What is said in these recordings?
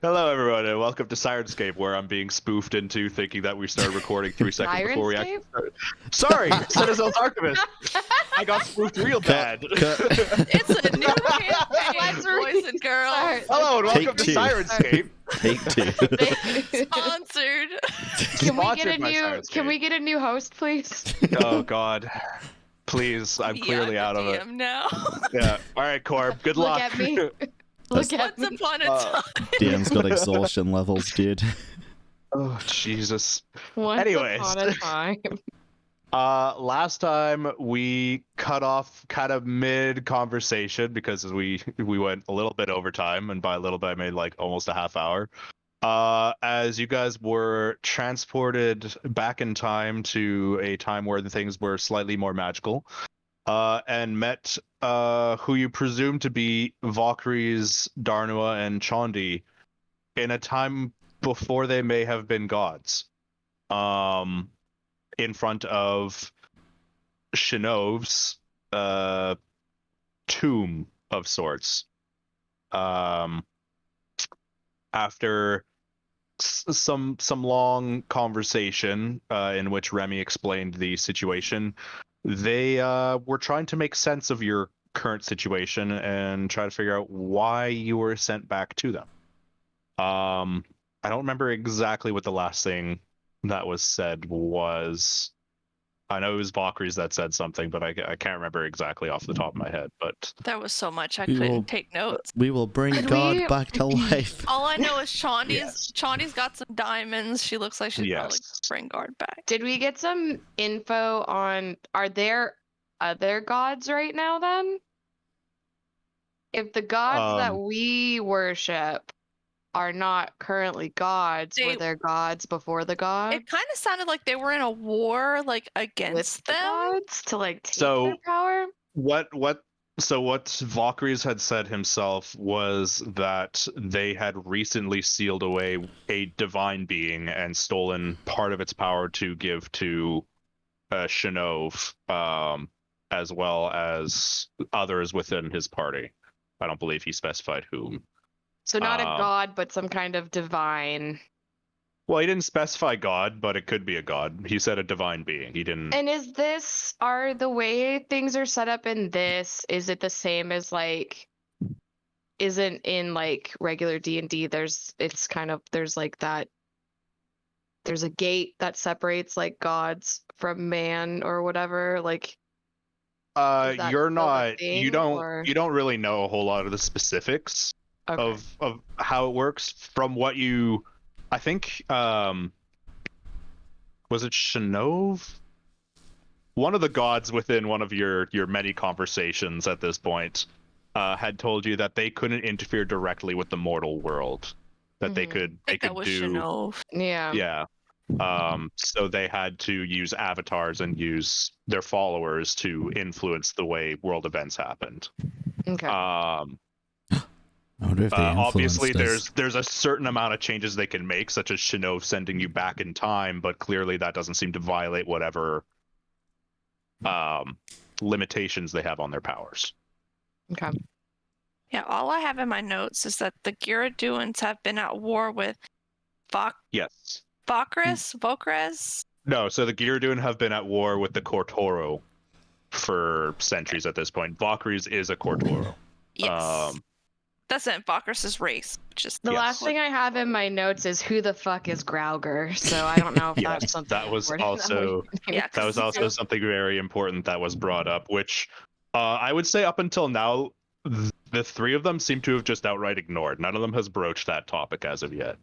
Hello, everyone, and welcome to Sirenscape, where I'm being spoofed into thinking that we started recording 3 seconds before we actually started. Sorry, Senezal's Archivists. I got spoofed real bad. It's a new campaign, boys and girls. Hello, and welcome to Take two. Sirenscape. Take two. Sponsored. Can we get a new host, please? Oh God, please! I'm clearly out of it. DM now. Yeah. All right, Corb. Good Look luck. at me. Look at Once me. upon a time. DM's got exhaustion levels, dude. Oh Jesus. Once Anyways. upon a time. Last time we cut off kind of mid conversation because we went a little bit over time, and by a little bit I made like almost a half hour. As you guys were transported back in time to a time where the things were slightly more magical, and met who you presume to be Valkyries, Darnua, and Chandi in a time before they may have been gods. In front of Shinov's tomb of sorts. After some long conversation in which Remy explained the situation, they were trying to make sense of your current situation and try to figure out why you were sent back to them. I don't remember exactly what the last thing that was said was. I know it was Valkyries that said something, but I can't remember exactly off the top of my head. But That was so much I We couldn't will- take notes. We will bring God back to life. All I know is Chaudi's Yes. Chaudi's got some diamonds. She looks like she's probably Yes. bring guard back. Did we get some info on, are there other gods right now then? If the gods that we worship are not currently gods, were there gods before the gods? It kind of sounded like they were in a war, like against With the them. gods to like take their power? what Valkyries had said himself was that they had recently sealed away a divine being and stolen part of its power to give to Shinov, as well as others within his party. I don't believe he specified whom. So not a god, but some kind of divine. Well, he didn't specify God, but it could be a god. He said a divine being. He didn't. And are the way things are set up in this, is it the same as like, isn't in like regular D&D, there's like that, there's a gate that separates like gods from man or whatever, like. You're not. Thing, you don't really know a whole lot of the specifics. Okay. Of how it works. From what you, I think, was it Shinov? One of the gods within one of your many conversations at this point had told you that they couldn't interfere directly with the mortal world. That they could That was do. Shinov. Yeah. Yeah. So they had to use avatars and use their followers to influence the way world events happened. Okay. I wonder if they Obviously, influenced us. there's a certain amount of changes they can make, such as Shinov sending you back in time, but clearly that doesn't seem to violate whatever limitations they have on their powers. Okay. Yeah, all I have in my notes is that the Gyaraduans have been at war with Yes. Valkyries? No, so the Gyaradoon have been at war with the Kortoro for centuries at this point. Valkyries is a Kortoro. Yes. That's in Valkyries' race. The last thing I have in my notes is who the fuck is Growger, so I don't know if that's something. That was important also that was also something very important that was brought up, which I would say up until now, the three of them seem to have just outright ignored. None of them has broached that topic as of yet.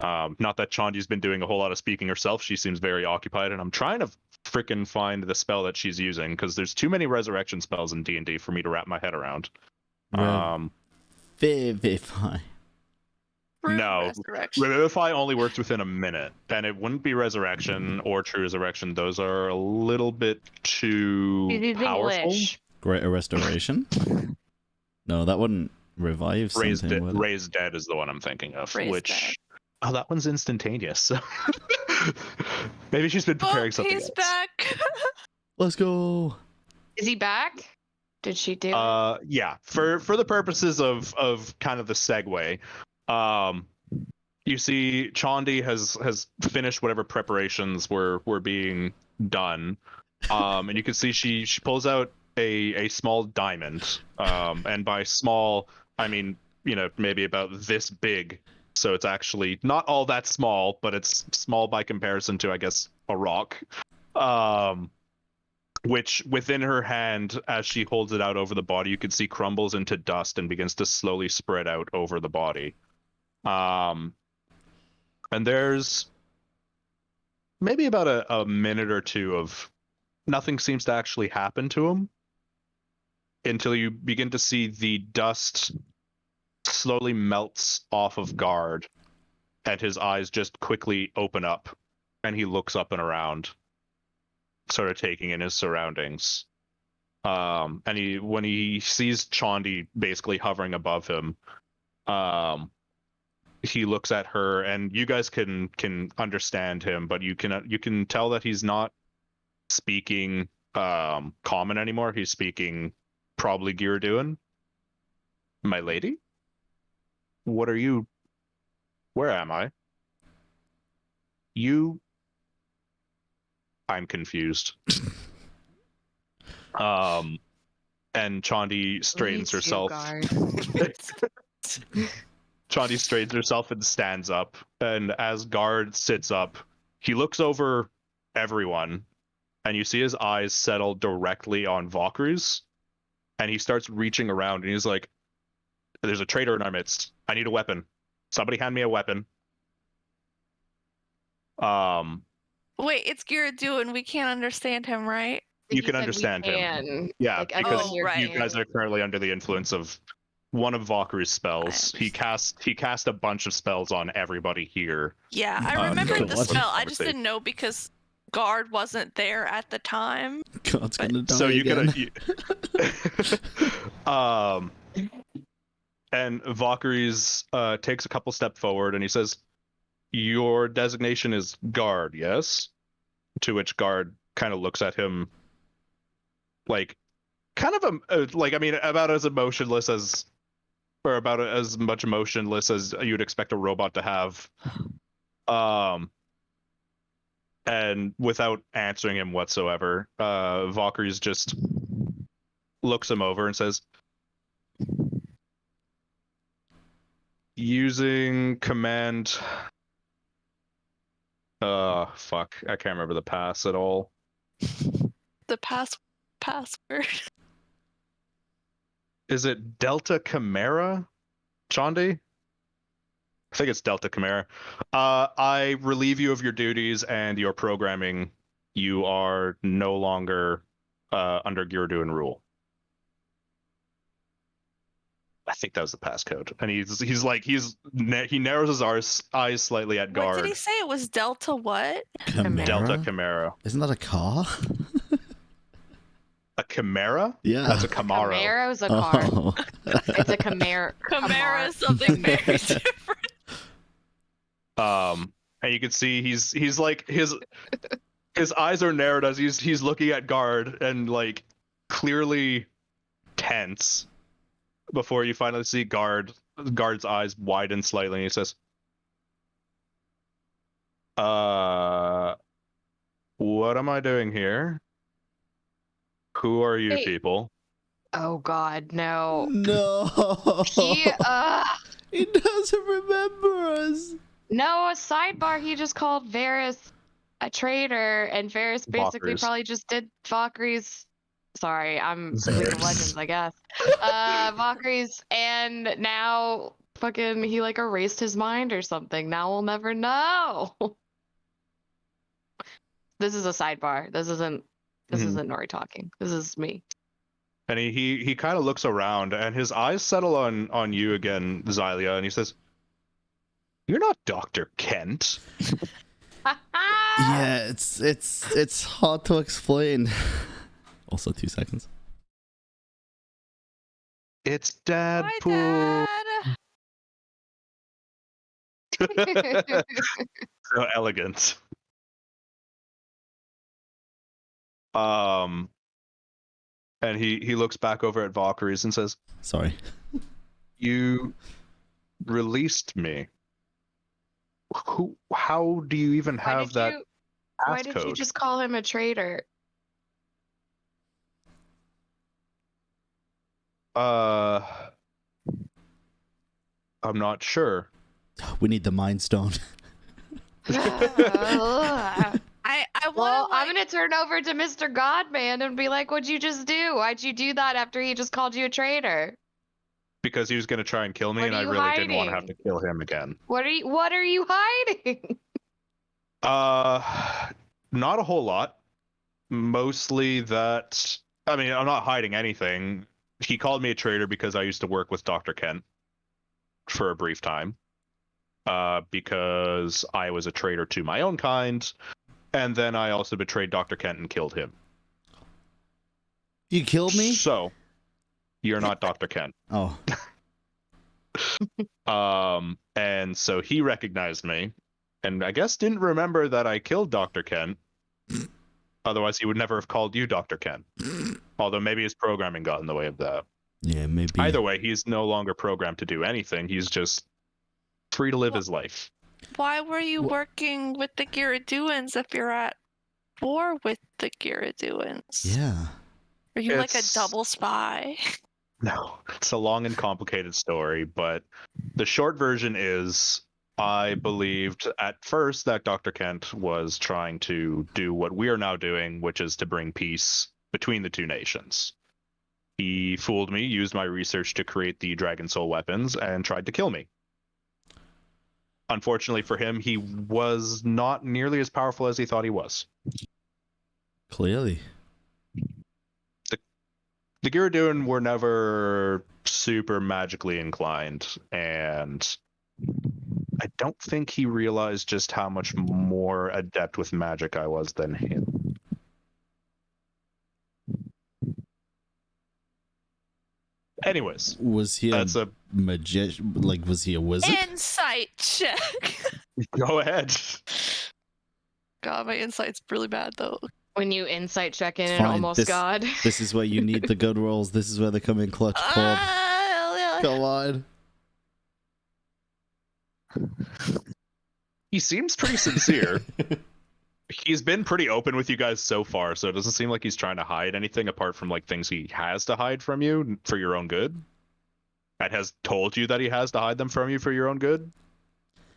Not that Chandi's been doing a whole lot of speaking herself. She seems very occupied, and I'm trying to freaking find the spell that she's using because there's too many resurrection spells in D&D for me to wrap my head around. Vivify. No, Resurrection. Revivify only works within a minute, and it wouldn't be Resurrection or True Resurrection. Those are a little bit too powerful. English. Greater Restoration? No, that wouldn't revive something, would it? Raised Dead is the one I'm thinking of, Raised Dead. Oh, that one's instantaneous. So maybe she's been preparing something he's else. back. Let's go. Is he back? Did she do? Yeah. For the purposes of kind of the segue, You see Chandi has finished whatever preparations were being done. And you can see she pulls out a small diamond. And by small, I mean, maybe about this big. So it's actually not all that small, but it's small by comparison to, I guess, a rock. Which within her hand, as she holds it out over the body, you can see crumbles into dust and begins to slowly spread out over the body. And there's maybe about a minute or two of nothing seems to actually happen to him until you begin to see the dust slowly melts off of guard and his eyes just quickly open up and he looks up and around, sort of taking in his surroundings. And when he sees Chandi basically hovering above him, he looks at her, and you guys can understand him, but you can tell that he's not speaking common anymore. He's speaking probably Gyaraduan. My lady? What are you? Where am I? You? I'm confused. And Chandi straightens herself. Chandi straightens herself and stands up. And as Guard sits up, he looks over everyone, and you see his eyes settle directly on Valkyrie's. And he starts reaching around, and he's like, "There's a traitor in our midst. I need a weapon. Somebody hand me a weapon." Wait, it's Gyaraduan. We can't understand him, right? You can understand him. Yeah, like, because right. you guys are currently under the influence of one of Valkyrie's spells. He cast a bunch of spells on everybody here. Yeah, I remembered the what? spell. I just didn't know because Guard wasn't there at the time. God's gonna die So you again. And Valkyrie's takes a couple steps forward and he says, "Your designation is Guard, yes?" To which Guard kind of looks at him like kind of like, I mean, about as emotionless as, or about as much emotionless as you'd expect a robot to have. And without answering him whatsoever, Valkyrie's just looks him over and says, "Using command." Fuck, I can't remember the pass at all. The password. Is it Delta Chimera, Chandi? I think it's Delta Chimera. I relieve you of your duties and your programming. You are no longer under Gyaraduan rule. I think that was the passcode. And he narrows his eyes slightly at Guard. What did he say? It was Delta what? Chimera? Delta Chimera. Isn't that a car? A Chimera? Yeah. That's a Camaro. Camaro's a car. Oh. It's a Camaro. Chimera is something very different. And you can see he's like his eyes are narrowed as he's looking at Guard and like clearly tense before you finally see Guard's eyes widen slightly and he says, "What am I doing here? Who are you people?" Oh God, no. No. He He doesn't remember us. no, a sidebar, he just called Varys a traitor, and Varys basically Valkyries. probably just did Valkyries. Sorry, I'm League of Varys. Legends, I guess. Valkyries, and now fucking he like erased his mind or something. Now we'll never know. This is a sidebar. This isn't Nori talking. This is me. And he kind of looks around and his eyes settle on you again, Xylia, and he says, "You're not Dr. Kent." Yeah, it's hard to explain. Also 2 seconds. "It's Hi, Dadpool." Dad. So elegant. And he looks back over at Valkyries and says, Sorry. You released me. How do you even have that Why did you passcode? just call him a traitor? I'm not sure. We need the Mind Stone. I Well, want I'm gonna turn over to Mr. Godman and be like, "What'd you just do? Why'd you do that after he just called you a traitor? Because he was going to try and kill me, What and are I you really didn't want to have hiding? to kill him again. What are you hiding?" Not a whole lot. Mostly that, I mean, I'm not hiding anything. He called me a traitor because I used to work with Dr. Kent for a brief time. Because I was a traitor to my own kind, and then I also betrayed Dr. Kent and killed him. You killed me? So, you're not Dr. Kent. Oh. And so he recognized me, and I guess didn't remember that I killed Dr. Kent. Otherwise, he would never have called you Dr. Kent. Although maybe his programming got in the way of that. Yeah, maybe. Either way, he's no longer programmed to do anything. He's just free to live his life. Why were you working with the Gyaraduans if you're at war with the Gyaraduans? Yeah. Are you like a It's- double spy? No, it's a long and complicated story, but the short version is I believed at first that Dr. Kent was trying to do what we are now doing, which is to bring peace between the two nations. He fooled me, used my research to create the Dragon Soul weapons, and tried to kill me. Unfortunately for him, he was not nearly as powerful as he thought he was. Clearly. The Gyaraduan were never super magically inclined, and I don't think he realized just how much more adept with magic I was than him. Anyways, Was he that's a magician? Like, was he a wizard? Insight check. go ahead. God, my insight's really bad though. When you insight check in It's and fine. almost This- God. This is where you need the good rolls. This is where they come in clutch, Bob. Come on. He seems pretty sincere. He's been pretty open with you guys so far, so it doesn't seem like he's trying to hide anything apart from like things he has to hide from you for your own good. And has told you that he has to hide them from you for your own good.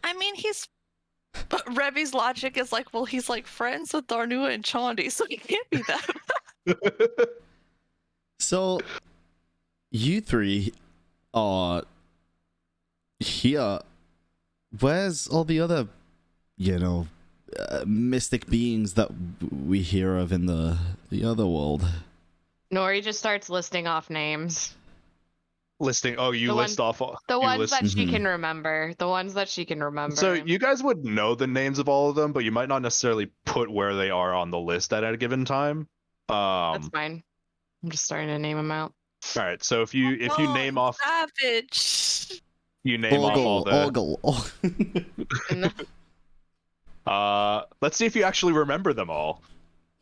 I mean, but Revi's logic is like, well, he's like friends with Darnua and Chandi, so he can't be that. So, you three are here. Where's all the other, mystic beings that we hear of in the other world? Nori just starts listing off names. Listing. Oh, you The list off. The you ones list- that she Mhm. can remember. The ones that she can remember. So you guys would know the names of all of them, but you might not necessarily put where they are on the list at a given time. That's fine. I'm just starting to name them out. All right. So if you name off, Savage. you name off all Ogle, the. Ogle. Let's see if you actually remember them all.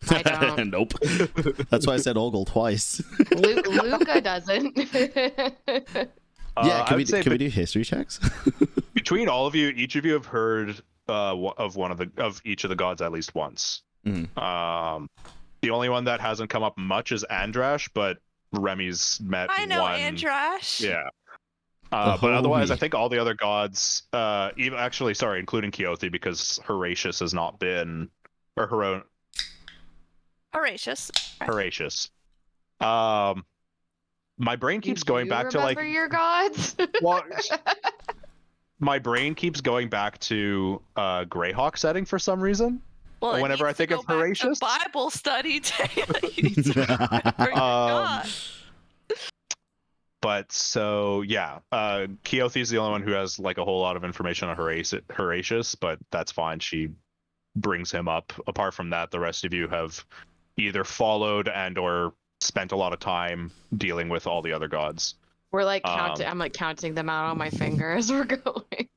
I don't. Nope. That's why I said Ogle twice. Luca doesn't. Yeah, I would say can we do history checks? between all of you, each of you have heard of each of the gods at least once. Mhm. The only one that hasn't come up much is Andrash, but Remy's met I know one. Andrash. Yeah. Oh, But otherwise, I homie. think all the other gods, including Keothi, because Horatius has not been, or Horatius. Horatius. My brain keeps Do going you back to like, remember your gods? well, my brain keeps going back to Greyhawk setting for some reason. Well, it Whenever I needs to think go of back to Horatius. Bible study day. You need to remember your God. But so yeah, Keothi's the only one who has like a whole lot of information on Horatius, but that's fine. She brings him up. Apart from that, the rest of you have either followed and or spent a lot of time dealing with all the other gods. We're like counting. I'm like counting them out on my finger as we're going.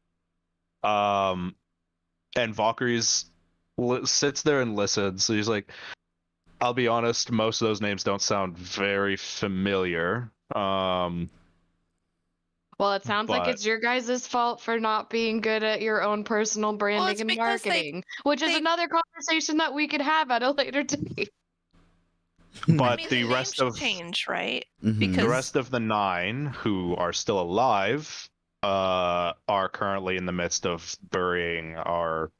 And Valkyrie's sits there and listens. So he's like, I'll be honest, most of those names don't sound very familiar. Well, it sounds like But- it's your guys' fault for not being good at your own personal branding it's and because marketing, which is they- another conversation that we could have at a later date. But I mean, the name rest should of change, right? Mhm. the Because- rest of the 9 who are still alive are currently in the midst of burying our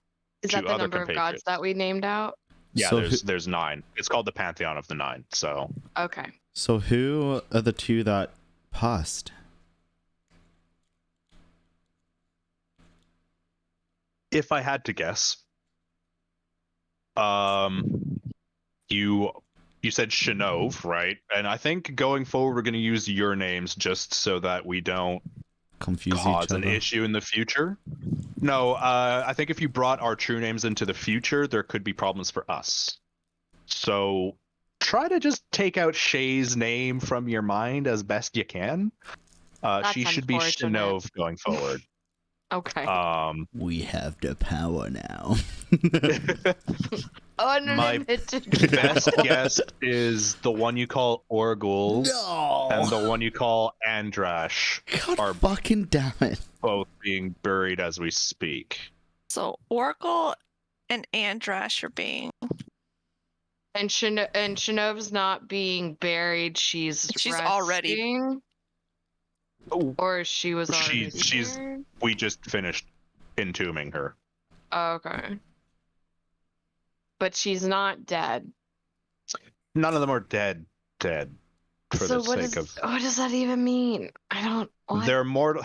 Is 2 that the other number of gods compatriots. that we named out? Yeah, So there's 9. It's called the Pantheon of the 9. So Okay. So who are the 2 that passed? if I had to guess, you said Shinov, right? And I think going forward we're going to use your names just so that we don't Confuse cause each an other. issue in the future. No, I think if you brought our true names into the future, there could be problems for us. So try to just take out Shay's name from your mind as best you can. She That's should be unfortunate. Shinov going forward. Okay. We have the power now. Unlimited Best power. guess is the one you call Orgul and the No! one you call Andrash God are fucking damn it. both being buried as we speak. So Oracle and Andrash are being. And Shinov's not being buried. She's already. resting? Oh, Or she was already she's buried? we just finished entombing her. Okay. But she's not dead. None of them are dead for So the what sake does that even mean? I don't. What? they're mortal.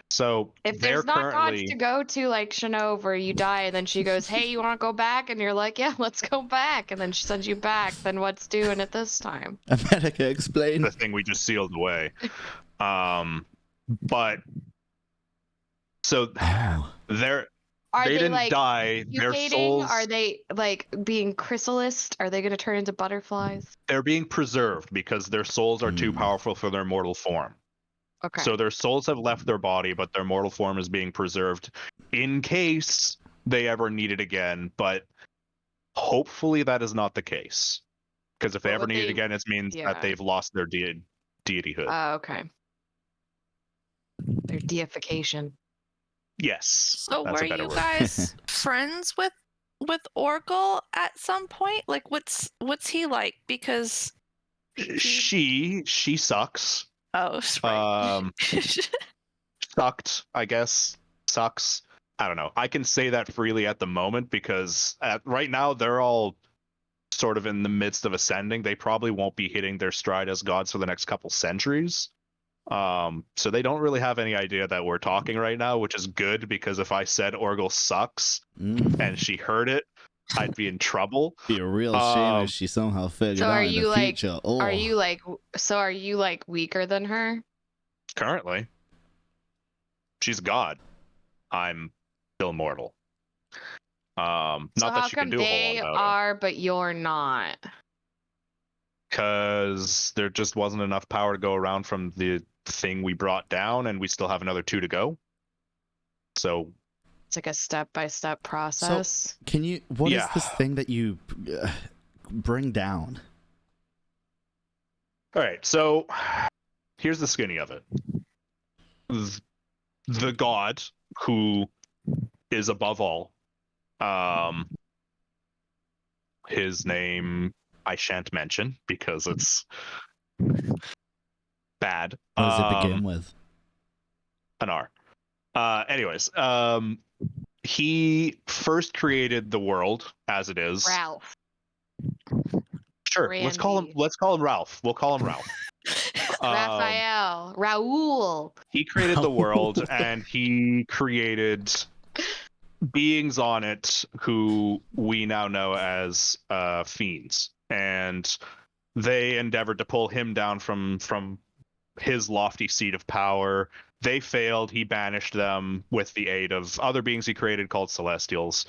So If they're there's not gods currently to go to, like Shinov, where you die, and then she goes, "Hey, you want to go back?" And you're like, "Yeah, let's go back." And then she sends you back. Then what's doing it this time? America, explain. the thing we just sealed away. But so Oh. they Are they didn't like die. Their mutating? souls Are they like being chrysalis? Are they going to turn into butterflies? they're being preserved because their souls are too Hmm. powerful for their mortal form. Okay. So their souls have left their body, but their mortal form is being preserved in case they ever need it again. But hopefully that is not the case. Because if they What ever would need it they- again, it means yeah. that they've lost their deityhood. Okay. Their deification. Yes. So that's were a better you word. guys friends with Oracle at some point? Like, what's he like? Because She sucks. oh, right. Sucked, I guess. Sucks. I don't know. I can say that freely at the moment because right now they're all sort of in the midst of ascending. They probably won't be hitting their stride as gods for the next couple centuries. So they don't really have any idea that we're talking right now, which is good because if I said Orgul sucks and she heard it, I'd be in trouble. Be a real shame if she somehow figured So out are in you the like? future. Oh. Are you like? So are you like weaker than her? Currently, she's a god. I'm still mortal. So Not how that she come can do a whole they lot about it. are, but you're not? Because there just wasn't enough power to go around from the thing we brought down, and we still have another 2 to go. So It's like a step-by-step process. Can you? What is Yeah. this thing that you bring down? all right, so here's the skinny of it. The god who is above all, his name I shan't mention because it's bad. What does it begin with? An R. Anyways, he first created the world as it is. Ralph. Sure, let's call him Ralph. We'll call him Ralph. Raphael. Raul. He created the world and he created beings on it who we now know as fiends, and they endeavored to pull him down from his lofty seat of power. They failed. He banished them with the aid of other beings he created called Celestials.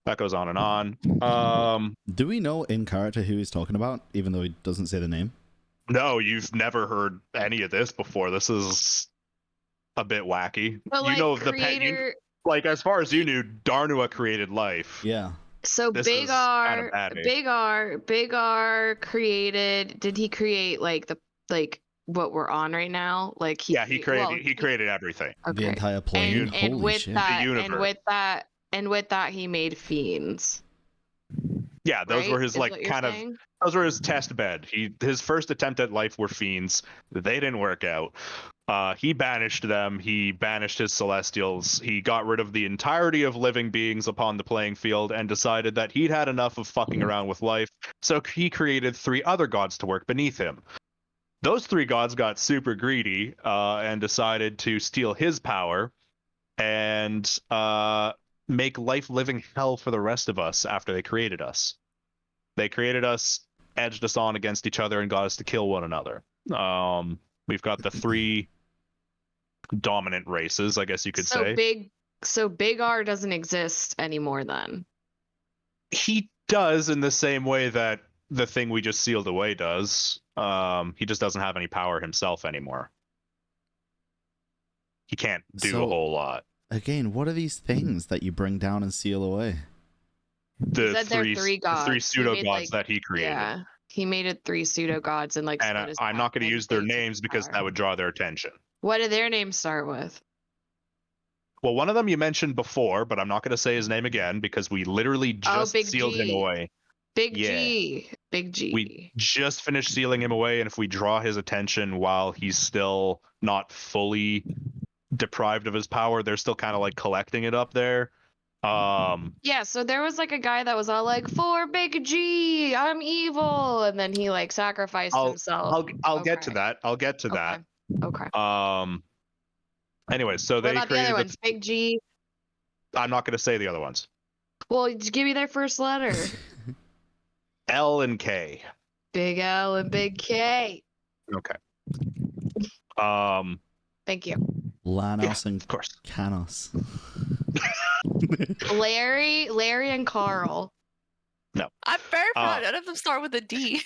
That goes on and on. Do we know in character who he's talking about, even though he doesn't say the name? No, you've never heard any of this before. This is a bit wacky. But you like know creator. like as far as you knew, Darnua created life. Yeah. So This Big is R, kinda batty. Big R created. Did he create like the what we're on right now. Like Yeah, he created everything. The entire plane. And Holy with shit. that, The and with that, he made fiends. Yeah, those were right? his Is like what you're kind of saying? those were his test bed. His first attempt at life were fiends. They didn't work out. He banished them. He banished his celestials. He got rid of the entirety of living beings upon the playing field and decided that he'd had enough of fucking around with life. So he created 3 other gods to work beneath him. Those 3 gods got super greedy and decided to steal his power and make life living hell for the rest of us after they created us. They created us, edged us on against each other, and got us to kill one another. We've got the 3 dominant races, I guess you could say. So Big R doesn't exist anymore then. He does in the same way that the thing we just sealed away does. He just doesn't have any power himself anymore. He can't do a whole lot. Again, what are these things that you bring down and seal away? The 3 gods. The 3 pseudo gods that he created. Yeah, he made it 3 pseudo gods and like. And I'm not going to use their names because that would draw their attention. What do their names start with? Well, one of them you mentioned before, but I'm not going to say his name again because we literally just sealed him away. Big G. We just finished sealing him away, and if we draw his attention while he's still not fully deprived of his power, they're still kind of like collecting it up there. Yeah, so there was like a guy that was all like, "For Big G, I'm evil," and then he like sacrificed himself. I'll get to that. I'll get to that. Okay. Anyway, so what they about created the other ones? Big G. I'm not going to say the other ones. Well, just give me their first letter. L and K. Big L and Big K. Okay. Thank you. Lanos and of course. Canos. Larry and Carl. No. I'm very proud. None of them start with a D.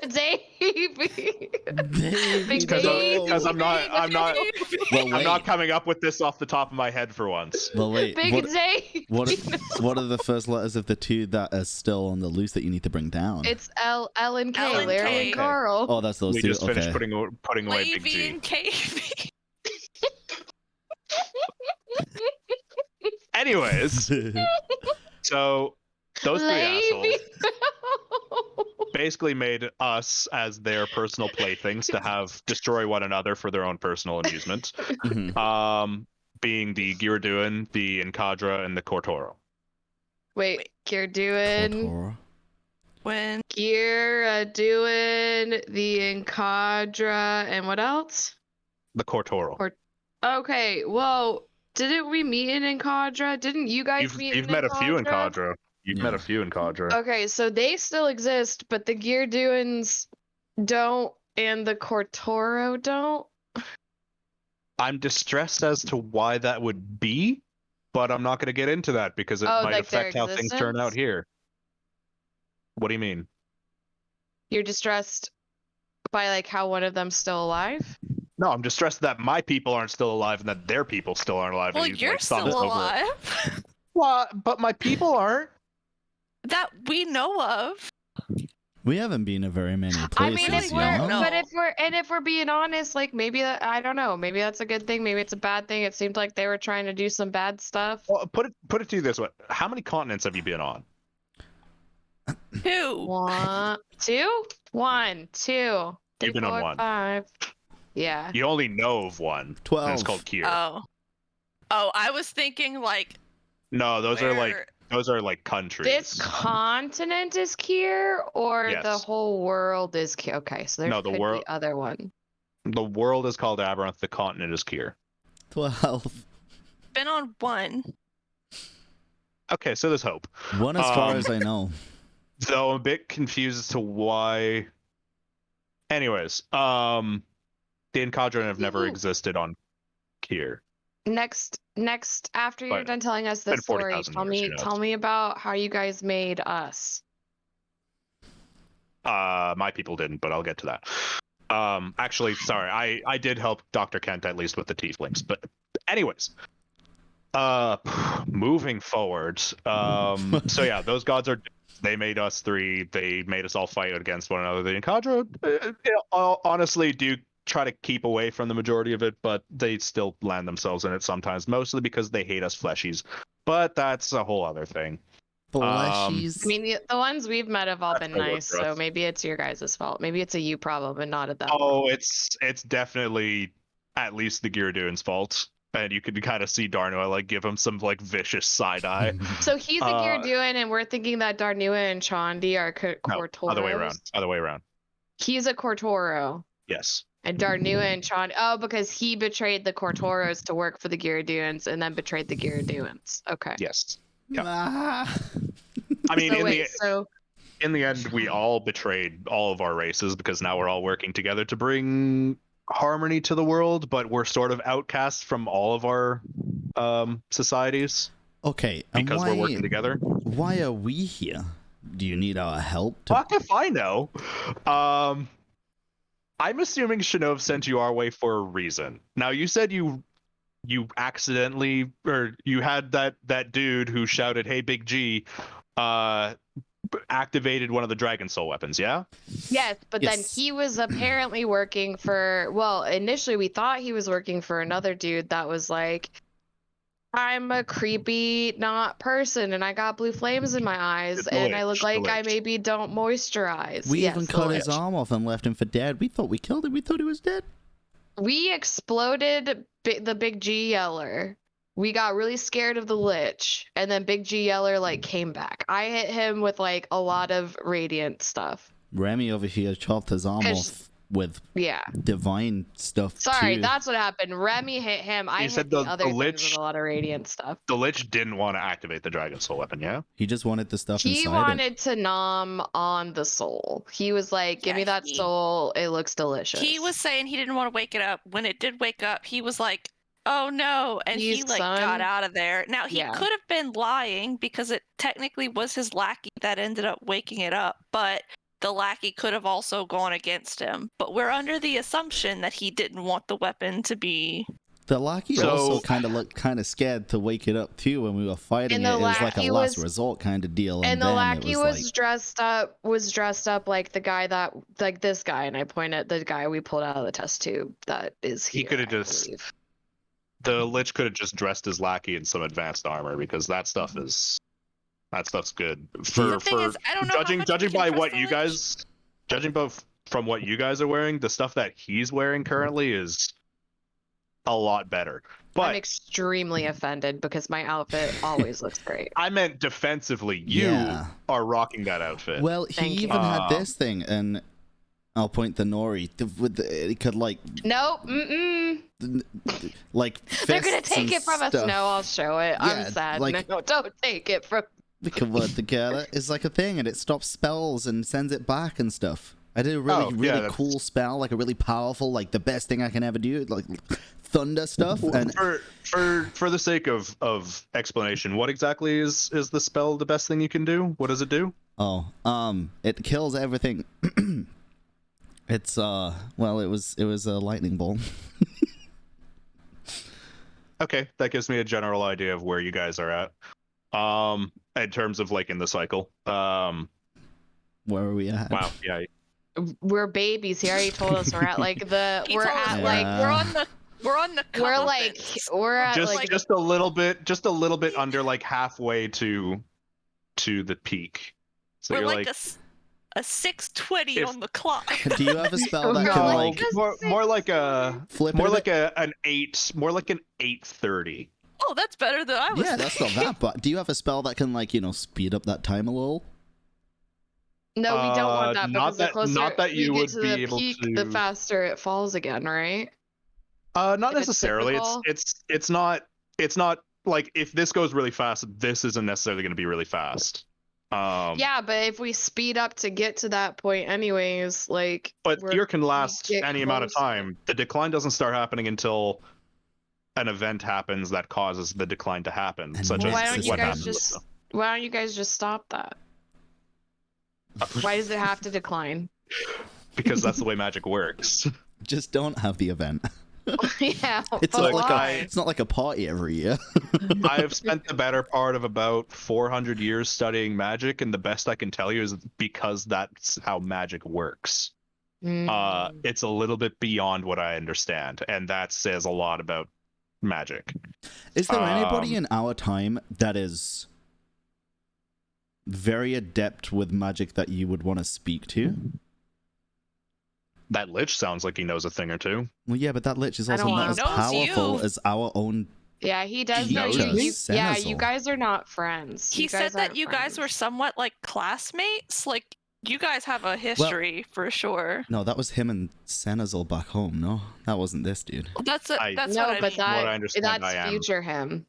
Davey. Because I'm not coming up with this off the top of my head for once. Well, wait. Big Davey. What are the first letters of the 2 that are still on the loose that you need to bring down? It's L and K. L and Larry K. and Carl. Oh, that's those 2. We just finished putting away Big Wavy G. and KV. Anyways, so those 3 assholes basically made us as their personal playthings to have destroy one another for their own personal amusement. Being the Girduin, the Encadra, and the Cortoro. Wait, Girduin. When Girduin, the Encadra, and what else? The Cortoro. Okay, well, didn't we meet in Encadra? Didn't you guys meet in Encadra? You've met a few in Cadra. Met a few in Cadra. Okay, so they still exist, but the Girduins don't, and the Cortoro don't? I'm distressed as to why that would be, but I'm not going to get into that because it might affect how things turn out here. What do you mean? You're distressed by like how one of them's still alive? No, I'm distressed that my people aren't still alive and that their people still aren't alive. well, and you're like, still alive. Well, but my people aren't. That we know of. We haven't been to very many places. I mean, if you know? if we're being honest, like maybe I don't know, maybe that's a good thing, maybe it's a bad thing. It seemed like they were trying to do some bad stuff. Well, put it to you this way: how many continents have you been on? 2. 1, 2, 1, 2. You've been on 1. 5. Yeah. You only know of 1. 12. And it's called Kier. Oh, I was thinking like. No, those are like countries. This continent is Kier, or Yes. the whole world is Kier? Okay, so there could be the other one. The world is called Aberanth. The continent is Kier. 12. Been on 1. Okay, so there's hope. 1 as far as I know. Though I'm a bit confused as to why. Anyways, the Encadron have never existed on Kier. Next, after you're done telling us this story, tell me about how you guys made us. My people didn't, but I'll get to that. Actually, sorry, I did help Dr. Kent at least with the tieflings. But anyways, Moving forward. So yeah, those gods are. They made us three. They made us all fight against one another. The Encadra, honestly, do try to keep away from the majority of it, but they still land themselves in it sometimes, mostly because they hate us fleshies. But that's a whole other thing. Fleshies. I mean, the ones we've met have all That's been no word nice, for so us. maybe it's your guys' fault. Maybe it's a you problem and not at that. Oh, it's definitely at least the Gyaradoon's fault. And you could kind of see Darnua like give him some like vicious side eye. So he's a Uh, Gyaradoon, and we're thinking that Darnua and Chandi are No, other way around. Cortoros. Other way around. He's a Cortoro. Yes. And Darnua and Chandi. Oh, because he betrayed the Cortoros to work for the Gyaradoons and then betrayed the Gyaradoons. Okay. Yes. Yeah. Ah. I mean, So wait, so in the end, we all betrayed all of our races because now we're all working together to bring harmony to the world, but we're sort of outcasts from all of our societies Okay, and because we're working together. why are we here? Do you need our help? Fuck if I know. I'm assuming Shinov sent you our way for a reason. Now, you said you accidentally, or you had that dude who shouted, "Hey, Big G," activated one of the Dragon Soul weapons, yeah? yes, but then Yes. he was apparently working for. Well, initially we thought he was working for another dude that was like, I'm a creepy not person and I got blue flames in my eyes It's the and I lich, look like the I lich. maybe don't moisturize. We Yes, even the cut his lich. arm off and left him for dead. We thought we killed him. We thought he was dead. We exploded the Big G Yeller. We got really scared of the Lich, and then Big G Yeller like came back. I hit him with like a lot of radiant stuff. Remy over here chopped his arm 'Cause- off with Yeah. divine stuff Sorry, too. that's what happened. Remy hit him. I hit said the the other things Lich- with a lot of radiant stuff. The Lich didn't want to activate the Dragon Soul weapon, yeah? He just wanted the stuff He inside it. wanted to nom on the soul. He was like, "Give me Yeah, that soul. It looks delicious." He was saying he didn't want to wake it up. When it did wake up, he was like, "Oh no!" and he He's like son. got out of there. Now he Yeah. could have been lying because it technically was his lackey that ended up waking it up, but the lackey could have also gone against him. But we're under the assumption that he didn't want the weapon to be. The lackey So- also kind of looked kind of scared to wake it up too when we were fighting And it. the It was like a lackey last was- resort kind of deal. And the then lackey it was like, dressed up like the guy that like this guy, and I point at the guy we pulled out of the test tube that is He here. coulda I just- believe. The Lich could have just dressed his lackey in some advanced armor because that stuff's good. The thing is, I don't know how much you judging can by trust what the you Lich. guys judging both from what you guys are wearing, the stuff that he's wearing currently is a lot better. I'm But extremely offended because my outfit always looks great. I meant defensively. You Yeah. are rocking that outfit. well, he Thank you. even had this thing, and I'll point the Nori. It could like Nope. like They're gonna fists take and it from us. stuff. No, I'll show it. Yeah, I'm sad. like- No, don't take it from. We can work together. It's like a thing, and it stops spells and sends it back and stuff. I did a really, Oh, yeah, really that's- cool spell, like a really powerful, like the best thing I can ever do, like thunder stuff. And For the sake of explanation, what exactly is the spell the best thing you can do? What does it do? it kills everything. It's well, it was a lightning bolt. Okay, that gives me a general idea of where you guys are at. In terms of like in the cycle. Where are we at? Wow, yeah. We're babies. He already told us we're at like the. He We're told us at Yeah. like. we're on the We're like. comeuppance. We're at Just like. just a little bit under like halfway to the peak. So We're you're like a 6:20 If- on the clock. Do you have a spell that No. can no, like more like a flip more it a like bit? an 8:30. Oh, that's better than I was. Yeah, that's not that. But do you have a spell that can like speed up that time a little? No, we don't want that not because the that- closer not that you we would get to be the able peak, to- the faster it falls again, right? Not If it's necessarily. typical? It's not like if this goes really fast, this isn't necessarily going to be really fast. Yeah, but if we speed up to get to that point, anyways, like. But we're- fear can last get any amount of closer. time. The decline doesn't start happening until an event happens that causes the decline to happen, And such Well, as why don't you what guys happened with just? the- Why don't you guys just stop that? Why does it have to decline? because that's the way magic works. Just don't have the event. Yeah, It's but not like why? it's not like a party every year. I have spent the better part of about 400 years studying magic, and the best I can tell you is because that's how magic works. Mm. It's a little bit beyond what I understand, and that says a lot about magic. Is there anybody Um, in our time that is very adept with magic that you would want to speak to? That lich sounds like he knows a thing or two. Well, yeah, but that lich is I also don't not wanna- as He knows powerful you. as our own. Yeah, he does He know knows you. me? Yeah, you Senezal. guys are not friends. He You said guys that aren't you guys were friends. somewhat like classmates. Like you guys have a history for sure. No, that was him and Senezal back home. No, that wasn't this dude. That's I- that's No, what I but mean. What I understand, that's I am. future him.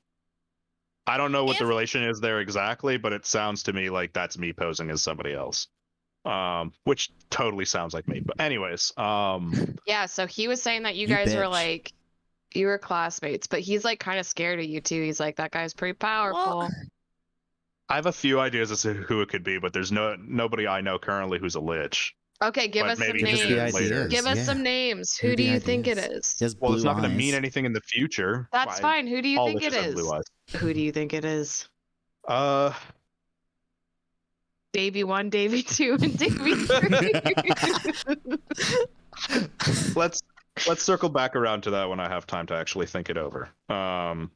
I don't know what the If- relation is there exactly, but it sounds to me like that's me posing as somebody else. Which totally sounds like me. But anyways, Yeah, so he was saying that you You guys were bitch. like, you were classmates, but he's like kind of scared of you too. He's like, that guy's pretty powerful. I have a few ideas as to who it could be, but there's nobody I know currently who's a lich. Okay, give But us some maybe Give us the names. later. ideas. Give us yeah. some names. Give Who do the you think it ideas. is? He has Well, blue it's not going to mean eyes. anything in the future. That's fine. Who do you All think it liches have is? blue eyes. Who do you think it is? Uh, Davy 1, Davy 2, and Davy 3. let's circle back around to that when I have time to actually think it over. Because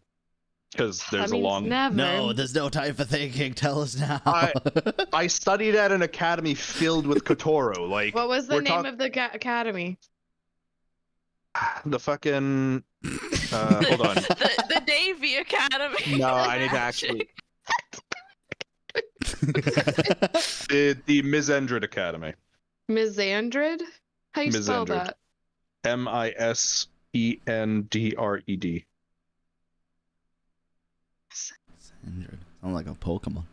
That there's a means long. never. No, there's no time for thinking. Tell us now. I studied at an academy filled with Kotoro. Like, What was the we're name talk- of the academy? the fucking. Hold on. the Navy Academy. No, I need to actually. The Misendred Academy. Misandrid? How you spell Misandrid. that? MISENDRED. Sound like a Pokemon.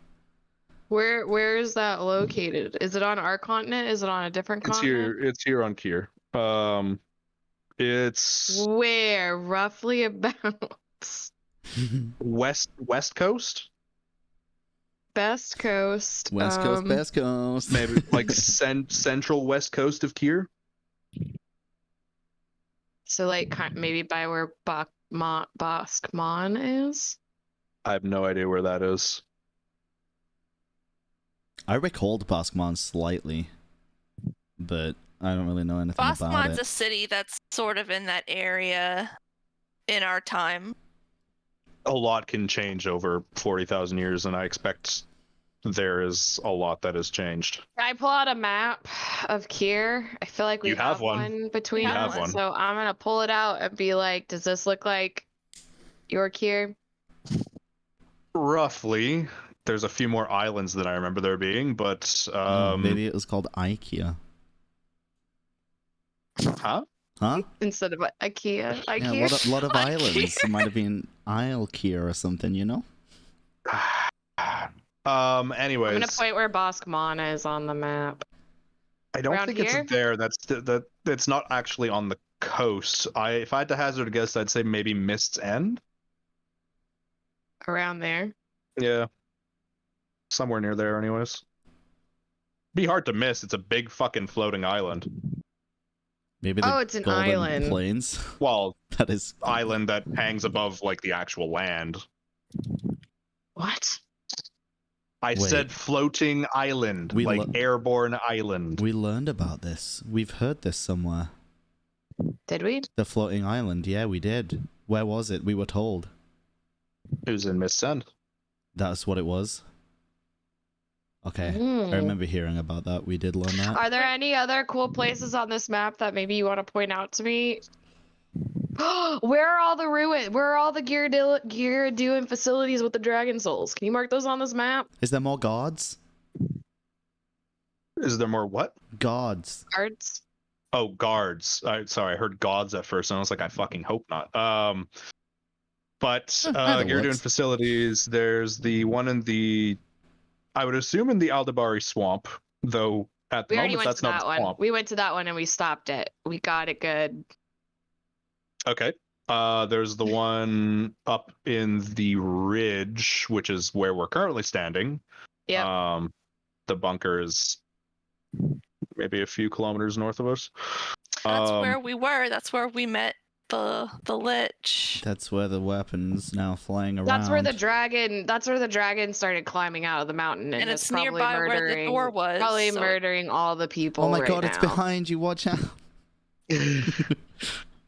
Where is that located? Is it on our continent? Is it on a different It's continent? here. It's here on Kier. It's Where roughly about? west coast, Best Coast. West Coast, Best Coast. maybe like central west coast of Kier. So like maybe by where Boskmon is. I have no idea where that is. I recalled Boskmon slightly, but I don't really know anything about Bosmon's it. a city that's sort of in that area in our time. A lot can change over 40,000 years, and I expect there is a lot that has changed. Can I pull out a map of Kier? I feel like we You have one. between You have us. one. So I'm gonna pull it out and be like, does this look like your Kier? Roughly. There's a few more islands than I remember there being, but Oh, maybe it was called IKEA. huh? Huh? Instead of IKEA. Yeah, IKEA. a lot of IKEA. islands. It might have been Isle-Kia or something, you know? Anyways, I'm gonna point where Boskmon is on the map. I don't around think here? it's there. That's not actually on the coast. If I had to hazard a guess, I'd say maybe Mist's End. Around there. Yeah. Somewhere near there, anyways. Be hard to miss. It's a big fucking floating island. Maybe the Oh, it's an Golden island. Plains. Well, That is... island that hangs above like the actual land. What? I Wait. said floating island, We like lo- airborne island. We learned about this. We've heard this somewhere. Did we? The floating island. Yeah, we did. Where was it? We were told. It was in Mist's End. That's what it was. Okay. I remember hearing about that. We did learn that. Are there any other cool places on this map that maybe you want to point out to me? Where are all the ruins? Where are all the Gyaradoon facilities with the Dragon Souls? Can you mark those on this map? Is there more guards? Is there more what? Guards. Guards? Oh, guards. Sorry, I heard gods at first, and I was like, I fucking hope not. But Either Gyaradoon works. facilities. There's the one in the, I would assume in the Aldabari swamp, though at the We already moment went that's to not that a one. swamp. We went to that one and we stopped it. We got it good. Okay. There's the one up in the ridge, which is where we're currently standing. Yep. The bunker is maybe a few kilometers north of us. That's where we were. That's where we met the lich. That's where the weapon's now flying around. That's where the dragon started climbing out of the mountain, And it's it's probably nearby where the murdering, door was. probably so murdering all the people. Oh my right god, now. it's behind you! Watch out!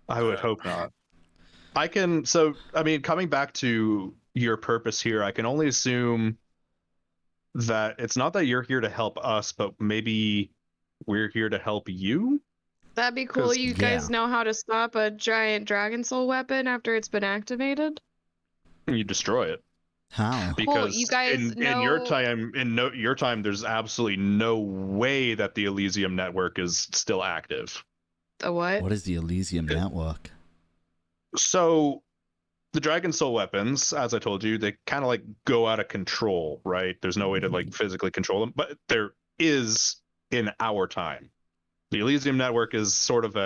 I would hope not. Coming back to your purpose here, I can only assume that it's not that you're here to help us, but maybe we're here to help you? That'd be cool. 'Cause- You guys know how to stop a giant dragon soul weapon after it's been activated? You destroy it. How? Because you guys in your know- time, there's absolutely no way that the Elysium network is still active. The what? What is the Elysium network? So the Dragon Soul weapons, as I told you, they kind of like go out of control, right? There's no way to like physically control them, but there is in our time. The Elysium network is sort of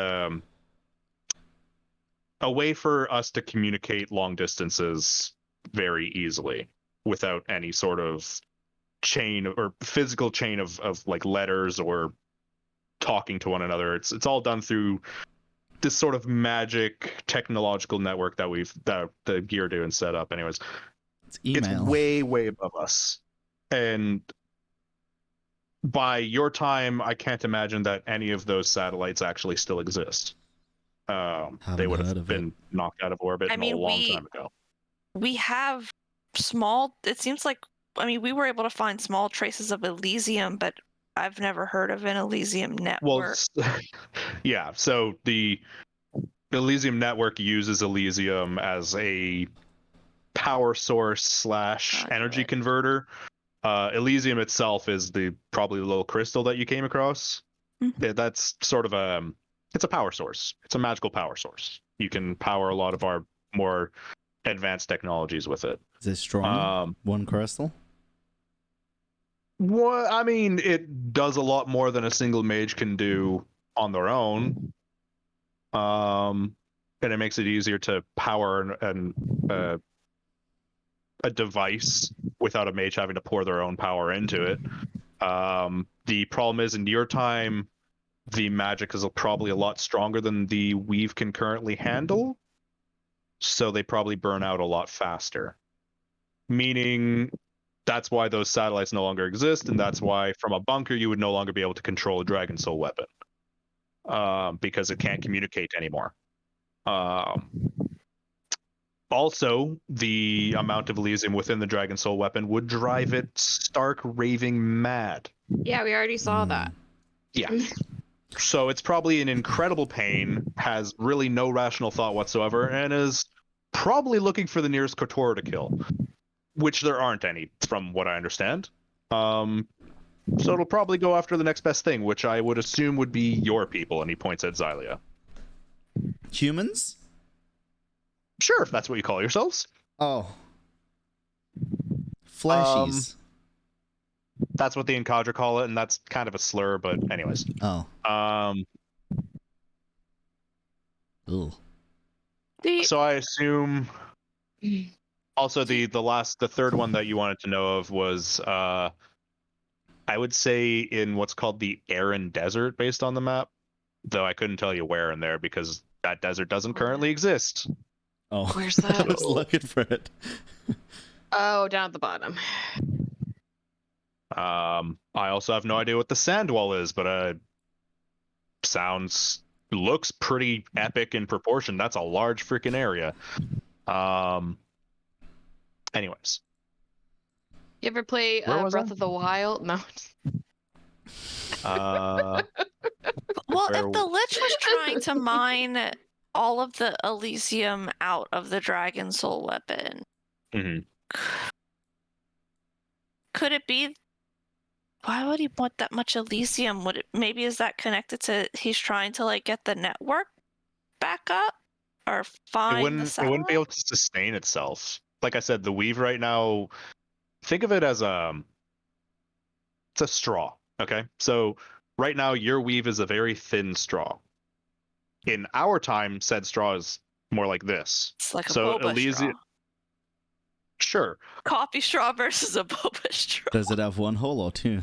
a way for us to communicate long distances very easily without any sort of chain or physical chain of like letters or talking to one another. It's all done through this sort of magic technological network that the Gear do and set up. Anyways, It's email. it's way above us. And by your time, I can't imagine that any of those satellites actually still exist. They would heard have of been knocked out of orbit I mean, a long time ago. we have small. It seems like we were able to find small traces of Elysium, but I've never heard of an Elysium network. Well, yeah. So the Elysium network uses Elysium as a power source / energy converter. Elysium itself is probably the little crystal that you came across. Mhm. That's sort of it's a power source. It's a magical power source. You can power a lot of our more advanced technologies with it. Is it strong? One crystal? It does a lot more than a single mage can do on their own. And it makes it easier to power a device without a mage having to pour their own power into it. The problem is, in your time, the magic is probably a lot stronger than the weave can currently handle, so they probably burn out a lot faster. Meaning, that's why those satellites no longer exist, and that's why from a bunker you would no longer be able to control a Dragon Soul weapon, because it can't communicate anymore. Also, the amount of Elysium within the Dragon Soul weapon would drive it stark raving mad. Yeah, we already saw that. Yeah. So it's probably in incredible pain, has really no rational thought whatsoever, and is probably looking for the nearest Kotor to kill, which there aren't any, from what I understand. So it'll probably go after the next best thing, which I would assume would be your people, and he points at Xylia. Humans? Sure, if that's what you call yourselves. Oh. Fleshies. That's what the Encadra call it, and that's kind of a slur, but anyways. Oh. Ooh. So I assume also the third one that you wanted to know of was I would say in what's called the Aran Desert based on the map, though I couldn't tell you where in there because that desert doesn't currently exist. Oh. Where's that? I was looking for it. Oh, down at the bottom. I also have no idea what the Sandwall is, but looks pretty epic in proportion. That's a large freaking area. Anyways. You ever play Where was Breath I? of the Wild? No. Well, if the Lich was trying to mine all of the Elysium out of the Dragon Soul weapon, could it be? Why would he want that much Elysium? Maybe is that connected to he's trying to like get the network back up or find the satellite? It wouldn't be able to sustain itself. Like I said, the weave right now, think of it as it's a straw. Okay, so right now your weave is a very thin straw. In our time, said straw is more like this. It's like a So boba Elysium, straw. sure. Coffee straw versus a boba straw. Does it have one hole or two?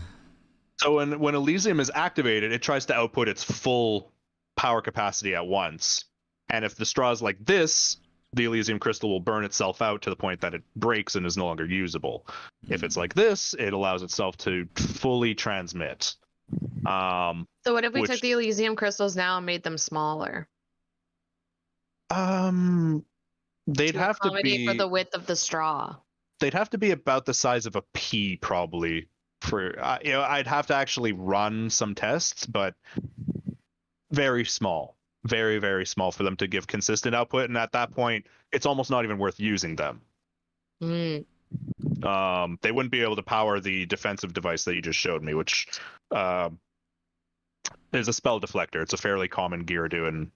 So when Elysium is activated, it tries to output its full power capacity at once. And if the straw is like this, the Elysium crystal will burn itself out to the point that it breaks and is no longer usable. If it's like this, it allows itself to fully transmit. So what if we Which- took the Elysium crystals now and made them smaller? They'd have to accommodate be for the width of the straw. they'd have to be about the size of a pea, probably. For I'd have to actually run some tests, but very small, very very small for them to give consistent output. And at that point, it's almost not even worth using them. Mm. They wouldn't be able to power the defensive device that you just showed me, which is a spell deflector. It's a fairly common Gyaradoon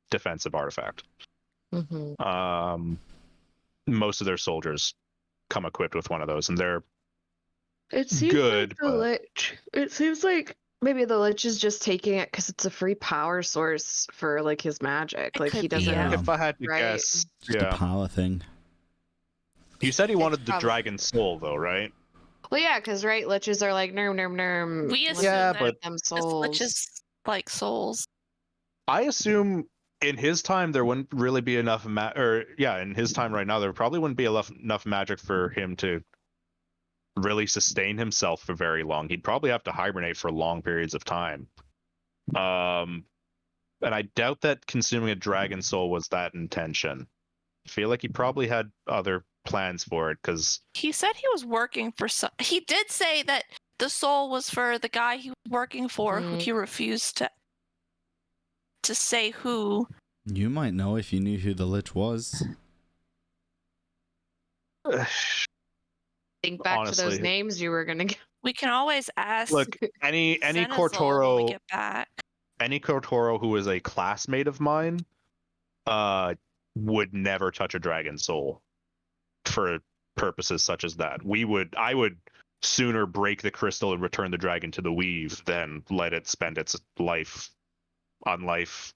defensive artifact. Mm-hmm. Most of their soldiers come equipped with one of those, and they're It seems good, like the but- Lich. It seems like maybe the Lich is just taking it because it's a free power source for like his magic. It Like he could be, doesn't. yeah. if I had to Right. guess, Just a power thing. You said he wanted the probably- dragon soul, though, right? Well, yeah, because right, Liches are like nerm nerm nerm. We like, assume Yeah, that but- them It's souls. just like souls. I assume in his time there wouldn't really be enough in his time right now there probably wouldn't be enough magic for him to really sustain himself for very long. He'd probably have to hibernate for long periods of time. And I doubt that consuming a dragon soul was that intention. I feel like he probably had other plans for it, because He said he was working for some. He did say that the soul was for the guy he was working for, who Mm. he refused to say who. You might know if you knew who the Lich was. Think back to those honestly- names you were gonna get. We can always ask. look, any Senezal when we Cortoro get back. any Cortoro who is a classmate of mine would never touch a dragon soul for purposes such as that. I would sooner break the crystal and return the dragon to the weave than let it spend its life on life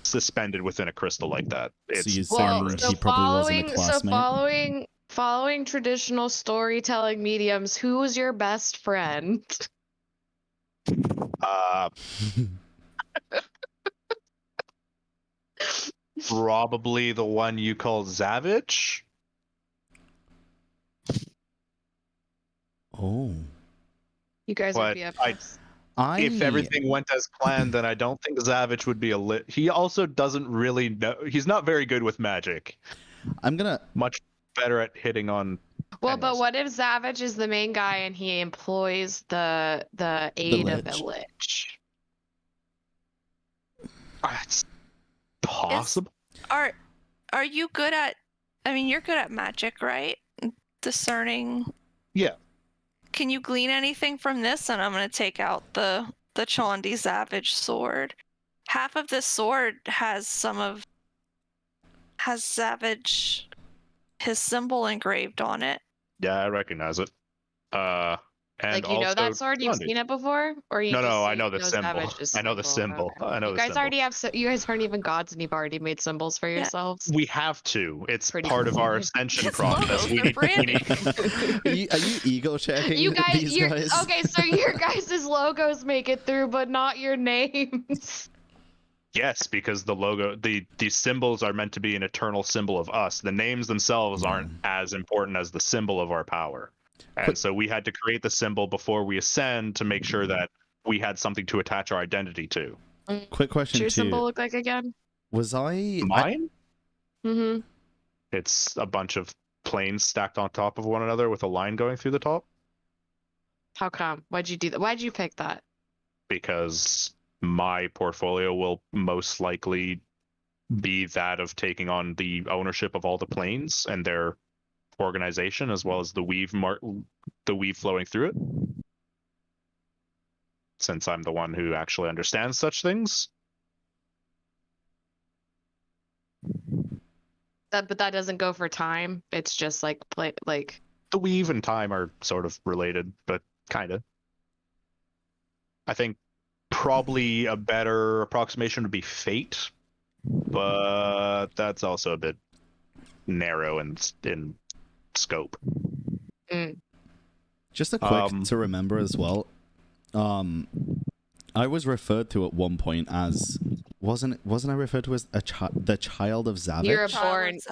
suspended within a crystal like that. So It's you're saying he probably wasn't a classmate? Following traditional storytelling mediums, who was your best friend? probably the one you call Zavich. Oh. You guys are But BFFs. If everything went as planned, then I don't think Zavich would be a lit. He also doesn't really know. He's not very good with magic. I'm gonna. Much better at hitting on. Well, but anyways. what if Zavich is the main guy and he employs the aid of Lich. a Lich? It's possible. Are you good at? I mean, you're good at magic, right? Discerning. Yeah. Can you glean anything from this? And I'm gonna take out the Chondi Savage sword. Half of this sword has Savage, his symbol engraved on it. Yeah, I recognize it. And Like, you know also that sword? You've Chondi. seen it before? Or you No, just no, I see- know the symbol. Savage's I know the symbol. Okay. I know you the guys symbol. already have. You guys aren't even gods, and you've already made symbols for yourselves. We have to. It's Pretty part of cool. our ascension It's process. logos, We they're need, we branding. need, Are you ego checking You guys, these you're guys? okay. So your guys' logos make it through, but not your names. yes, because the logo, the symbols are meant to be an eternal symbol of us. The names themselves aren't as important as the symbol of our power. And Quick- so we had to create the symbol before we ascend to make sure that we had something to attach our identity to. Quick What's question your too. symbol look like again? Was I Mine? Mm-hmm. It's a bunch of planes stacked on top of one another with a line going through the top, How come? Why'd you do that? Why'd you pick that? because my portfolio will most likely be that of taking on the ownership of all the planes and their organization, as well as the weave flowing through it. Since I'm the one who actually understands such things. But that doesn't go for time. It's just like like. The weave and time are sort of related, but kind of. I think probably a better approximation would be fate, but that's also a bit narrow in scope. Just a quick to remember as well. I was referred to at one point as Wasn't I referred to as the child of Zavich?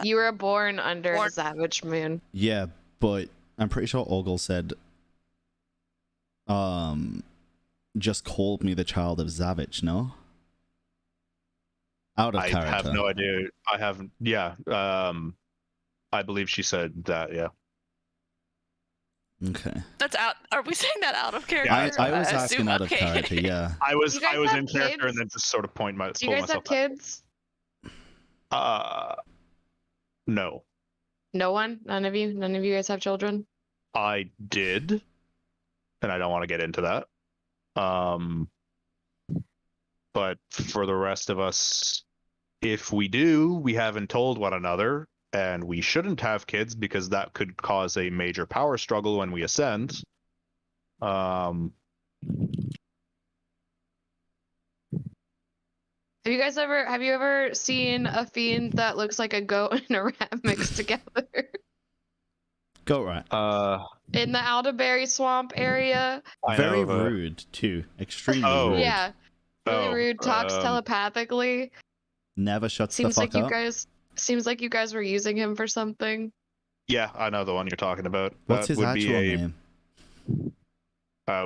You were born under Born- the Savage Moon. Yeah, but I'm pretty sure Ogle said, just called me the child of Zavich, no? Out of character. I have no idea. I haven't. Yeah. I believe she said that. Yeah. Okay. That's out. Are we saying that out of character? Yeah, I was assume- asking out of okay. character, yeah. I was You guys in have character and kids? then just sort of Do you pulled guys myself have back. kids? No. No one? None of you? None of you guys have children? I did, and I don't want to get into that. But for the rest of us, if we do, we haven't told one another, and we shouldn't have kids because that could cause a major power struggle when we ascend. Have you ever seen a fiend that looks like a goat and a rat mixed together? Go right. In the Alderberry Swamp area? Very rude, too. Extremely Oh. rude. Yeah. Really Oh, rude, talks telepathically. Never shuts Seems the like fuck you up. guys you guys were using him for something. Yeah, I know the one you're talking about. What's That his would actual be name?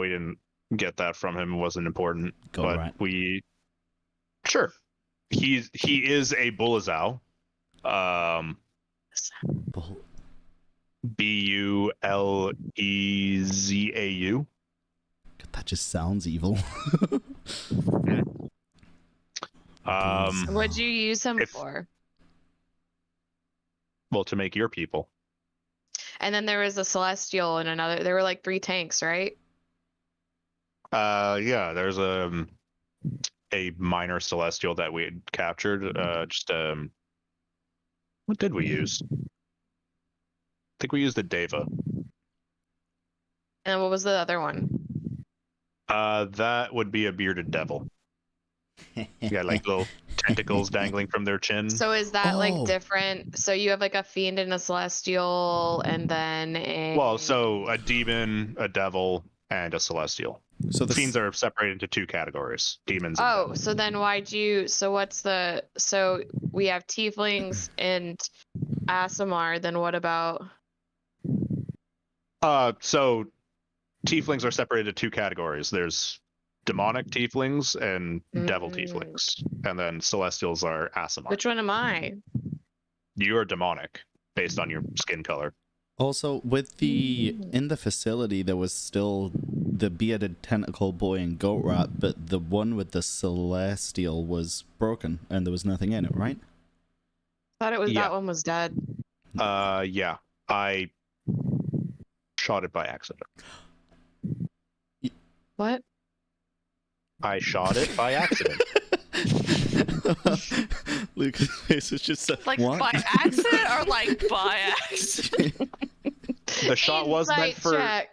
We didn't get that from him. It wasn't important. Go but right. Sure. He is a Bulazau. Bull- Bulezau. That just sounds evil. What'd you use him for? Well, to make your people. And then there was a Celestial and another. There were like 3 tanks, right? Yeah, there's a minor celestial that we had captured. What did we use? I think we used the Deva. And what was the other one? That would be a bearded devil. You got like little tentacles dangling from their chin. So is that like Oh. different? So you have like a fiend and a celestial, and then a. Well, so a demon, a devil, and a celestial. So the Fiends are separated into 2 categories: demons. And Oh, devils. so then why'd you? So what's the? So we have tieflings and Asimar. Then what about? So tieflings are separated into 2 categories. There's demonic tieflings and devil tieflings, and then celestials are Asimar. Which one am I? You are demonic based on your skin color. Also, with in the facility, there was still the bearded tentacle boy and goat rat, but the one with the celestial was broken, and there was nothing in it, right? Thought it was Yeah. that one was dead. Yeah, I shot it by accident. What? I shot it by accident. Lucas' face is just Like what? by accident or like by accident? The shot was meant Insight for. check.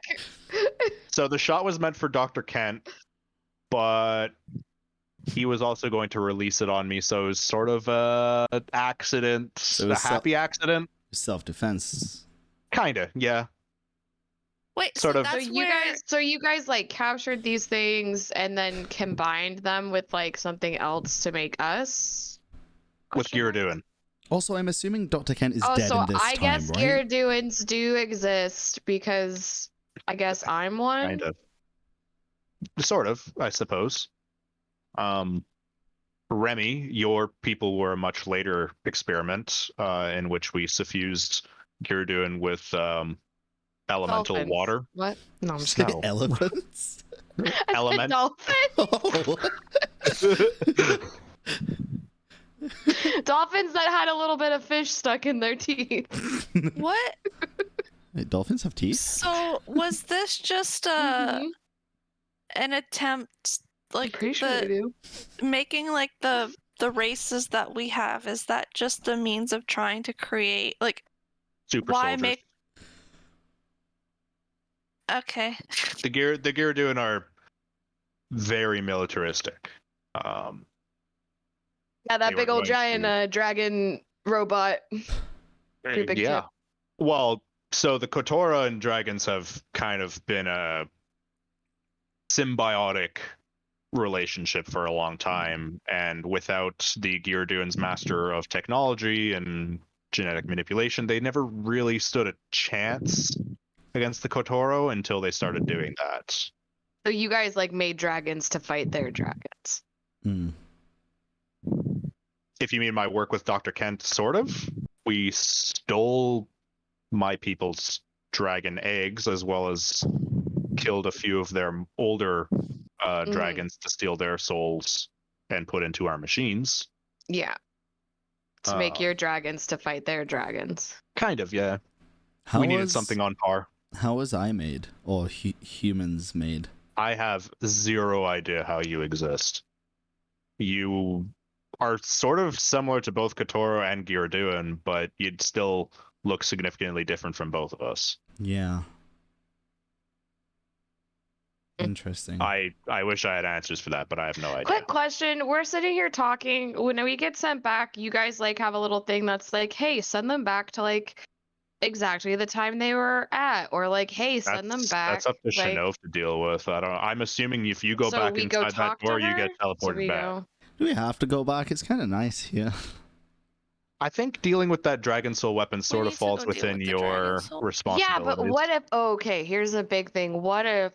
So the shot was meant for Dr. Kent, but he was also going to release it on me, so it was sort of an accident, So it a was happy accident. Self-defense. Kinda, yeah. Wait, Sort so of. that's So you guys like captured these things and then combined them with like something else to make us? What you're doing. Also, I'm assuming Dr. Kent is Oh, dead so in this I time, guess right? Gyaraduans do exist because I guess I'm one. Kind of. Sort of, I suppose. Remy, your people were a much later experiment in which we suffused Gyaraduin with elemental Dolphins. water. What? No, I'm just No. Elephants? Element. Dolphin. Oh. Dolphins that had a little bit of fish stuck in their teeth. what? Wait, dolphins have teeth? So was this just Mhm. an attempt, like Pretty sure they do. making like the races that we have? Is that just a means of trying to create like Super why soldiers. make? Okay. The Gyaraduin are very militaristic. Yeah, that They big were old going giant to- dragon robot. Pretty big yeah. ship. Well, so the Kotora and dragons have kind of been a symbiotic relationship for a long time, and without the Gyaraduan's master of technology and genetic manipulation, they never really stood a chance against the Kotoro until they started doing that. So you guys like made dragons to fight their dragons. Mm. If you mean my work with Dr. Kent, sort of. We stole my people's dragon eggs, as well as killed a few of their older dragons to steal their souls and put into our machines. Yeah. To make your dragons to fight their dragons. Kind of, yeah. How we needed was, something on par. How was I made? Or humans made? I have zero idea how you exist. You are sort of similar to both Kotoro and Gyaraduan, but you'd still look significantly different from both of us. Yeah. Interesting. I wish I had answers for that, but I have no idea. Quick question. We're sitting here talking. When we get sent back, you guys like have a little thing that's like, hey, send them back to like exactly the time they were at, or like, hey, send them back. That's up to like, Shinov to deal with. I don't know. I'm assuming if you go so back we go inside that talk door, to you get her? So teleported we back. go. Do we have to go back? It's kind of nice here. I think dealing with that Dragon Soul weapon sort need of to go falls deal within with the your Dragon Soul. responsibilities. Yeah, but what if? Okay, here's a big thing. What if?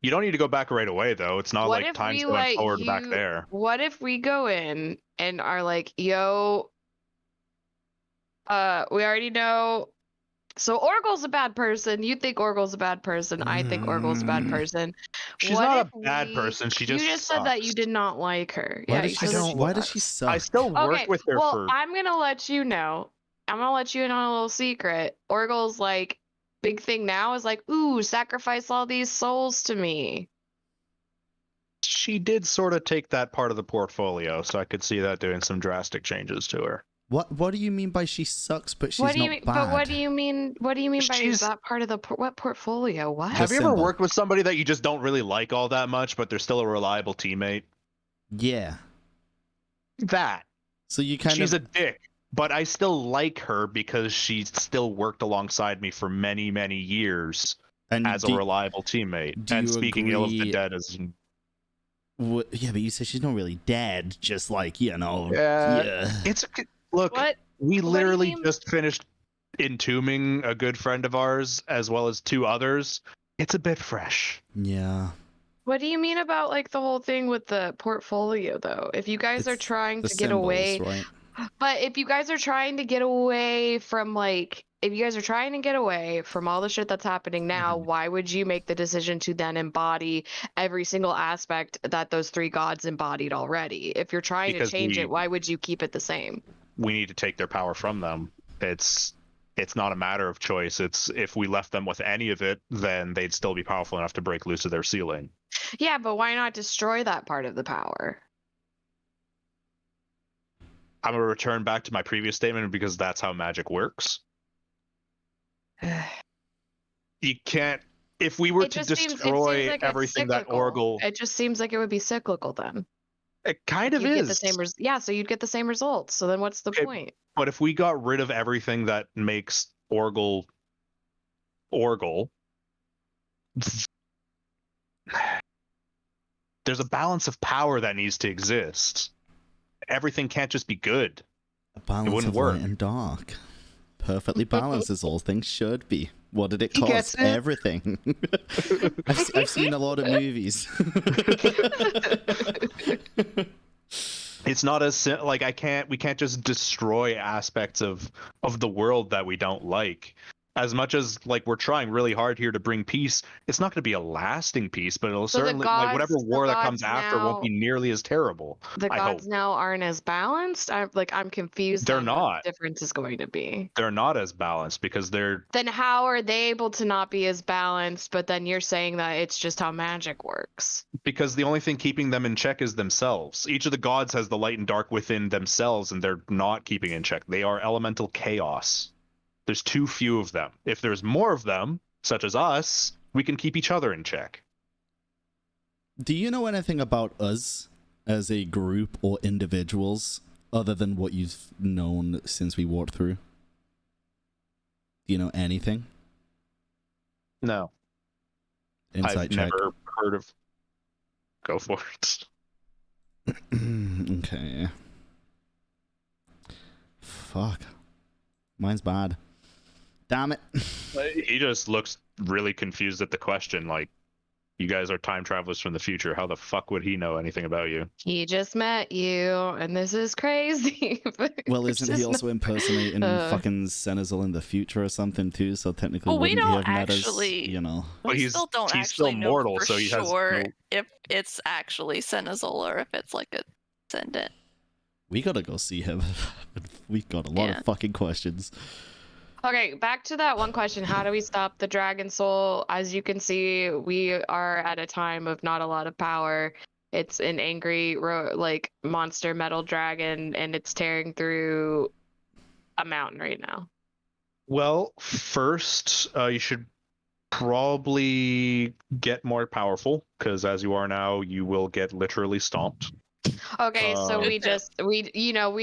You don't need to go back right away, though. It's not What like if time's we going let forward you? back there. What if we go in and are like, yo, we already know. So Orgle's a bad person. You think Orgle's a bad person. I think Orgle's a bad person. She's What not if a bad person. She You just just said that you sucks. did not like her. Why Yeah, does you she? said that she Why does sucks. she suck? I still work Okay, with her well, for. I'm gonna let you know. I'm gonna let you in on a little secret. Orgle's like big thing now is like, ooh, sacrifice all these souls to me. She did sort of take that part of the portfolio, so I could see that doing some drastic changes to her. What do you mean by she sucks, but she's What do you not mean? bad? But what do you mean? What do you mean by She's- that part of the what portfolio? What? Have you ever symbol. worked with somebody that you just don't really like all that much, but they're still a reliable teammate? Yeah. That. So you kind She's of. a dick, but I still like her because she still worked alongside me for many, many years and as a reliable teammate. do And you speaking ill of the agree- dead as Yeah, but you said she's not really dead. Just like, you know. Yeah. Yeah. it's look. What? We What do you literally mean? just finished entombing a good friend of ours as well as two others. It's a bit fresh. Yeah. What do you mean about like the whole thing with the portfolio though? If you guys are It's trying the to get symbols, away, right? but if you guys are trying to get away from like, if you guys are trying to get away from all the shit that's happening now, why would you make the decision to then embody every single aspect that those three gods embodied already? If you're trying Because to change it, why would you keep it the same? we need to take their power from them. It's not a matter of choice. It's if we left them with any of it, then they'd still be powerful enough to break loose of their ceiling. Yeah, but why not destroy that part of the power? I'm going to return back to my previous statement because that's how magic works. You can't. If we were It to just seems destroy like it's everything that cyclical. Oracle, It just seems like it would be cyclical then. it kind of You'd is. get the same yeah, so you'd get the same results. So then what's the Okay, point? But if we got rid of everything that makes Orgle, there's a balance of power that needs to exist. Everything can't just be good. A balance wouldn't of work. light and dark. Perfectly balanced as all things should be. What did it He gets cost? it. Everything. I've seen a lot of movies. It's not as like we can't just destroy aspects of the world that we don't like. As much as like we're trying really hard here to bring peace, it's not going to be a lasting peace, but it'll So the certainly like whatever gods- the war that comes gods after won't now- be nearly as terrible. The I gods hope. now aren't as balanced. I'm confused. They're on what not. the difference is going to be. They're not as balanced because they're Then how are they able to not be as balanced? But then you're saying that it's just how magic works. because the only thing keeping them in check is themselves. Each of the gods has the light and dark within themselves, and they're not keeping in check. They are elemental chaos. There's too few of them. If there's more of them, such as us, we can keep each other in check. Do you know anything about us as a group or individuals other than what you've known since we walked through? Do you know anything? No. Insight I've check. never heard of. Go for it. Okay. Fuck. Mine's bad. Damn it. He just looks really confused at the question. Like, you guys are time travelers from the future. How the fuck would he know anything about you? He just met you, and this is crazy. Well, isn't he Just also impersonating Uh. fucking Senezal in the future or something too? So technically, Well, we wouldn't he don't have met us? actually- You know. But We he's still don't he's still actually know mortal, for so he has sure no. if it's actually Senezal or if it's like a descendant. We gotta go see him. We got a lot Yeah. of fucking questions. Okay, back to that one question. How do we stop the dragon soul? As you can see, we are at a time of not a lot of power. It's an angry, like, monster metal dragon, and it's tearing through a mountain right now. Well, first, you should probably get more powerful, because as you are now, you will get literally stomped. Okay, so Um, we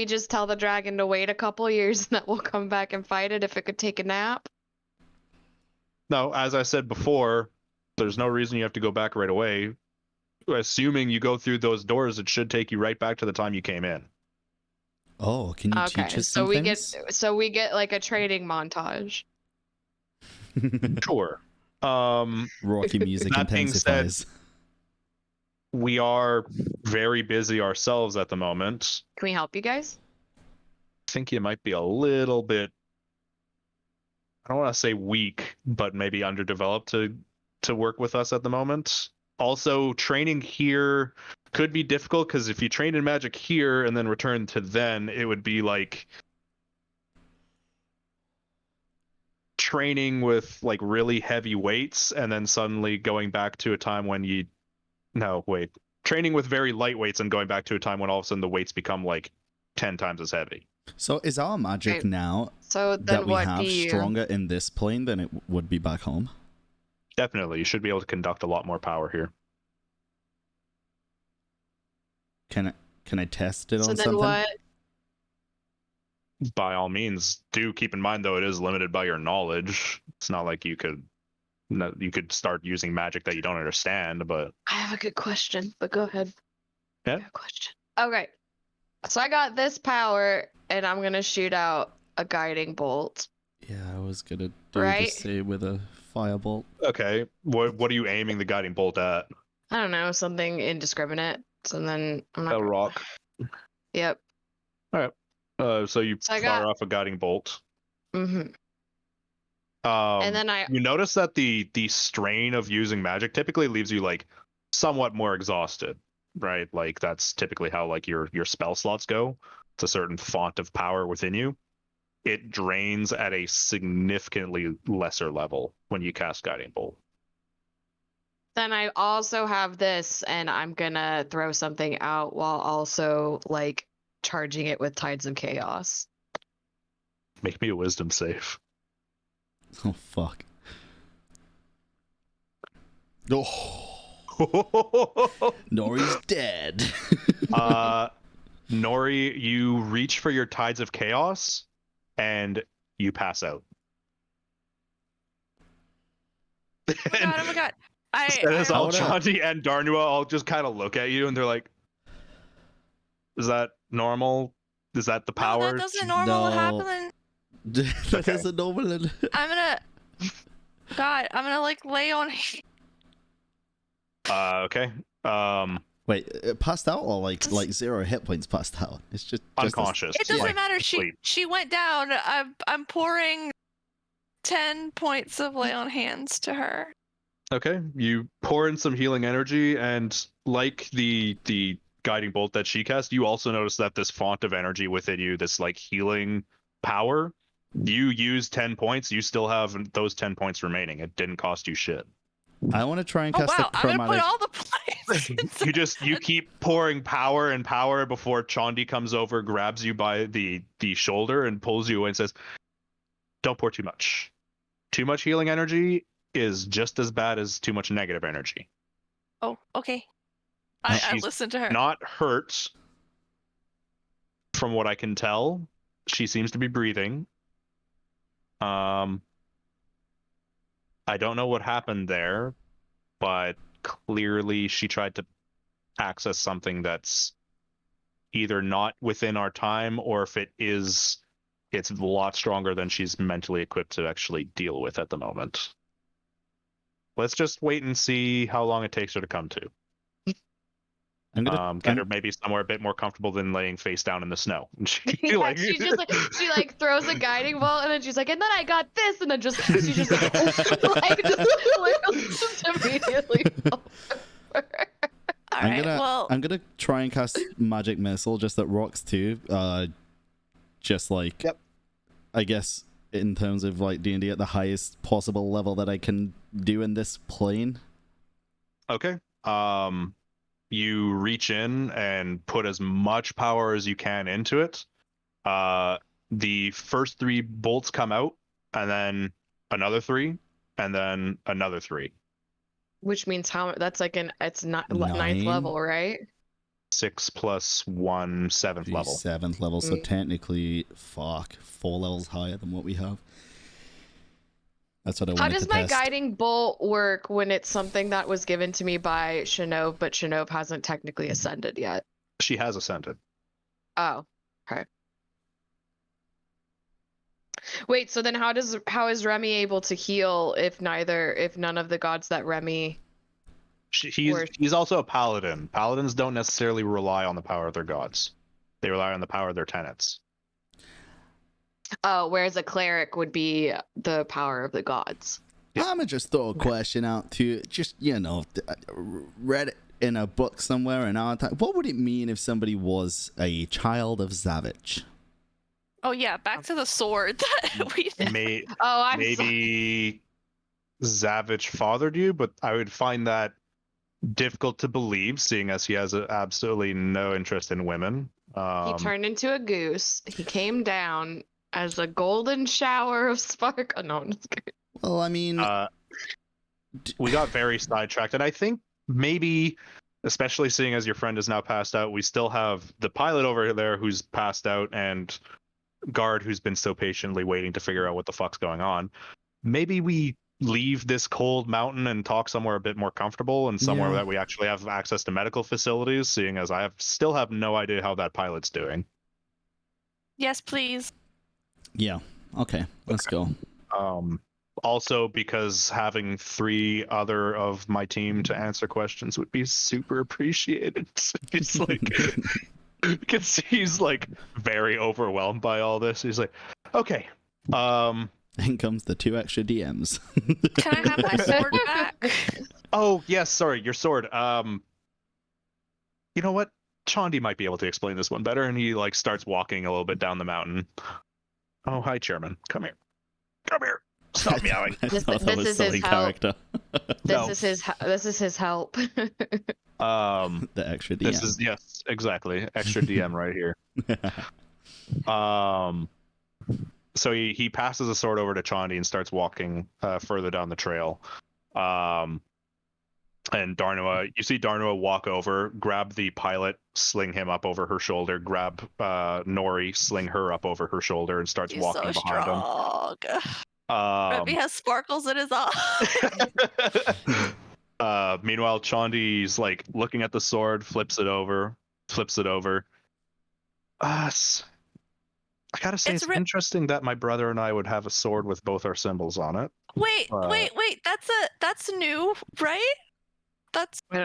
just tell the dragon to wait a couple years and that we'll come back and fight it if it could take a nap. No, as I said before, there's no reason you have to go back right away. Assuming you go through those doors, it should take you right back to the time you came in. Oh, can you teach Okay, us so some we things? get like a training montage. Sure. Rocky music That being said- intensifies. We are very busy ourselves at the moment. Can we help you guys? I think you might be a little bit, I don't want to say weak, but maybe underdeveloped to work with us at the moment. Also, training here could be difficult because if you train in magic here and then return to then, it would be like training with like really heavy weights and then suddenly going back to a time when you no wait training with very light weights and going back to a time when all of a sudden the weights become like 10 times as heavy. So is our magic Right. now So then that we what have do you? stronger in this plane than it would be back home? Definitely, you should be able to conduct a lot more power here. Can I test it So on then something? what? By all means, do keep in mind though it is limited by your knowledge. It's not like you could start using magic that you don't understand, but I have a good question, but go ahead. Yeah. I have a question. Okay. So I got this power, and I'm gonna shoot out a guiding bolt. Yeah, I was gonna do the Right? same with a firebolt. okay. What are you aiming the guiding bolt at? I don't know, something indiscriminate. So then I'm not. A rock. Yep. So you So I fire got- off a guiding bolt. Mm-hmm. And then I. You notice that the strain of using magic typically leaves you like somewhat more exhausted, right? Like that's typically how like your spell slots go. It's a certain font of power within you. It drains at a significantly lesser level when you cast guiding bolt. Then I also have this, and I'm gonna throw something out while also like charging it with tides of chaos. Make me a wisdom save. Oh fuck. Oh, Nori's dead. Nori, you reach for your tides of chaos and you pass out. Oh my god! Oh my god! Senezal, would- Chanti, and Darnua all just kind of look at you and they're like, "Is that normal? Is that the No, power?" that doesn't normal No. happen. That Okay. isn't normal. I'm gonna. God, I'm gonna like lay on. Okay. Wait, passed out or like 0 hit points passed out? It's just Unconscious. It doesn't like, matter. She asleep. she went down. I'm pouring 10 points of lay on hands to her. Okay. You pour in some healing energy, and like the guiding bolt that she cast, you also notice that this font of energy within you, this like healing power, you use 10 points. You still have those 10 points remaining. It didn't cost you shit. I want to try and Oh cast wow! a I'm gonna chromatic. put all the points. You keep pouring power and power before Chandi comes over, grabs you by the shoulder and pulls you away and says, "Don't pour too much. Too much healing energy is just as bad as too much negative energy." Oh, okay. I She's listened to her. Not hurt, from what I can tell. She seems to be breathing. I don't know what happened there, but clearly she tried to access something that's either not within our time, or if it is, it's a lot stronger than she's mentally equipped to actually deal with at the moment. Let's just wait and see how long it takes her to come to. Get her maybe somewhere a bit more comfortable than laying face down in the snow. She, Yeah, like, she just like she like throws a guiding bolt and then she's like, and then I got this, and then she's just like, just immediately falls over. All right. Well, I'm gonna try and cast magic missile just at rocks too. Just like, yep. I guess in terms of like D&D at the highest possible level that I can do in this plane. Okay. You reach in and put as much power as you can into it. The first 3 bolts come out, and then another 3, and then another 3. Which means how? That's like it's not 9th 9? level, right? 6 plus 1, 7th level. 7th level, so technically, 4 levels higher than what we have. That's what I wanted to test. How does my guiding bolt work when it's something that was given to me by Shinov, but Shinov hasn't technically ascended yet? She has ascended. Oh, okay. Wait, so then how is Remy able to heal if none of the gods that Remy he's also a paladin. Paladins don't necessarily rely on the power of their gods. They rely on the power of their tenets. Oh, whereas a cleric would be the power of the gods. Yeah. I'm gonna just throw a question out to you. Just, read it in a book somewhere in our time. What would it mean if somebody was a child of Zavich? oh yeah, back to the sword that we did. Maybe Zavich fathered you, but I would find that difficult to believe, seeing as he has absolutely no interest in women. He turned into a goose. He came down as a golden shower of spark. Oh, no, I'm just kidding. Well, I mean, we got very sidetracked, and I think maybe, especially seeing as your friend is now passed out, we still have the pilot over there who's passed out, and Guard who's been so patiently waiting to figure out what the fuck's going on. Maybe we leave this cold mountain and talk somewhere a bit more comfortable, and somewhere that we actually have access to medical facilities, seeing as I still have no idea how that pilot's doing. Yes, please. Yeah. Okay. Let's go. Also, because having 3 other of my team to answer questions would be super appreciated. It's like, because he's like very overwhelmed by all this. He's like, okay. In comes the 2 extra DMs. Can I have my sword back? Oh yes, sorry, your sword. You know what? Chandi might be able to explain this one better, and he like starts walking a little bit down the mountain. Oh, hi, Chairman. Come here. Come here. Stop meowing. This is his character. This is his help. The extra DM. This is, yes, exactly. Extra DM right here. So he passes the sword over to Chandi and starts walking further down the trail. And Darnua, you see Darnua walk over, grab the pilot, sling him up over her shoulder, grab Nori, sling her up over her shoulder, and starts walking behind him. Remy has sparkles in his eyes. Meanwhile, Chandi's like looking at the sword, flips it over. I gotta say, it's interesting that my brother and I would have a sword with both our symbols on it. Wait. That's new, right?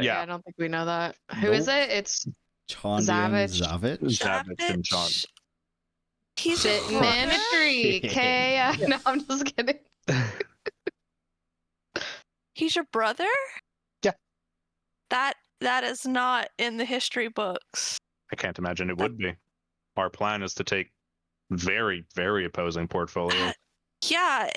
Yeah, I don't think we know that. Who is it? It's Chandi Zavich. Zavich and Chandi. He's sitting in a tree. Okay. No, I'm just kidding. He's your brother? Yeah. That is not in the history books. I can't imagine it would be. Our plan is to take very, very opposing portfolios. Yeah,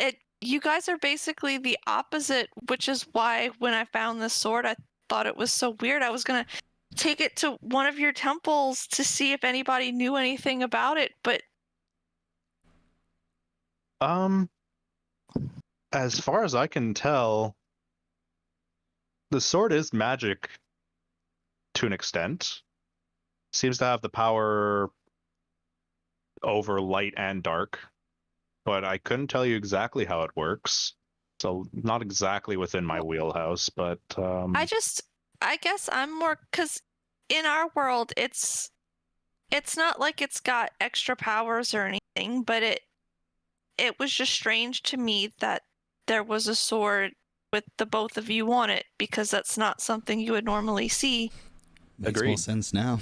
you guys are basically the opposite, which is why when I found this sword, I thought it was so weird. I was going to take it to one of your temples to see if anybody knew anything about it, but... As far as I can tell, the sword is magic to an extent. Seems to have the power over light and dark, but I couldn't tell you exactly how it works. So not exactly within my wheelhouse, but I guess I'm more, because in our world, it's not like it's got extra powers or anything, but it was just strange to me that there was a sword with the both of you on it, because that's not something you would normally see. Makes more Agreed. sense now.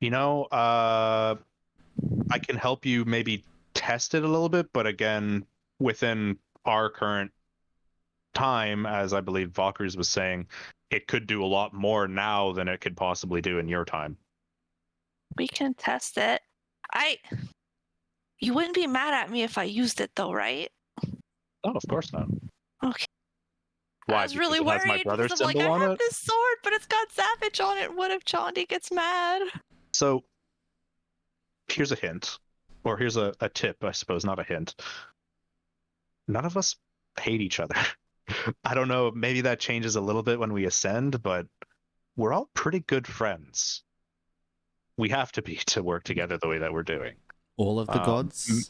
You know, I can help you maybe test it a little bit, but again, within our current time, as I believe Valkyries was saying, it could do a lot more now than it could possibly do in your time. We can test it. You wouldn't be mad at me if I used it though, right? Oh, of course not. Okay. Why? I was Because really it has my worried brother's because I'm like, symbol I on have it? this sword, but it's got Savage on it. What if Chondi gets mad? So here's a hint, or here's a tip, I suppose, not a hint. None of us hate each other. I don't know, maybe that changes a little bit when we ascend, but we're all pretty good friends. We have to be to work together the way that we're doing. All of the gods?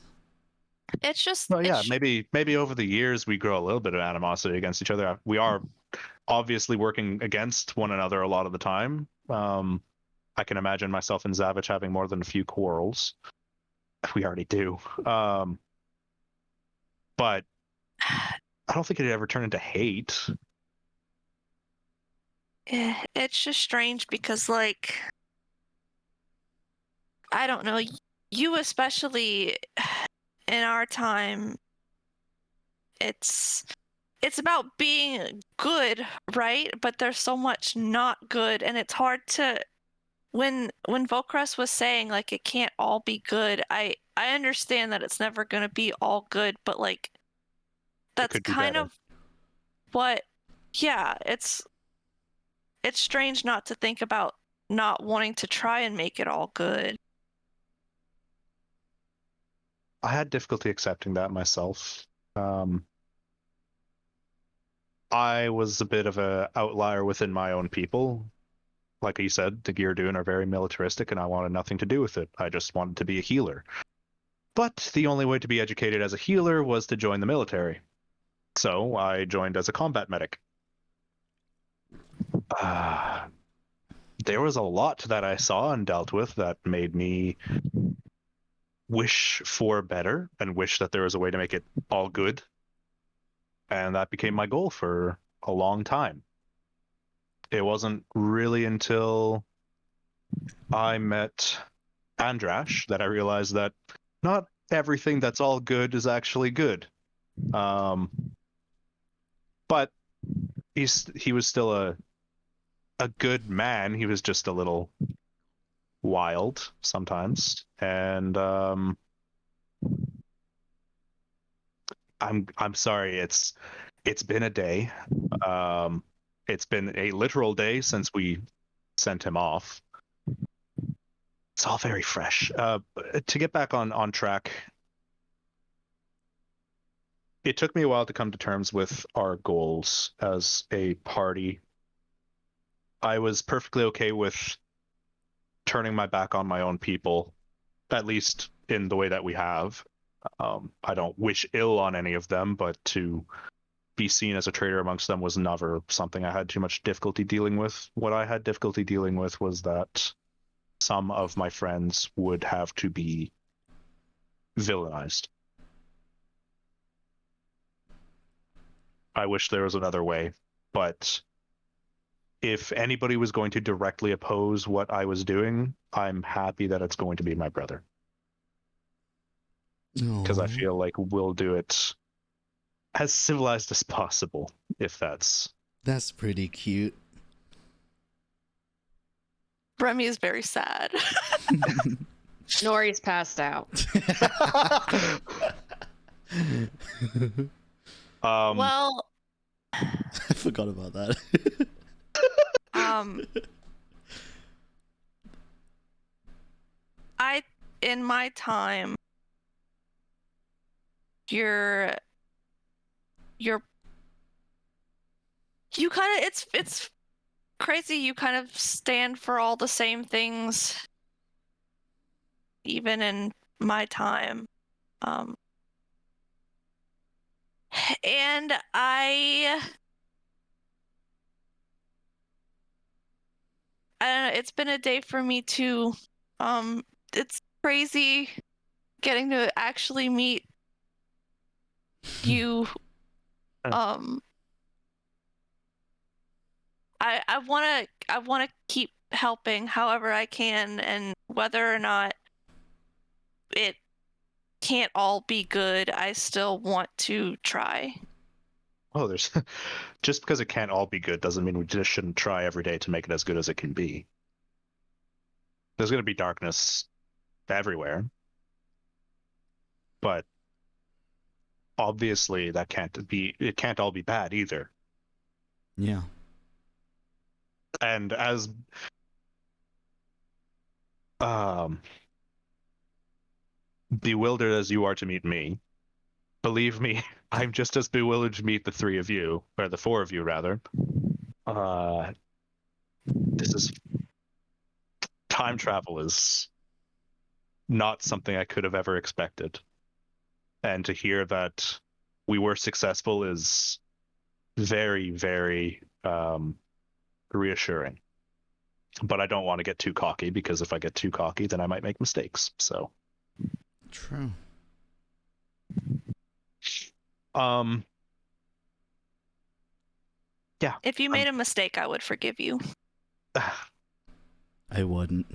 It's just. Well, yeah, it's, maybe over the years we grow a little bit of animosity against each other. We are obviously working against one another a lot of the time. I can imagine myself and Zavich having more than a few quarrels. We already do. But I don't think it'd ever turn into hate. It's just strange because, like, I don't know, you especially in our time, it's about being good, right? But there's so much not good, and it's hard to when Volcrest was saying like it can't all be good. I understand that it's never going to be all good, but like that's could be kind better. of what yeah, it's strange not to think about not wanting to try and make it all good. I had difficulty accepting that myself. I was a bit of a outlier within my own people. Like you said, the Geardoon are very militaristic, and I wanted nothing to do with it. I just wanted to be a healer. But the only way to be educated as a healer was to join the military. So I joined as a combat medic. There was a lot that I saw and dealt with that made me wish for better and wish that there was a way to make it all good. And that became my goal for a long time. It wasn't really until I met Andrash that I realized that not everything that's all good is actually good. But he was still a good man. He was just a little wild sometimes, and I'm sorry. It's been a day. It's been a literal day since we sent him off. It's all very fresh. To get back on track, it took me a while to come to terms with our goals as a party. I was perfectly okay with turning my back on my own people, at least in the way that we have. I don't wish ill on any of them, but to be seen as a traitor amongst them was never something I had too much difficulty dealing with. What I had difficulty dealing with was that some of my friends would have to be villainized. I wish there was another way, but if anybody was going to directly oppose what I was doing, I'm happy that it's going to be my brother. Because I feel like we'll do it as civilized as possible, if that's... That's pretty cute. Remy is very sad. Nori's passed out. Well, I forgot about that. in my time, you kind of it's crazy. You kind of stand for all the same things, even in my time. And I don't know, it's been a day for me too. It's crazy getting to actually meet you. I wanna keep helping however I can, and whether or not it can't all be good, I still want to try. Oh, there's just because it can't all be good doesn't mean we just shouldn't try every day to make it as good as it can be. There's going to be darkness everywhere, but obviously it can't all be bad either. Yeah. And as bewildered as you are to meet me, believe me, I'm just as bewildered to meet the three of you, or the four of you rather. This is time travel is not something I could have ever expected. And to hear that we were successful is very, very reassuring. But I don't want to get too cocky, because if I get too cocky, then I might make mistakes. So True. Yeah. If you made a mistake, I would forgive you. I wouldn't.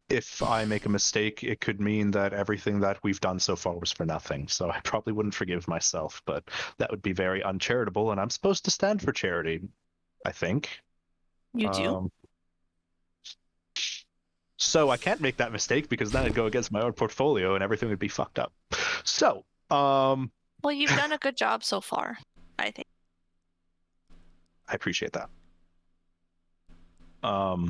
If I make a mistake, it could mean that everything that we've done so far was for nothing. So I probably wouldn't forgive myself, but that would be very uncharitable, and I'm supposed to stand for charity, I think. You do? So I can't make that mistake, because then I'd go against my own portfolio and everything would be fucked up. So, well, you've done a good job so far, I think. I appreciate that. Oh,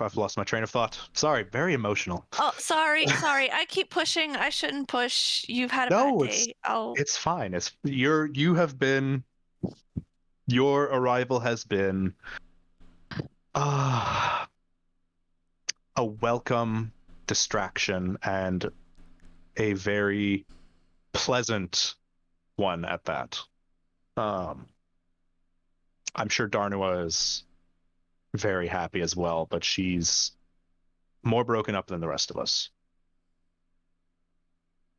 I've lost my train of thought. Sorry, very emotional. Oh, sorry. I keep pushing. I shouldn't push. You've had a bad day. It's fine. Your arrival has been a welcome distraction, and a very pleasant one at that. I'm sure Darnua is very happy as well, but she's more broken up than the rest of us.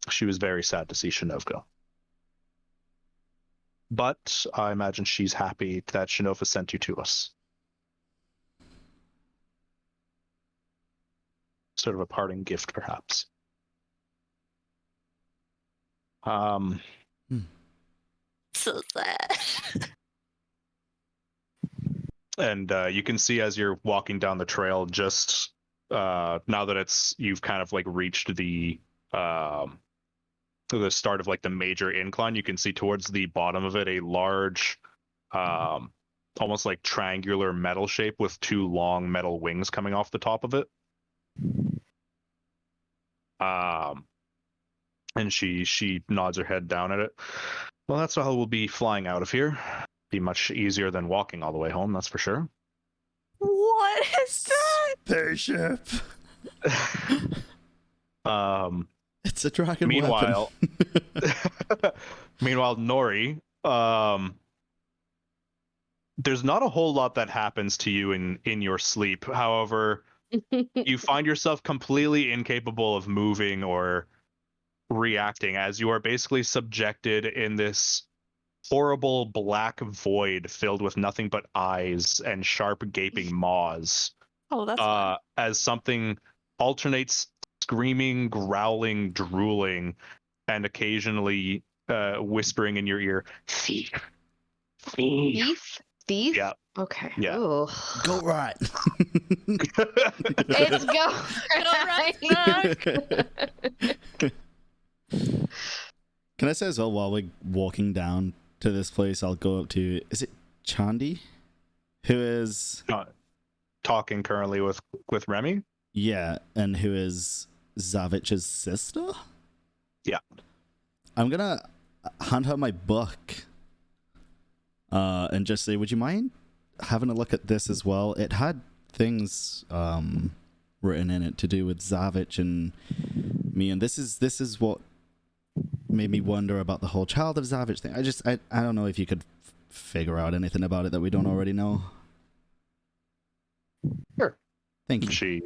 She was very sad to see Shinovka. But I imagine she's happy that Shinova sent you to us. Sort of a parting gift, perhaps. So sad. And you can see as you're walking down the trail, just now that you've kind of like reached the start of like the major incline, you can see towards the bottom of it a large, almost like triangular metal shape with two long metal wings coming off the top of it. And she nods her head down at it. Well, that's how we'll be flying out of here. Be much easier than walking all the way home, that's for sure. What is that? Spaceship. It's a dragon meanwhile, weapon. Meanwhile, Nori, there's not a whole lot that happens to you in your sleep. However, you find yourself completely incapable of moving or reacting, as you are basically subjected in this horrible black void filled with nothing but eyes and sharp gaping maws. Oh, that's fun. As something alternates screaming, growling, drooling, and occasionally whispering in your ear, thief. Thief? Thief? Yeah. Okay. Yeah. Ooh. Go right. It's go right. Can I say as well, while we're walking down to this place, I'll go up to, is it Chandi? Who is talking currently with Remy? Yeah, and who is Zavich's sister? Yeah. I'm gonna hand her my book and just say, would you mind having a look at this as well? It had things written in it to do with Zavich and me, and this is what made me wonder about the whole Child of Zavich thing. I don't know if you could figure out anything about it that we don't already know. Sure. Thank you. She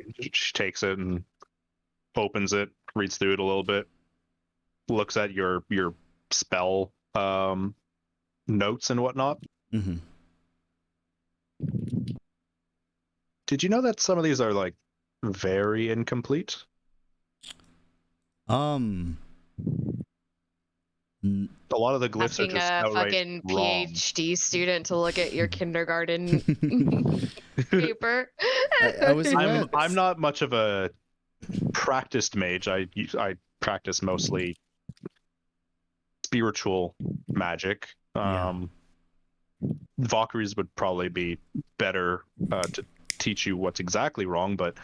takes it and opens it, reads through it a little bit, looks at your spell notes and whatnot. Mm-hmm. Did you know that some of these are like very incomplete? N- A lot of the glyphs are Asking just a outright fucking wrong. PhD student to look at your kindergarten paper. I was aware. I'm not much of a practiced mage. I practice mostly spiritual magic. Yeah. Valkyries would probably be better to teach you what's exactly wrong, but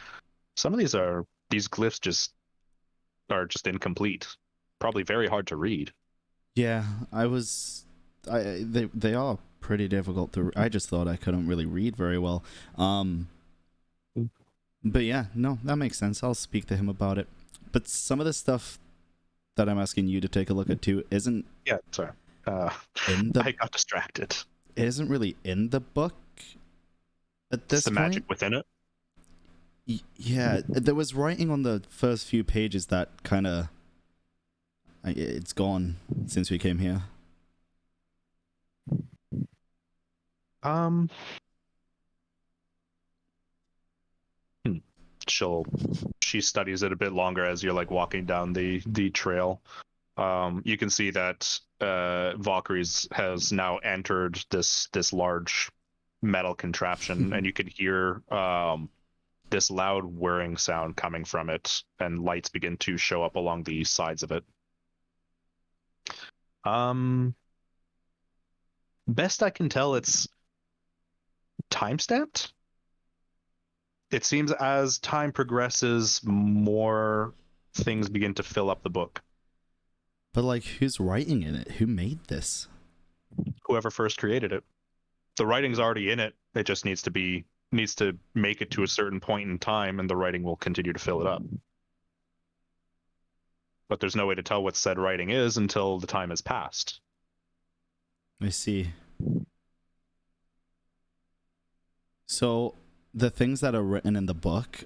some of these glyphs just are just incomplete. Probably very hard to read. Yeah, they are pretty difficult to. I just thought I couldn't really read very well. But yeah, no, that makes sense. I'll speak to him about it. But some of the stuff that I'm asking you to take a look at too isn't. Yeah, sorry. I got distracted. It isn't really in the book at this It's the point. magic within it. Yeah, there was writing on the first few pages that kind of. It's gone since we came here. She studies it a bit longer as you're like walking down the trail. You can see that Valkyries has now entered this large metal contraption, and you can hear this loud whirring sound coming from it, and lights begin to show up along the sides of it. Best I can tell, it's time-stamped. It seems as time progresses, more things begin to fill up the book. But like, who's writing in it? Who made this? Whoever first created it. The writing's already in it. It just needs to make it to a certain point in time, and the writing will continue to fill it up. But there's no way to tell what said writing is until the time has passed. I see. So the things that are written in the book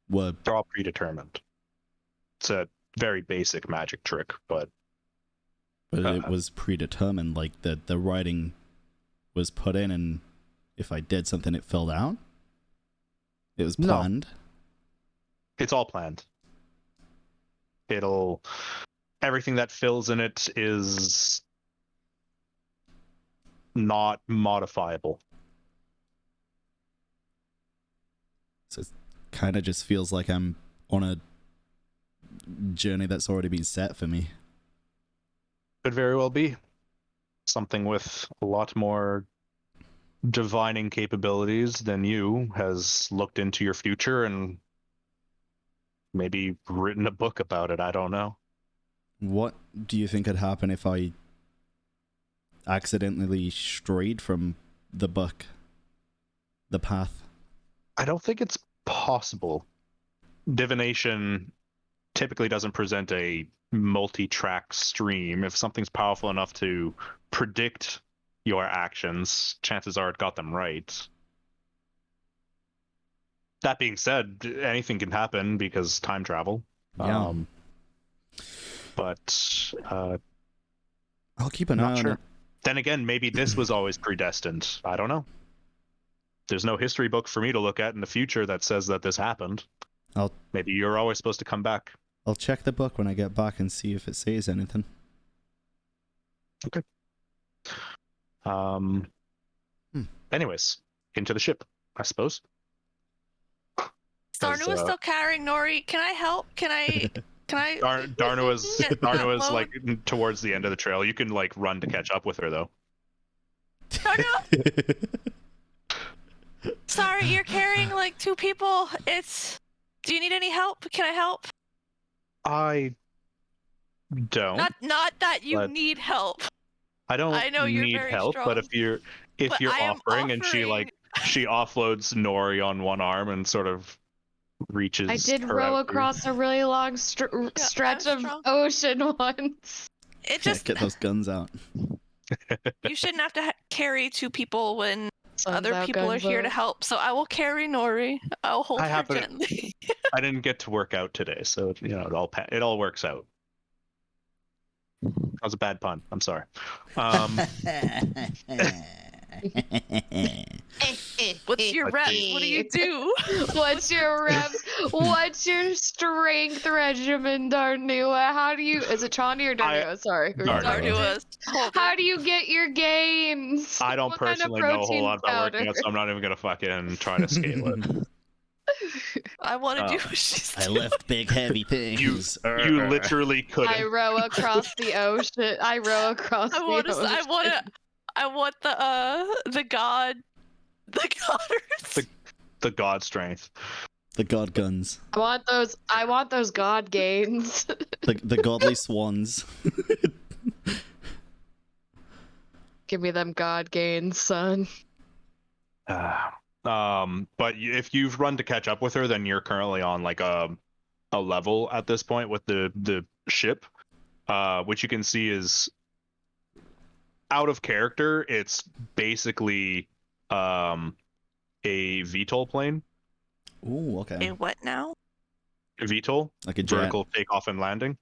were They're all predetermined. It's a very basic magic trick, but it was predetermined, like the writing was put in, and if I did something it filled out. It was planned. No. It's all planned. Everything that fills in it is not modifiable. So it kind of just feels like I'm on a journey that's already been set for me. Could very well be. Something with a lot more divining capabilities than you has looked into your future and maybe written a book about it. I don't know. What do you think would happen if I accidentally strayed from the book, the path? I don't think it's possible. Divination typically doesn't present a multi-track stream. If something's powerful enough to predict your actions, chances are it got them right. That being said, anything can happen because time travel. Yeah. But I'll keep an eye on it. Then again, maybe this was always predestined. I don't know. There's no history book for me to look at in the future that says that this happened. Maybe you're always supposed to come back. I'll check the book when I get back and see if it says anything. Okay. Anyways, into the ship, I suppose. Darnu is still carrying Nori. Can I help? Can I? Darnu is Upload? like towards the end of the trail. You can like run to catch up with her though. Darnu! Sorry, you're carrying like two people. Do you need any help? Can I help? I don't. Not that you But need help. I don't I know you're need very help, strong. but if you're But I am offering and she offloads Nori on one arm and sort of reaches. I did her row out to you. across a really long stretch of strong. ocean once. It Yeah, just get those guns out. you shouldn't have to carry two people when Sun's other out, people are guns here to out. help. So I will carry Nori. I'll hold I her happen- gently. I didn't get to work out today, so it all works out. That was a bad pun. I'm sorry. What's your reps? What do you do? What's your reps? What's your strength regimen, Darnua? How do you? Is it Chani or Darnua? Sorry. Darnua. Darnua's holding. How do you get your gains? I don't What kind of personally know a whole protein lot about working powder? out, so I'm not even gonna fucking try to scale it. I want to do Oh. what she's I doing. lift big heavy things. You literally couldn't. I row across the ocean. I row across I the want to. ocean. I want the god. The godders. The god strength. The god guns. I want those god gains. The godly swans. Give me them god gains, son. But if you've run to catch up with her, then you're currently on like a level at this point with the ship, which you can see is out of character. It's basically a VTOL plane. Ooh, okay. A what now? VTOL, Like a jet. vertical takeoff and landing.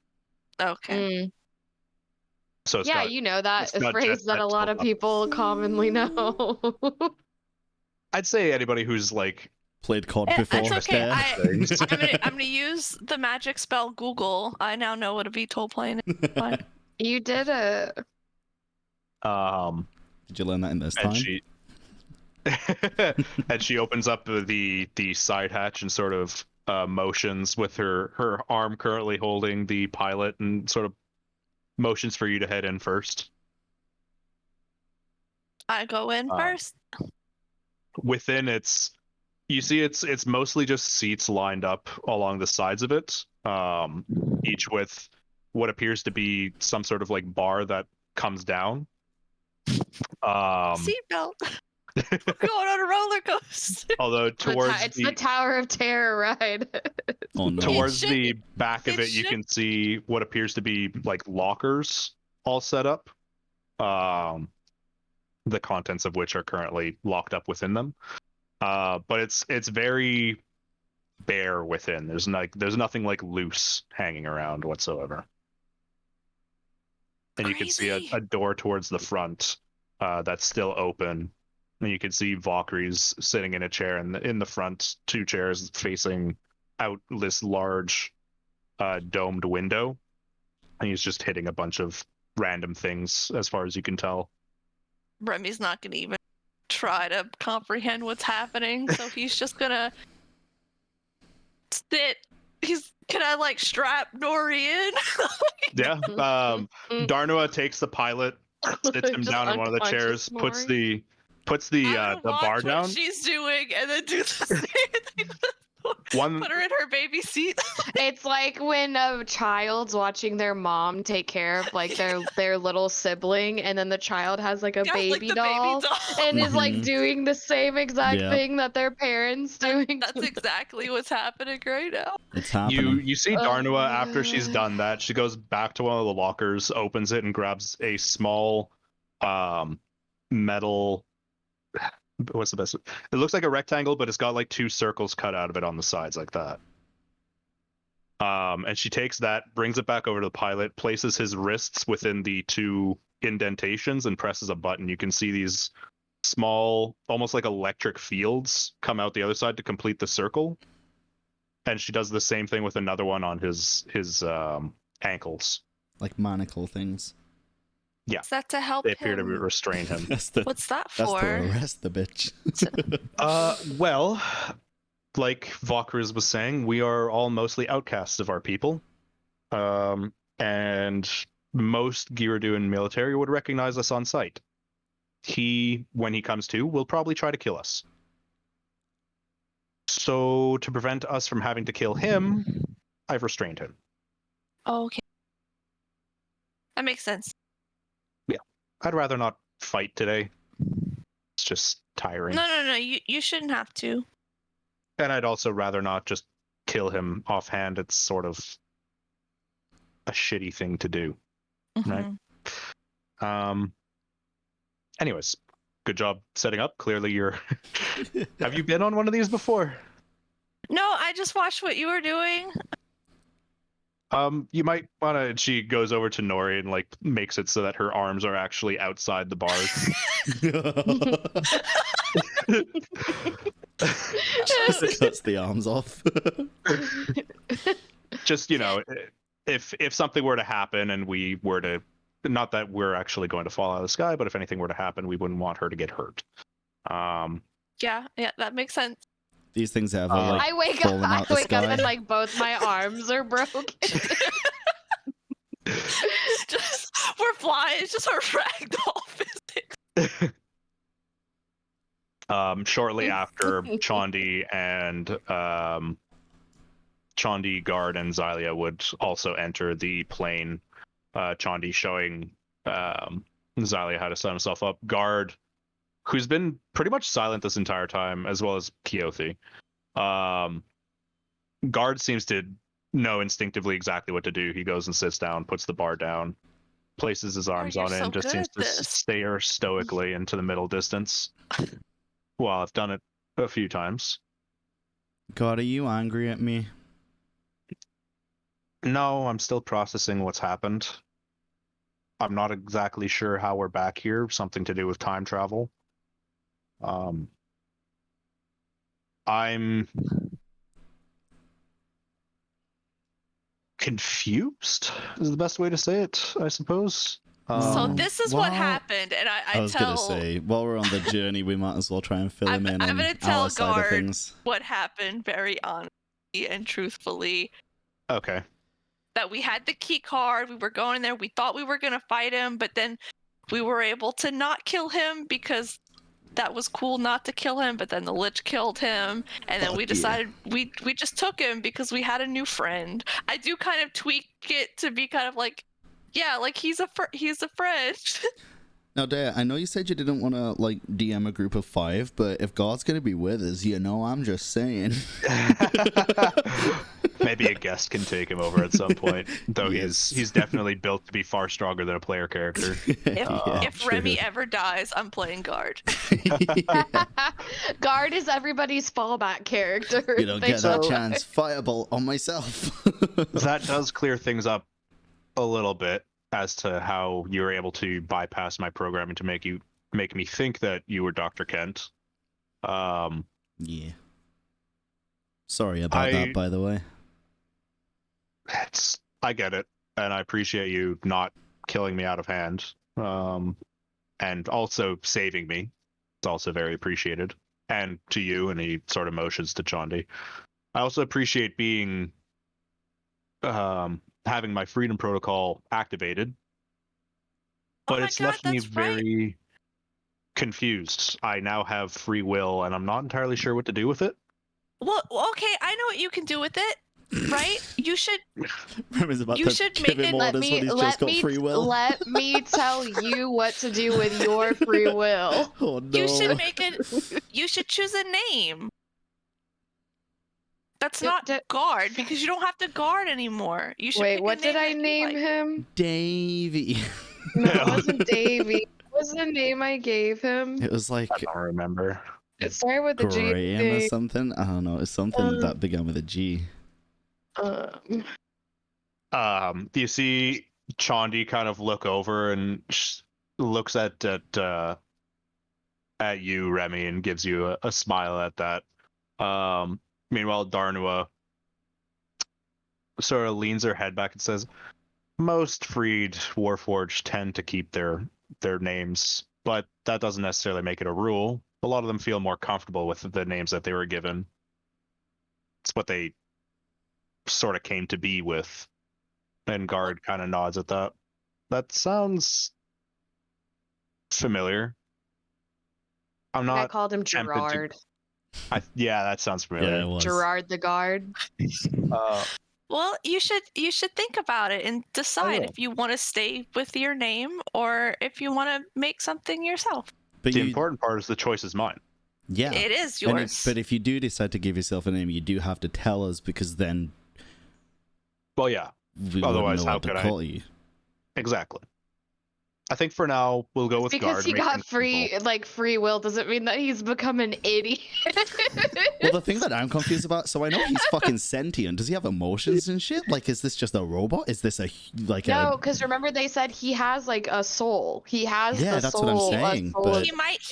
Okay. So it's Yeah, got, you know that it's got phrase jet that a sets lot built of up. people commonly know. I'd say anybody who's like Played COD It's before. okay. there. I'm gonna use the magic spell Google. I now know what a VTOL plane is. Fine. You did it. Did you learn that in this and time? she and she opens up the side hatch and sort of motions with her arm currently holding the pilot and sort of motions for you to head in first. I go in first. Within you see it's mostly just seats lined up along the sides of it, each with what appears to be some sort of like bar that comes down. Seatbelt. We're going on a roller coaster. Although towards It's the Tower of Terror ride. Oh no. towards It the back of it it, you should- can see what appears to be like lockers all set up. The contents of which are currently locked up within them. But it's very bare within. There's nothing like loose hanging around whatsoever. And you can see Crazy. a door towards the front that's still open. And you can see Valkyrie's sitting in a chair, and in the front, two chairs facing out this large domed window. And he's just hitting a bunch of random things as far as you can tell. Remy's not gonna even try to comprehend what's happening, so he's just gonna sit. Can I like strap Nori in? Yeah. Darnua takes the pilot, sits him Just down in one of the chairs, unconscious puts I'm the gonna watch bar what down. she's doing and then do the same thing. One Put her in her baby seat. It's like when a child's watching their mom take care of like their little sibling, and then the child has like a Yeah, like baby the doll, baby doll. and is like Mhm. doing the same exact Yeah. thing that their parents doing. That's exactly what's happening right now. It's happening. you see Oh, Darnua after she's God. done that. She goes back to one of the lockers, opens it, and grabs a small metal. What's the best? It looks like a rectangle, but it's got like two circles cut out of it on the sides like that. And she takes that, brings it back over to the pilot, places his wrists within the two indentations, and presses a button. You can see these small, almost like electric fields come out the other side to complete the circle. And she does the same thing with another one on his ankles. Like manacle things. Is that to help They appear to him? restrain him. That's What's that to for? arrest the bitch. Well, like Valkyries was saying, we are all mostly outcasts of our people. And most Gyaraduan military would recognize us on sight. He, when he comes to, will probably try to kill us. So, to prevent us from having to kill him, I've restrained him. Okay. That makes sense. I'd rather not fight today. It's just tiring. No. You shouldn't have to. And I'd also rather not just kill him offhand, it's sort of a shitty thing to do. Right. Anyways, good job setting up. Clearly you're have you been on one of these before? No, I just watched what you were doing. You might wanna. She goes over to Nori and like makes it so that her arms are actually outside the bars. Just cuts the arms off. Just, you know, if something were to happen and we were to, not that we're actually going to fall out of the sky, but if anything were to happen, we wouldn't want her to get hurt. Yeah, that makes sense. Ththese things ever like I wake fallen up. I out the wake up sky? and like both my arms are broken. We're flying. It's just our ragdoll physics. Shortly after, Chandi and Chandi, Guard, and Xylia would also enter the plane. Chandi showing Xylia how to set himself up. Guard, who's been pretty much silent this entire time, as well as Keothi. Guard seems to know instinctively exactly what to do. He goes and sits down, puts the bar down, places his arms you're on it, so and just good seems at to this. stare stoically into the middle distance. Well, I've done it a few times. God, are you angry at me? No, I'm still processing what's happened. I'm not exactly sure how we're back here. Something to do with time travel. I'm confused is the best way to say it, I suppose. So this is what well, happened, and I was gonna say, while we're on the journey, we might as well try and fill him in I'm on gonna tell our side of Guard things. what happened very honestly and truthfully. Okay. That we had the key card, we were going there, we thought we were gonna fight him, but then we were able to not kill him because that was cool not to kill him, but then the Lich killed him, and then we decided we just took him because we had a new friend. I do kind of tweak it to be kind of like, yeah, like he's a friend. Now, Dea, I know you said you didn't want to like DM a group of 5, but if God's gonna be with us, you know, I'm just saying. Maybe a guest can take him over at some point. Though Yes. he's definitely built to be far stronger than a player character. If Remy ever dies, I'm playing Guard. Guard is everybody's fallback character. You don't get that chance. Firebolt on myself. That does clear things up a little bit as to how you were able to bypass my programming to make me think that you were Dr. Kent. Yeah. Sorry about that, by the way. I get it, and I appreciate you not killing me out of hand, and also saving me. It's also very appreciated, and to you, and he sort of motions to Chandi. I also appreciate being having my freedom protocol activated, but it's left me very confused. I now have free will, and I'm not entirely sure what to do with it. Well, okay, I know what you can do with it, right? You should. You should make it. Let me tell you what to do with your free will. Oh no! You should make it. You should choose a name. That's not Guard, because you don't have to guard anymore. You should. Wait, what did I name him? Davey. No, it wasn't Davey. What was the name I gave him? It was like I don't remember. It started with a G. Graham or something. I don't know. It's something that began with a G. You see Chandi kind of look over and looks at you, Remy, and gives you a smile at that. Meanwhile, Darnua sort of leans her head back and says, most freed Warforged tend to keep their names, but that doesn't necessarily make it a rule. A lot of them feel more comfortable with the names that they were given. It's what they sort of came to be with. And Guard kind of nods at that. That sounds familiar. I'm not. I called him Gerard. Yeah, that sounds familiar. Yeah, it was. Gerard the Guard. Well, you should think about it and decide if you want to stay with your name or if you want to make something yourself. But the important part is the choice is mine. Yeah. It is And yours. but if you do decide to give yourself a name, you do have to tell us, because then Well, yeah, we Otherwise, wouldn't know how what to could I- call you. exactly. I think for now we'll go with Because guard. he make got things simple. free will doesn't mean that he's become an idiot. Well, the thing that I'm confused about, so I know he's fucking sentient. Does he have emotions and shit? Like, is this just a robot? Is this No, because remember they said he has like a soul. He has Yeah, the that's soul. what I'm a saying, soul but- of- he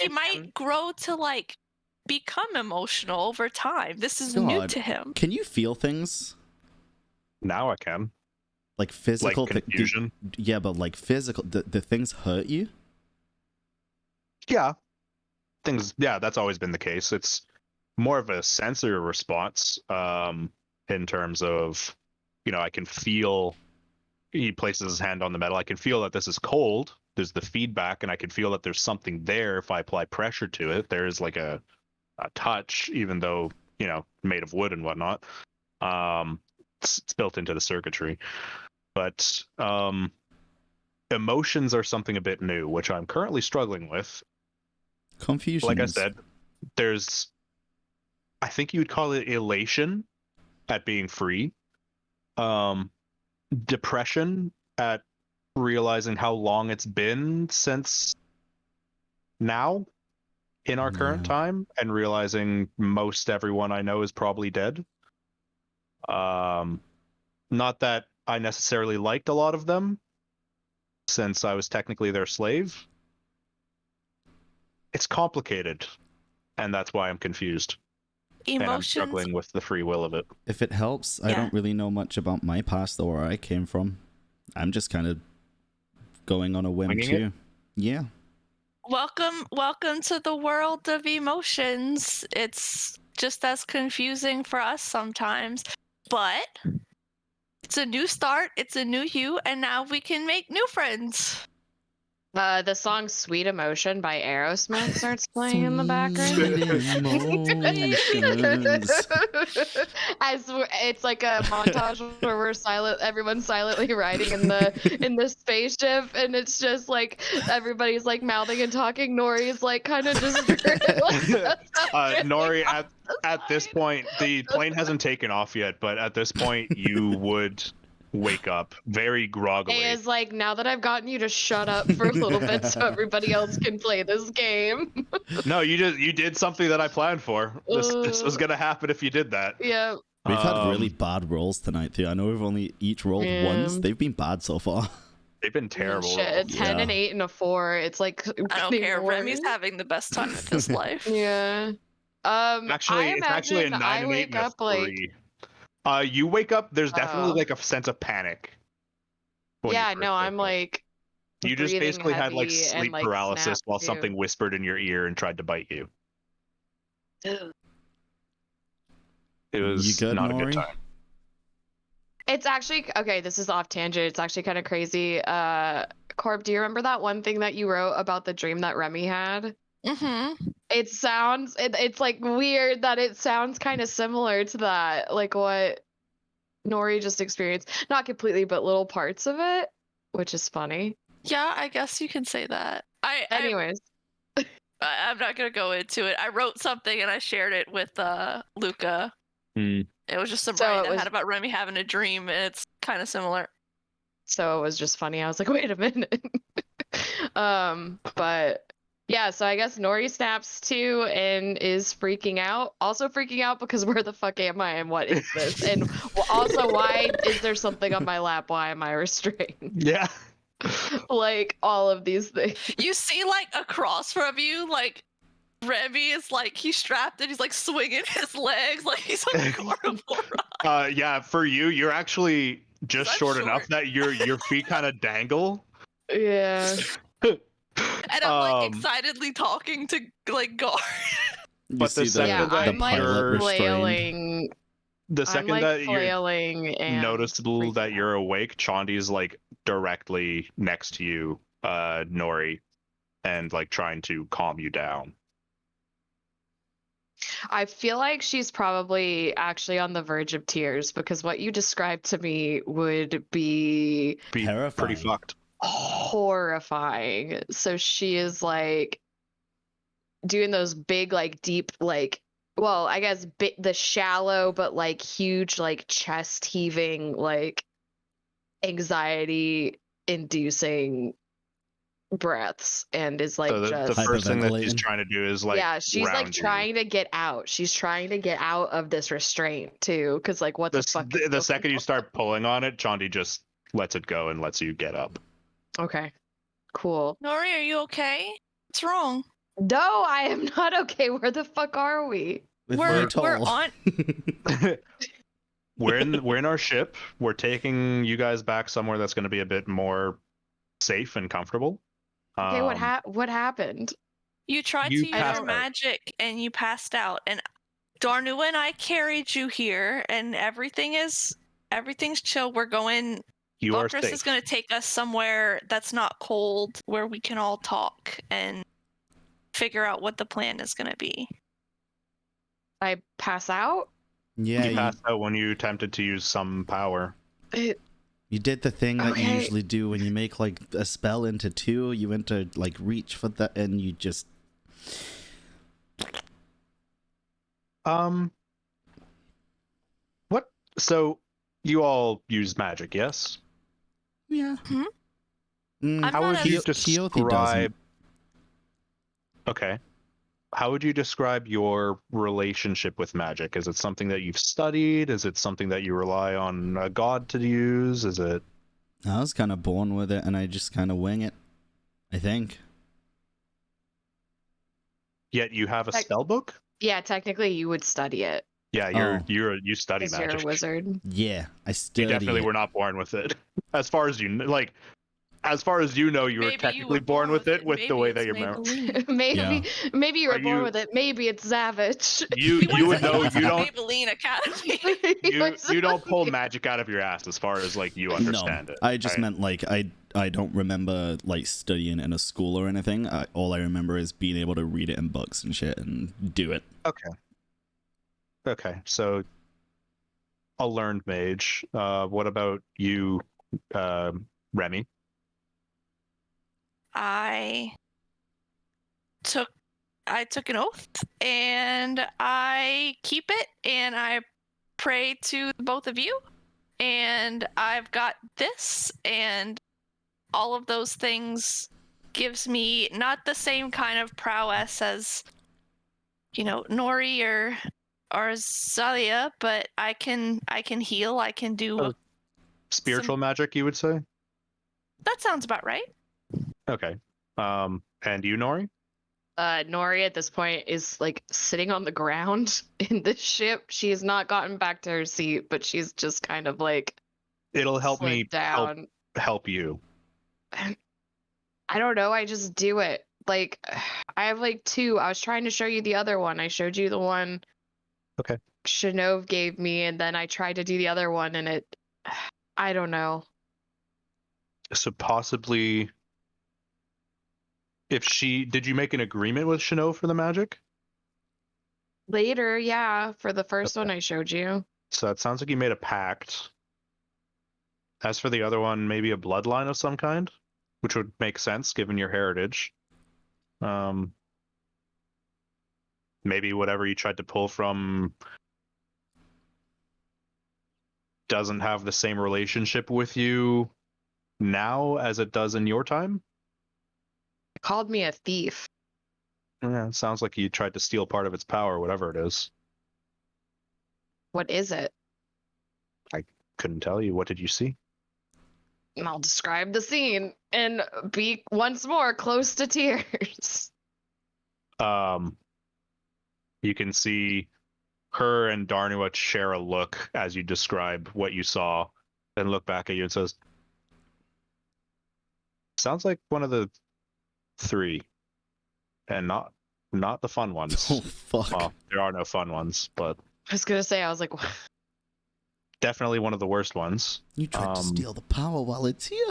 might him. grow to like become emotional over time. This is new God. to him. Can you feel things? Now I can. Like physical Like confusion. yeah, but like physical, the things hurt you? Yeah. Things. Yeah, that's always been the case. It's more of a sensory response. In terms of, I can feel. He places his hand on the metal. I can feel that this is cold. There's the feedback, and I can feel that there's something there if I apply pressure to it. There's like a touch, even though made of wood and whatnot. It's built into the circuitry, but emotions are something a bit new, which I'm currently struggling with. Confusion. Like I said, I think you would call it elation at being free, depression at realizing how long it's been since now in our current Yeah. time, and realizing most everyone I know is probably dead. Not that I necessarily liked a lot of them, since I was technically their slave. It's complicated, and that's why I'm confused. And I'm Emotions. struggling with the free will of it. If it helps, I Yeah. don't really know much about my past or where I came from. I'm just kind of going on a whim Winging too. it? Yeah. Welcome to the world of emotions. It's just as confusing for us sometimes, but it's a new start, it's a new you, and now we can make new friends. The song "Sweet Emotion" by Aerosmith starts playing in the background. Emotions. It's like a montage where we're everyone's silently riding in the spaceship, and it's just like everybody's like mouthing and talking. Nori's like kind of just Nori, at this point, the plane hasn't taken off yet, but at this point, you would wake up very groggily. is like, now that I've gotten you to shut up for a little bit so everybody else can play this game. No, you did something that I planned for. This was gonna happen if you did that. Yeah. We've had really bad rolls tonight too. I know we've only each rolled once. They've been bad so far. They've been terrible. Shit, a 10 and 8 and a 4. It's like I don't care. Remy's having the best time of his life. Yeah. Actually, I it's actually a imagine 9 I and 8 wake and a up like 3. You wake up. There's definitely Oh. like a sense of panic. when you yeah, first no, wake I'm up. like You just breathing basically had like heavy and, sleep like, paralysis snap, while too. something whispered in your ear and tried to bite you. It was You good, not a good Nori? time. It's actually okay, this is off tangent. It's actually kind of crazy. Corb, do you remember that one thing that you wrote about the dream that Remy had? Mm-hmm. It's like weird that it sounds kind of similar to that, like what Nori just experienced. Not completely, but little parts of it, which is funny. Yeah, I guess you can say that. Anyways, I'm not gonna go into it. I wrote something and I shared it with Luca. It was just some So writing it I was- had about Remy having a dream, and it's kind of similar. so it was just funny. I was like, wait a minute. But yeah, so I guess Nori snaps too and is freaking out. Also freaking out because where the fuck am I and what is this? And also, why is there something on my lap? Why am I restrained? Yeah. Like all of these things. You see, like across from you, like Remy is like he's strapped and he's like swinging his legs, like he's on a carnival ride. Yeah. For you, you're actually just I'm short enough short. that your feet kind of dangle. Yeah. And I'm like Um, excitedly talking to like guard. You But the see second Yeah, that I'm like pilot restrained. flailing. The I'm second like that you're flailing and noticeable freaking that out. you're awake, Chandi's like directly next to you, Nori, and like trying to calm you down. I feel like she's probably actually on the verge of tears because what you described to me would be Be Terrifying. pretty fucked. horrifying. So she is like doing those big, like deep, like, well, I guess the shallow but like huge, like chest heaving, like anxiety inducing breaths, and is like So the just first thing that she's Hyperventilating. trying to do is like yeah, she's like ground you. trying to get out. She's trying to get out of this restraint too, because like what the fuck? The second you start pulling on it, Chandi just lets it go and lets you get up. Okay, cool. Nori, are you okay? What's wrong? No, I am not okay. Where the fuck are we? With We're Vital. on. We're in our ship. We're taking you guys back somewhere that's going to be a bit more safe and comfortable. Okay, what happened? You tried You to use passed your out. magic and you passed out. And Darnu and I carried you here, and everything's chill. We're going. You are Buckrus safe. is going to take us somewhere that's not cold, where we can all talk and figure out what the plan is going to be. I pass out? Yeah, You passed out when you attempted to use some power. you did the thing that you Okay. usually do when you make like a spell into two. You went to like reach for that, and you just What? So you all use magic, yes? yeah. Hmm? Mm, I'm How not would as- you Keothi describe? doesn't. Okay. How would you describe your relationship with magic? Is it something that you've studied? Is it something that you rely on a god to use? Is it? I was kind of born with it, and I just kind of wing it. I think. Yet you have a Like- spell book? Yeah, technically you would study it Yeah, Oh. you study because you're magic. a wizard. Yeah, I You study definitely it. were not born with it. As far as you like, as far as you know, you were Maybe you technically were born born with with it it, with the maybe way it's that you're married. Maybelline. Maybe you were Are born you- with it. Maybe it's savage. You He you went would to- he know went to you the don't Maybelline Academy. you don't pull magic out of your ass as far as like you understand No, it. I just right? meant like I don't remember like studying in a school or anything. All I remember is being able to read it in books and shit and do it. Okay, so a learned mage. What about you, Remy? I took an oath, and I keep it, and I pray to both of you, and I've got this, and all of those things gives me not the same kind of prowess as, Nori or Zalia, but I can heal. I can do. Oh. Spiritual magic, you would say? That sounds about right. Okay. And you, Nori? Nori at this point is like sitting on the ground in the ship. She has not gotten back to her seat, but she's just kind of like It'll help slid me down. help you. I don't know. I just do it. Like I have like two. I was trying to show you the other one. I showed you the one. Okay. Shanov gave me, and then I tried to do the other one, and it. I don't know. So possibly, did you make an agreement with Chanel for the magic? Later, yeah, for the first Okay. one I showed you. So it sounds like you made a pact. As for the other one, maybe a bloodline of some kind, which would make sense given your heritage. Maybe whatever you tried to pull from doesn't have the same relationship with you now as it does in your time. Called me a thief. Yeah, it sounds like you tried to steal part of its power, whatever it is. What is it? Couldn't tell you. What did you see? And I'll describe the scene and be once more close to tears. You can see her and Darnuat share a look as you describe what you saw, then look back at you and says, "Sounds like one of the three, and not the fun ones." Oh fuck! Well, there are no fun ones, but I was gonna say, I was like, definitely one of the worst ones. You tried to steal the power while it's here.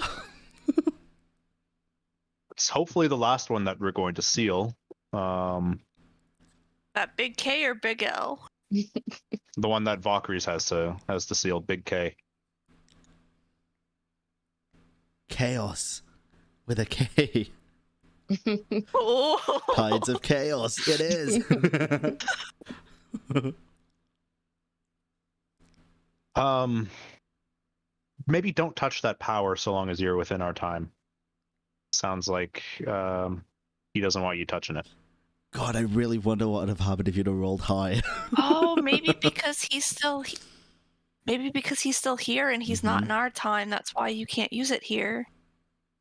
It's hopefully the last one that we're going to seal. That big K or big L? The one that Valkyries has to seal, Big K. Chaos with a K. Oh. Tides of chaos, it is. Maybe don't touch that power so long as you're within our time. Sounds like he doesn't want you touching it. God, I really wonder what would have happened if you'd have rolled high. Oh, maybe because he's still here and he's not in our time. That's why you can't use it here.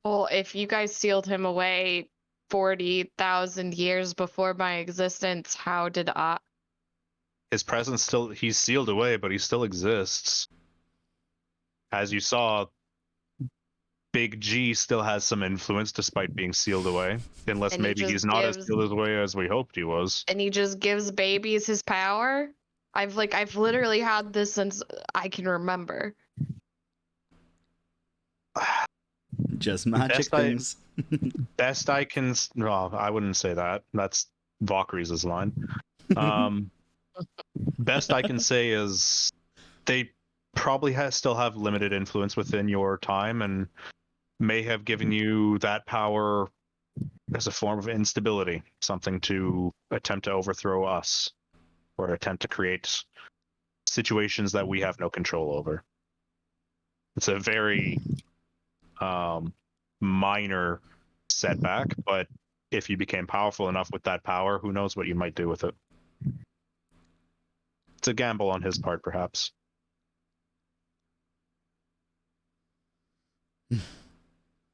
Well, if you guys sealed him away 40,000 years before my existence, how did I? His presence he's sealed away, but he still exists. As you saw, Big G still has some influence despite being sealed away. Unless And he maybe just he's not as gives- sealed away as we hoped he was. And he just gives babies his power? I've literally had this since I can remember. Just magic Best I- things. Best I can. Well, I wouldn't say that. That's Valkyrie's line. Best I can say is they probably still have limited influence within your time and may have given you that power as a form of instability, something to attempt to overthrow us or attempt to create situations that we have no control over. It's a very minor setback, but if you became powerful enough with that power, who knows what you might do with it. It's a gamble on his part, perhaps.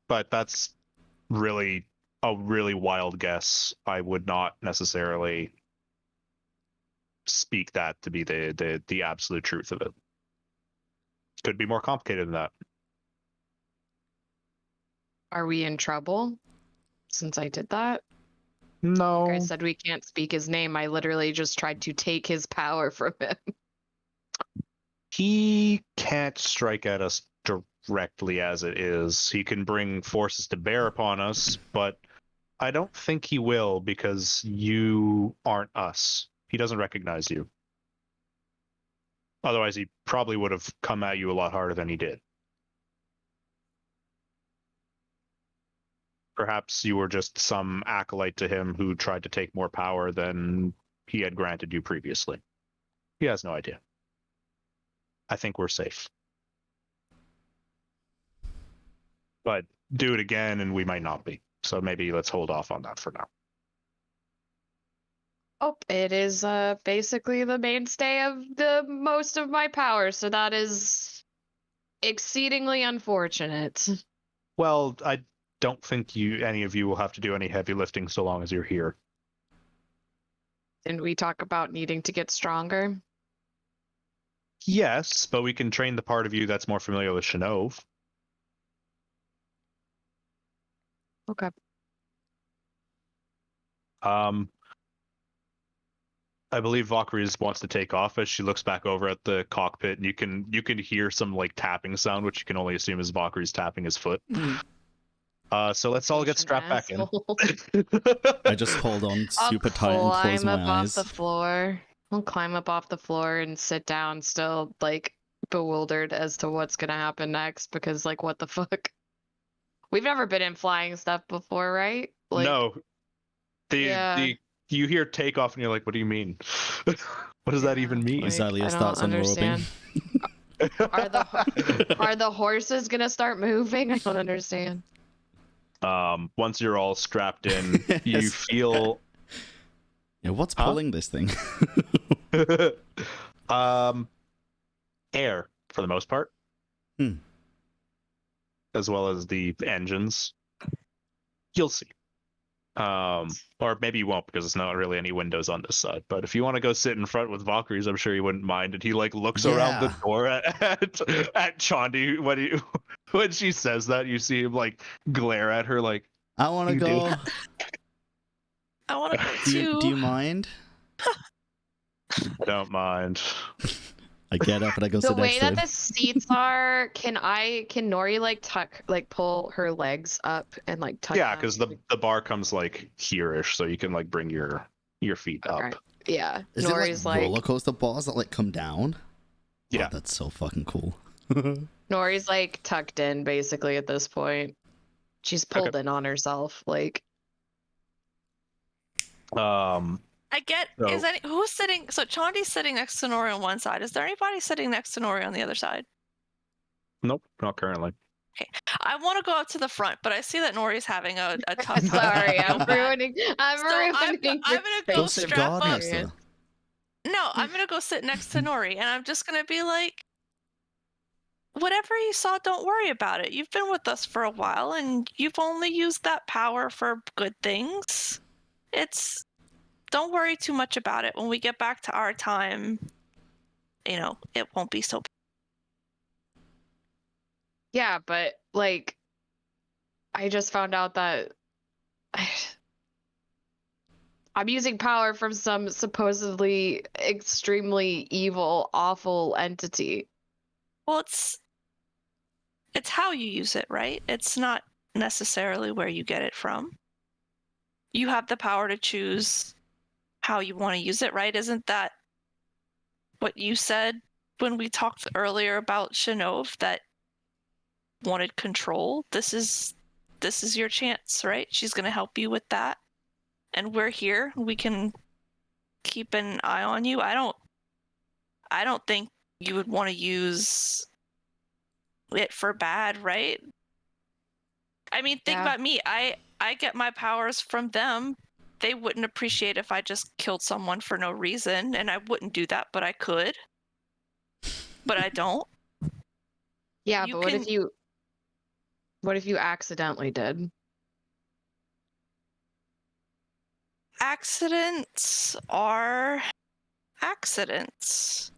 But that's really a really wild guess. I would not necessarily speak that to be the absolute truth of it. Could be more complicated than that. Are we in trouble since I did that? No. Like I said, we can't speak his name. I literally just tried to take his power from him. He can't strike at us directly as it is. He can bring forces to bear upon us, but I don't think he will because you aren't us. He doesn't recognize you. Otherwise, he probably would have come at you a lot harder than he did. Perhaps you were just some acolyte to him who tried to take more power than he had granted you previously. He has no idea. I think we're safe. But do it again and we might not be. So maybe let's hold off on that for now. Oh, it is basically the mainstay of the most of my power, so that is exceedingly unfortunate. Well, I don't think any of you will have to do any heavy lifting so long as you're here. Didn't we talk about needing to get stronger? Yes, but we can train the part of you that's more familiar with Shinov. Okay. I believe Valkyrie wants to take off as she looks back over at the cockpit, and you can hear some like tapping sound, which you can only assume is Valkyrie's tapping his foot. So let's all get strapped back in. I just hold on super tight and close my eyes. Off the floor. I'll climb up off the floor and sit down, still like bewildered as to what's gonna happen next. Because like, what the fuck? We've never been in flying stuff before, right? Like, no. Yeah. You hear takeoff and you're like, what do you mean? What does that even mean? Like, Azalea I starts don't unrobing. Are the horses gonna start moving? I don't understand. Once you're all strapped in, you Yes. feel Yeah, what's pulling this thing? air for the most part. As well as the engines. You'll see. Or maybe you won't because there's not really any windows on this side. But if you want to go sit in front with Valkyries, I'm sure you wouldn't mind. And he like looks around the door at Chandi when she says that. You see him like glare at her like, I want to You go. I want to go Do too. you mind? don't mind. I get up and I go The sit way next to that him. the seats are, can Nori like pull her legs up and like tuck Yeah, them? because the bar comes like here-ish, so you can like bring your feet up. Alright. Yeah. Is Nori's it like roller coaster bars that like come down? Yeah. Oh, that's so fucking cool. Nori's like tucked in basically at this point. She's pulled in on herself. Like, I get. So- Is any who's sitting? So Chandi's sitting next to Nori on one side. Is there anybody sitting next to Nori on the other side? Nope, not currently. I want to go up to the front, but I see that Nori's having a tough time. Sorry, I'm So ruining. I'm I'm ruining. gonna your go Go sit strap guard up. next to her. No, I'm gonna go sit next to Nori, and I'm just gonna be like, whatever you saw, don't worry about it. You've been with us for a while, and you've only used that power for good things. Don't worry too much about it. When we get back to our time, it won't be so bad. Yeah, but like, I just found out that I'm using power from some supposedly extremely evil, awful entity. Well, it's how you use it, right? It's not necessarily where you get it from. You have the power to choose how you want to use it, right? Isn't that what you said when we talked earlier about Shinov that wanted control? This is your chance, right? She's going to help you with that. And we're here. We can keep an eye on you. I don't think you would want to use it for bad, right? I mean, think about me. I get my powers from them. They wouldn't appreciate if I just killed someone for no reason, and I wouldn't do that, but I could. But I don't. Yeah, but what if you accidentally did? Accidents are accidents.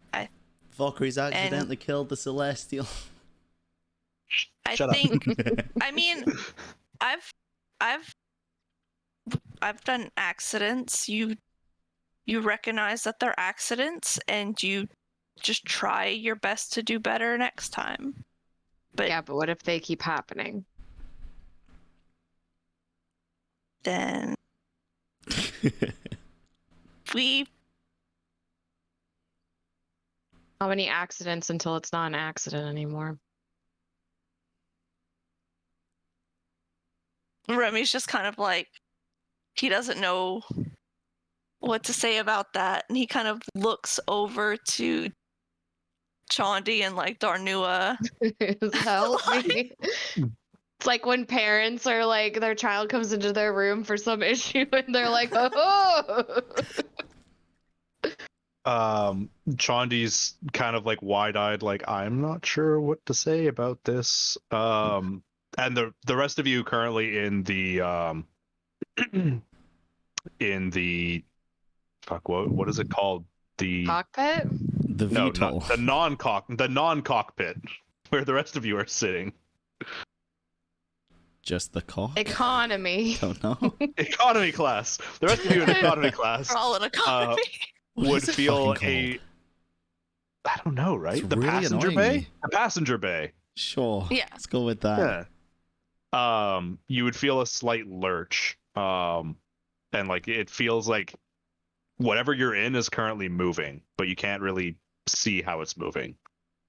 Valkyrie's accidentally killed the Celestial. I Shut up. think I mean I've done accidents. You recognize that they're accidents and you just try your best to do better next time. But Yeah, but what if they keep happening? then How many accidents until it's not an accident anymore? Remy's just kind of like, he doesn't know what to say about that, and he kind of looks over to Chandi and like Darnua. Help me. It's like when parents are like, their child comes into their room for some issue and they're like, oh. Chandi's kind of like wide-eyed, like, I'm not sure what to say about this. And the rest of you currently in the in the what is it called? The Cockpit? The no, VTOL. not the non-cockpit where the rest of you are sitting. Just the cock? Economy. Don't know. Economy class. The rest of you in economy class We're all in economy. What would is it feel fucking called? I don't know, right? It's The really passenger annoying bay? me. The passenger bay. Sure. Yeah. Let's go with that. Yeah. You would feel a slight lurch. And like it feels like whatever you're in is currently moving, but you can't really see how it's moving.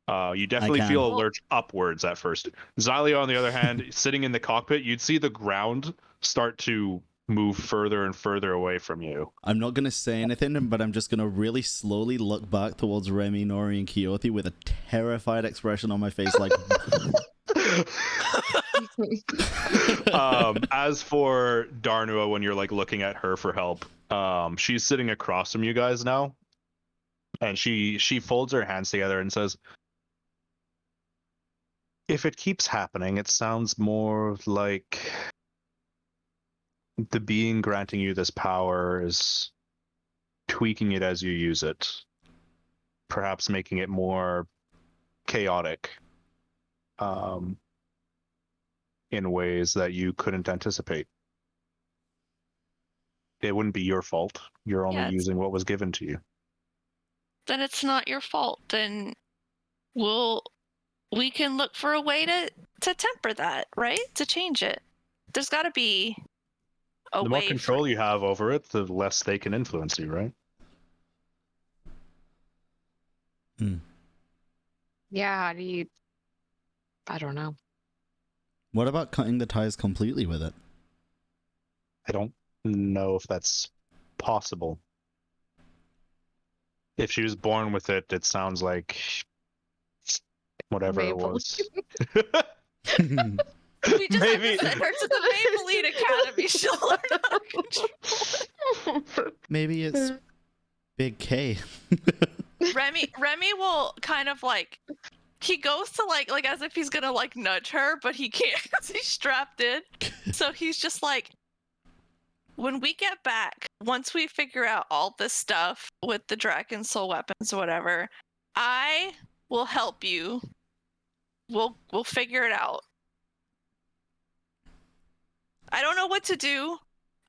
You definitely can. feel a lurch upwards at first. Xylio, on the other hand, sitting in the cockpit, you'd see the ground start to move further and further away from you. I'm not going to say anything, but I'm just going to really slowly look back towards Remy, Nori, and Quixote with a terrified expression on my face, like... As for Darnua, when you're like looking at her for help, she's sitting across from you guys now, and she folds her hands together and says, if it keeps happening, it sounds more like the being granting you this power is tweaking it as you use it, perhaps making it more chaotic in ways that you couldn't anticipate. It wouldn't be your fault. You're only using what was given to you. Then it's not your fault. Then we can look for a way to temper that, right? To change it. There's got to be a way. The more control you have over it, the less they can influence you, right? Yeah, how do you... I don't know. What about cutting the ties completely with it? I don't know if that's possible. If she was born with it, it sounds like whatever it Maple. was. We just Maybe. have to send her to the Maybelline Academy. She'll learn how to control. Maybe it's Big K. Remy will kind of like, he goes to like as if he's gonna like nudge her, but he can't because he's strapped in. So he's just like, when we get back, once we figure out all this stuff with the dragon soul weapons or whatever, I will help you. We'll figure it out. I don't know what to do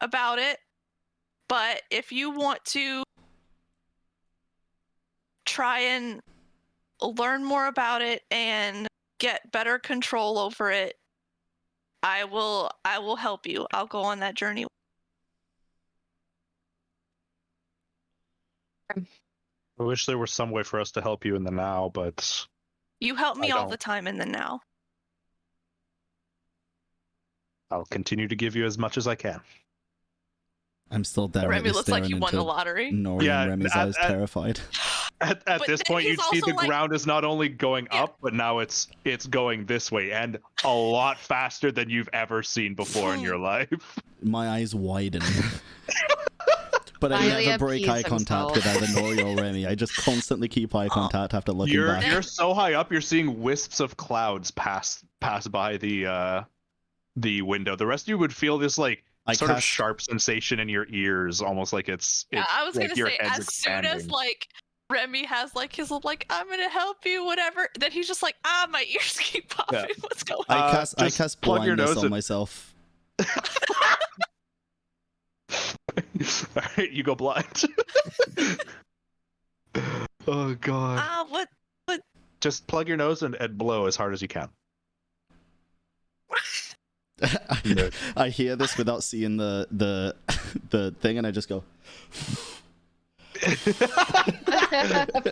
about it, but if you want to try and learn more about it and get better control over it, I will help you. I'll go on that journey. I wish there was some way for us to help you in the now, but You help me I all don't. the time in the now. I'll continue to give you as much as I can. I'm still directly Remy looks like staring you won the into lottery. Nori Yeah, and Remy's at- eyes, at- terrified. At But this then point, he's you'd see also the like- ground is not only going Yeah. up, but now it's going this way, and a lot faster than you've ever seen before in your life. My eyes widen. But I Finally never break eye appease contact with himself. either Nori or Remy. I just constantly keep eye contact after looking You're back. you're so high up, you're seeing wisps of clouds pass by the window. The rest of you would feel this like I sort of cast- sharp sensation in your ears, almost like it's Yeah, I was like gonna your say, head's as soon as expanding. like Remy has like his little like, I'm gonna help you, whatever, then he's just like, my ears keep popping. Yeah. What's going I on? cast just plug your blindness nose on in. myself. All right, you go blind. Oh god. What? Just plug your nose and blow as hard as you can. No. I hear this without seeing the thing, and I just go.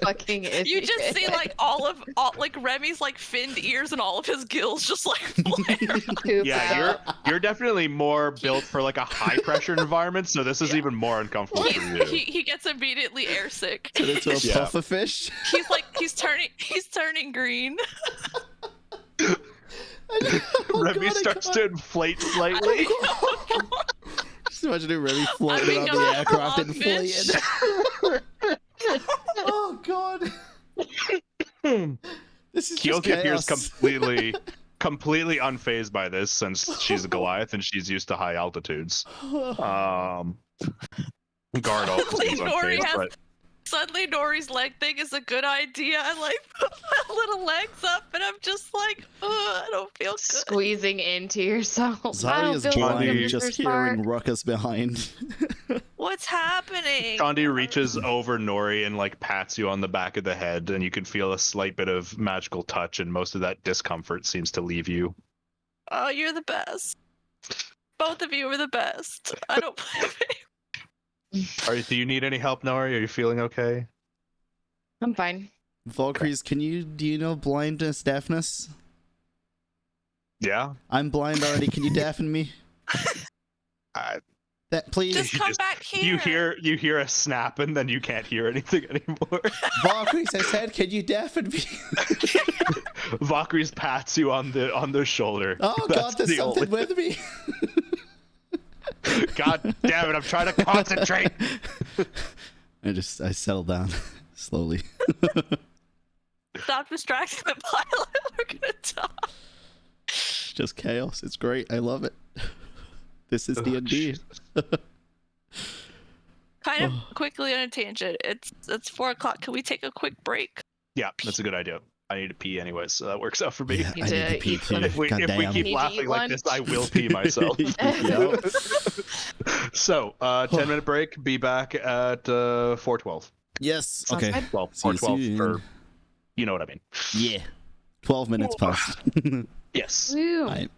Fucking idiot. You just see like all like Remy's like finned ears and all of his gills just like flare. Poop Yeah, out. you're definitely more built for like a high pressure environment, so this is even more uncomfortable for you. he gets immediately airsick. Turn into a Yeah. puffer fish. He's like he's turning green. Remy starts to inflate slightly. Just imagine Remy floating become around the a aircraft frog inflated. Oh god. This is just Keothi appears chaos. completely unfazed by this since she's a Goliath and she's used to high altitudes. Guard also seems Nori unfazed, has- but Suddenly Nori's leg thing is a good idea. I like put my little legs up and I'm just like, I don't feel good. Squeezing into yourself. I don't Zaria's feel blind, good blind, in just this hearing part. ruckus behind. What's happening? Condi reaches over Nori and like pats you on the back of the head, and you can feel a slight bit of magical touch, and most of that discomfort seems to leave you. Oh, you're the best. Both of you are the best. I don't blame you. Do you need any help, Nori? Are you feeling okay? I'm fine. Valkyries, do you know blindness, deafness? Yeah. I'm blind already. Can you deafen me? That please. Just come back here. You hear a snap, and then you can't hear anything anymore. Valkyries, I said, can you deafen me? Valkyries pats you on the shoulder. Oh That's god, there's the something only- with me. God damn it! I'm trying to concentrate. I settle down slowly. Stop distracting the pilot. We're gonna die. It's just chaos. It's great. I love it. This is D&D. Kind of quickly on a tangent. It's 4:00. Can we take a quick break? Yeah, that's a good idea. I need to pee anyways, so that works out for me. Yeah, Need I need to to pee eat too. If we God damn. keep Need to laughing eat like this, I lunch. will pee myself. Yep. So, 10-minute break. Be back at 4:12. Yes. Sounds Okay. good. Well, See you 4:12 soon. for you know what I mean. Yeah. 12 minutes past. Yes. Woo. Right.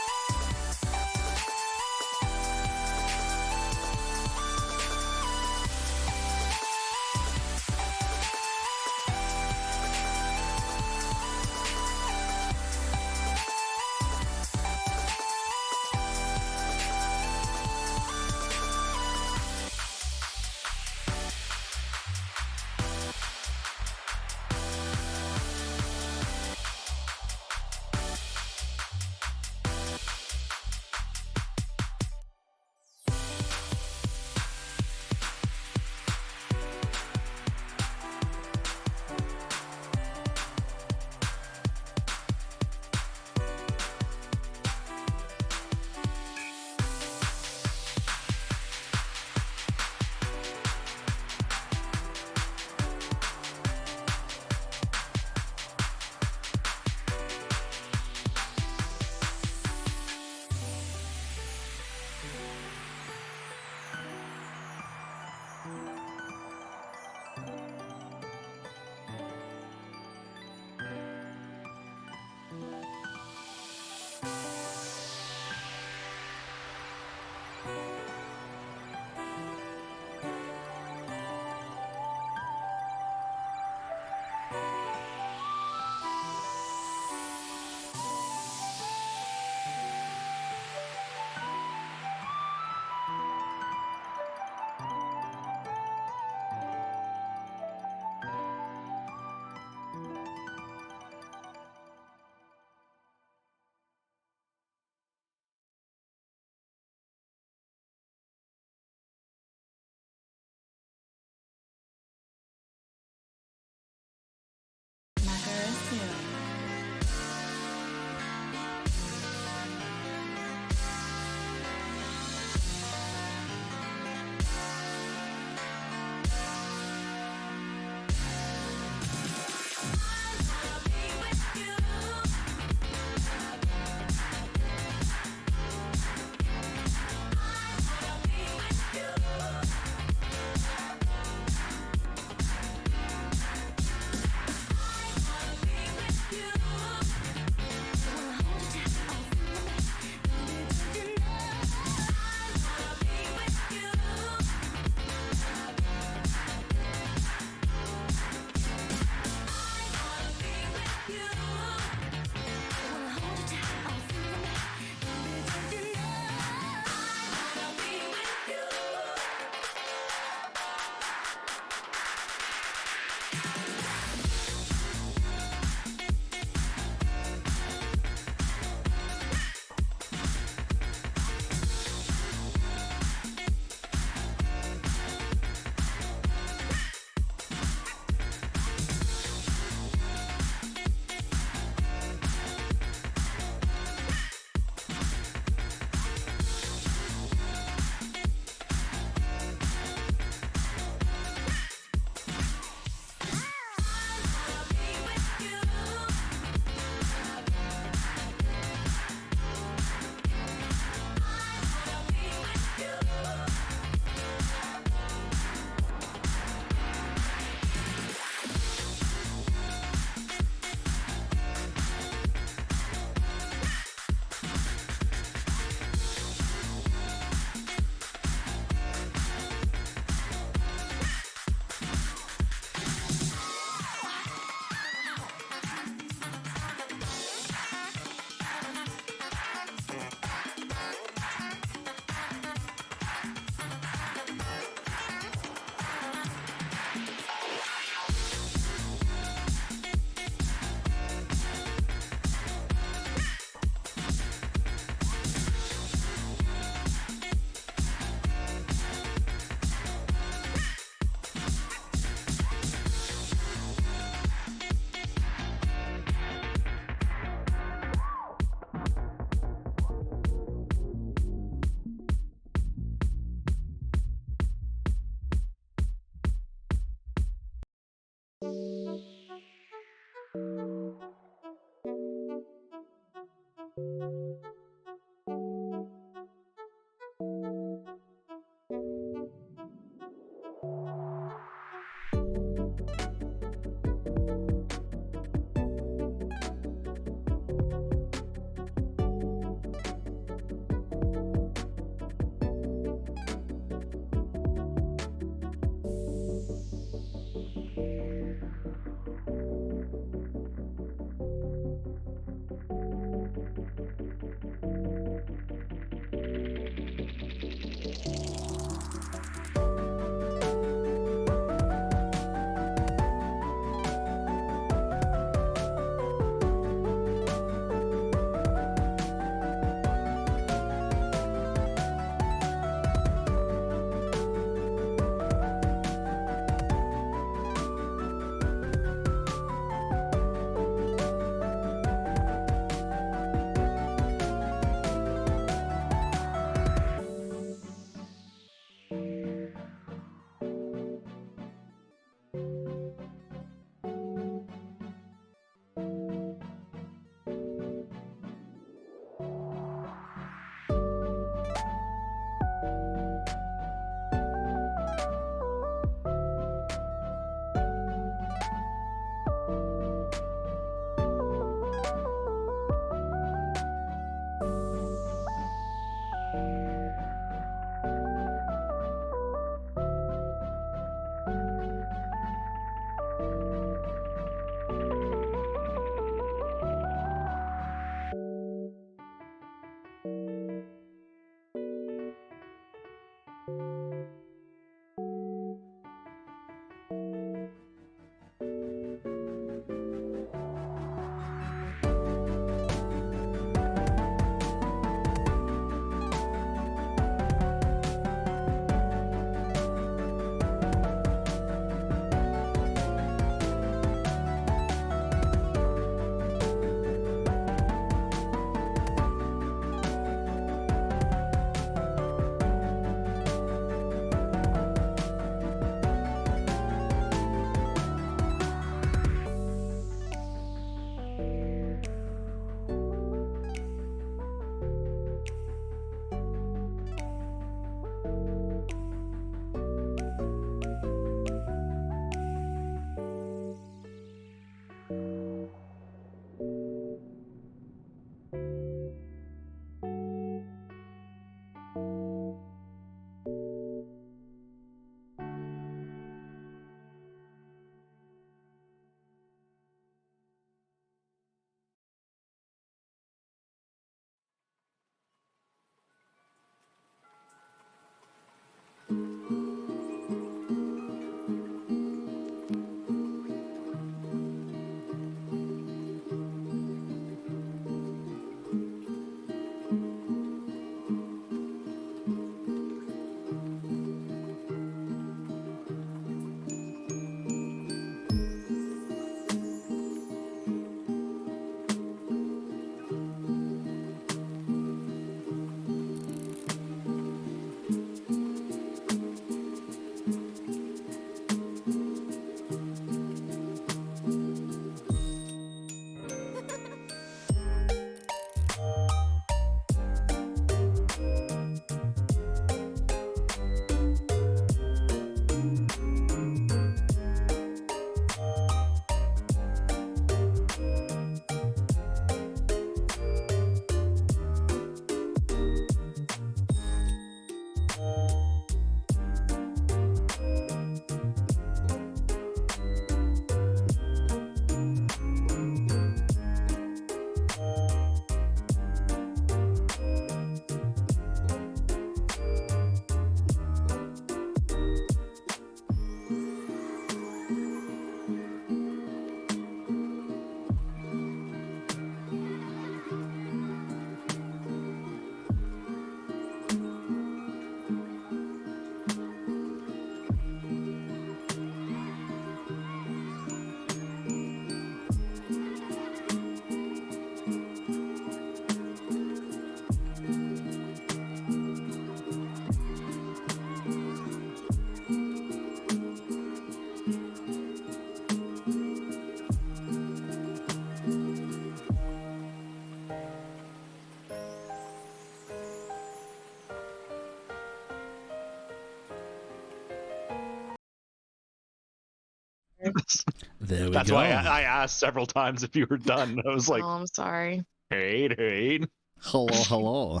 There we That's go. why I asked several times if you were done. I was like, Oh, I'm sorry. hey. Hello.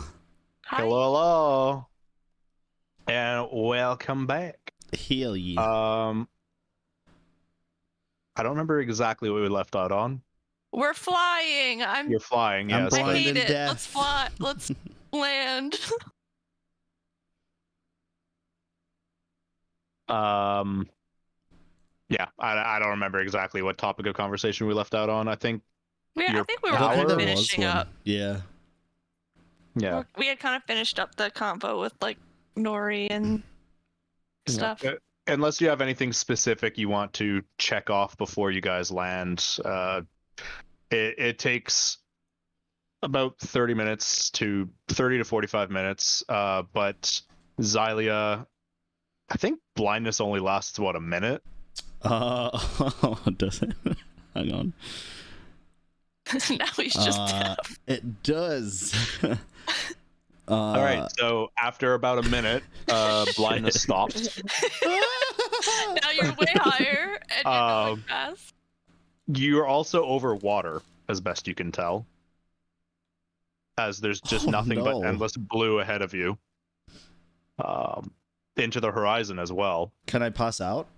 Hi. Hello. And welcome back. Hell yeah. I don't remember exactly what we left out on. We're flying. You're flying, I'm yes. I blind hate and it. Let's deaf. fly. Let's land. Yeah, I don't remember exactly what topic of conversation we left out on. I think I Your think we were power? kind of There was finishing one. up. Yeah. We had kind of finished up the convo with like Nori and stuff. Yeah. Unless you have anything specific you want to check off before you guys land, it takes about 30 to 45 minutes. But Xylia, I think blindness only lasts what, a minute? Does it? Hang on. Now he's just deaf. It does. All right, so after about a minute, blindness stops. Now you're way higher and you're going fast. You're also over water, as best you can tell, as there's just nothing but endless blue ahead of you, into the horizon as well. Can I pass out?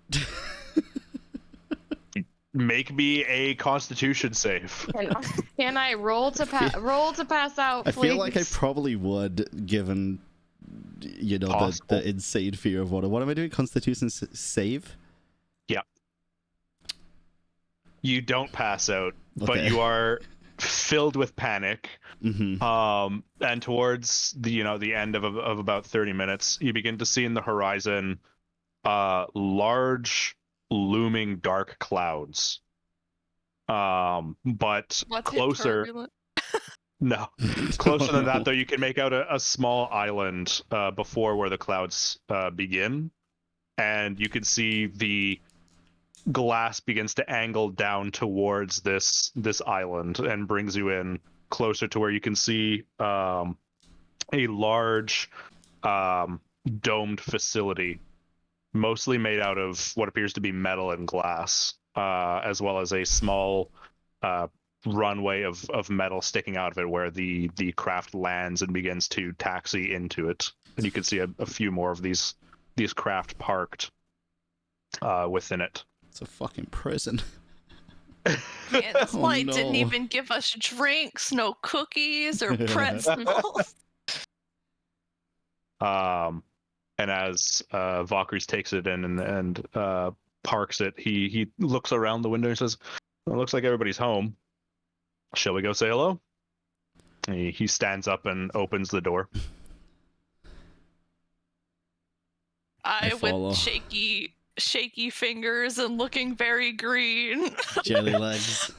Make me a Constitution save. Can I roll to pass out? Please? I feel like I probably would, given the insane fear of water. What am I doing? Constitution save? Yeah. You don't pass out, but Okay. you are filled with panic. Mm-hmm. And towards the end of about 30 minutes, you begin to see in the horizon large looming dark clouds. But What's closer. No, closer than that though, you can make out a small island before where the clouds begin, and you can see the glass begins to angle down towards this island and brings you in closer to where you can see a large domed facility, mostly made out of what appears to be metal and glass, as well as a small runway of metal sticking out of it where the craft lands and begins to taxi into it. And you can see a few more of these craft parked within it. It's a fucking prison. Man, this flight didn't no. even give us drinks, no cookies or pretzels. And as Valkyries takes it in and parks it, he looks around the window and says, "Well, it looks like everybody's home. Shall we go say hello?" He stands up and opens the door. I follow. with shaky fingers and looking very green. Jelly legs.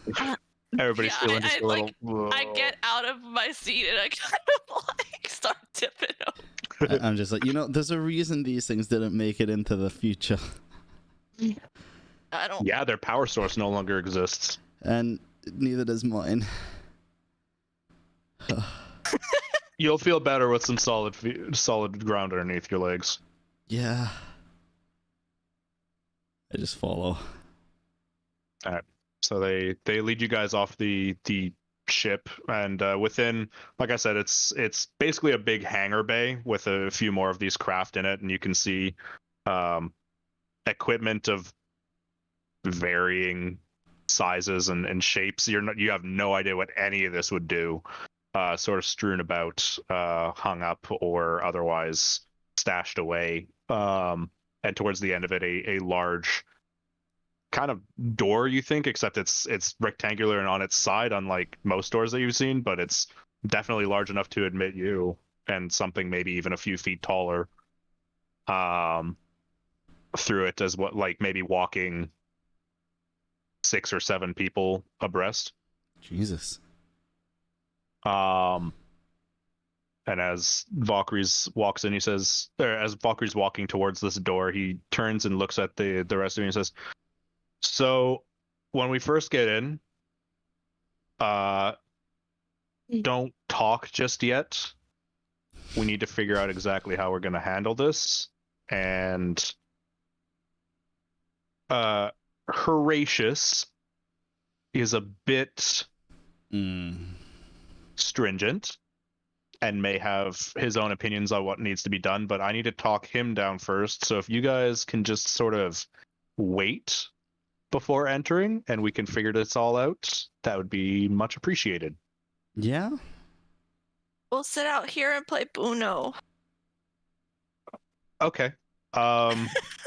Everybody's feeling just a little. I get out of my seat and I kind of like start tipping over. I'm just like, there's a reason these things didn't make it into the future. I don't. Yeah, their power source no longer exists. And neither does mine. You'll feel better with some solid ground underneath your legs. Yeah. I just follow. All right. So they lead you guys off the ship, and within, like I said, it's basically a big hangar bay with a few more of these craft in it, and you can see equipment of varying sizes and shapes. You have no idea what any of this would do. Sort of strewn about, hung up, or otherwise stashed away. And towards the end of it, a large kind of door, you think, except it's rectangular and on its side, unlike most doors that you've seen, but it's definitely large enough to admit you and something maybe even a few feet taller through it, as what, like maybe walking 6 or 7 people abreast. Jesus. And as Valkyries walks in, as Valkyrie's walking towards this door, he turns and looks at the rest of you and says, "So, when we first get in, don't talk just yet. We need to figure out exactly how we're going to handle this. And Horatius is a bit Mm. stringent and may have his own opinions on what needs to be done, but I need to talk him down first. So if you guys can just sort of wait before entering and we can figure this all out, that would be much appreciated. Yeah. We'll sit out here and play Uno. Okay.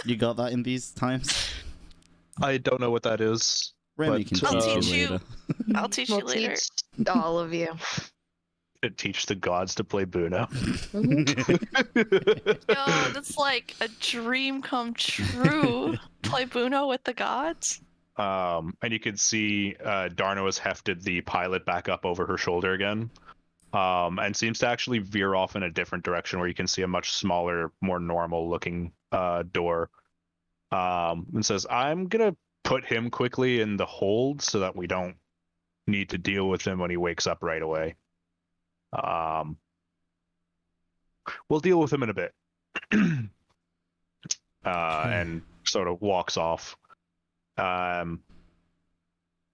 You got that in these times? I don't know what that is. Remy But, can I'll teach teach you you. later. I'll teach you We'll later. teach all of you. To teach the gods to play Buno. Yo, that's like a dream come true. Play Uno with the gods. And you can see Darno has hefted the pilot back up over her shoulder again, and seems to actually veer off in a different direction where you can see a much smaller, more normal-looking door. And says, "I'm gonna put him quickly in the hold so that we don't need to deal with him when he wakes up right away. We'll deal with him in a bit." And sort of walks off.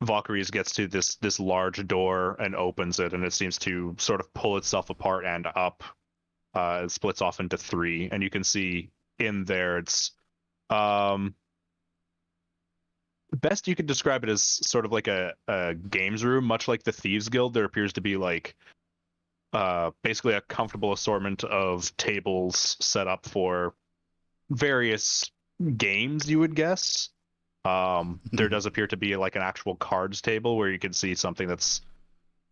Valkyries gets to this large door and opens it, and it seems to sort of pull itself apart and up. It splits off into three, and you can see in there it's best you could describe it as sort of like a games room, much like the Thieves Guild. There appears to be like basically a comfortable assortment of tables set up for various games, you would guess. There does appear to be like an actual cards table where you can see something that's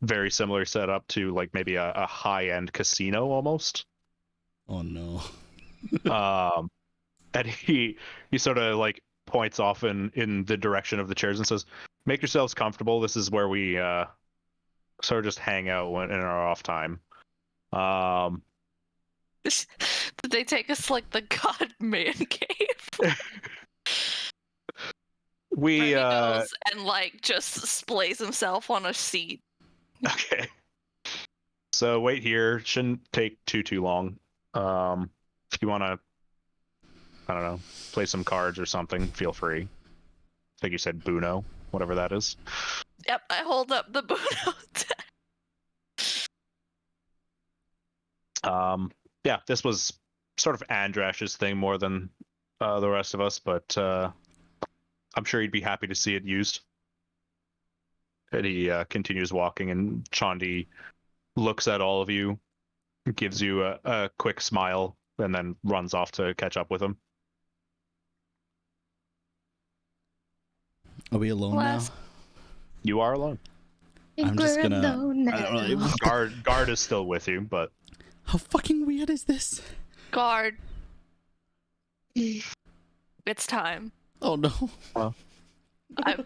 very similar set up to like maybe a high-end casino almost. Oh no. And he sort of like points off in the direction of the chairs and says, "Make yourselves comfortable. This is where we sort of just hang out in our off time." Did they take us like the God Man cave? We Remy goes and like just splays himself on a seat. okay. So wait here. Shouldn't take too long. If you want to, I don't know, play some cards or something, feel free. I think you said Buno, whatever that is. Yep, I hold up the Buno deck. Yeah, this was sort of Andrash's thing more than the rest of us, but I'm sure he'd be happy to see it used. And he continues walking, and Chandi looks at all of you, gives you a quick smile, and then runs off to catch up with him. Are we alone Last- now? You are alone. I'm just gonna- I don't know. Guard is still with you, but How fucking weird is this? Guard. It's time. Oh no. I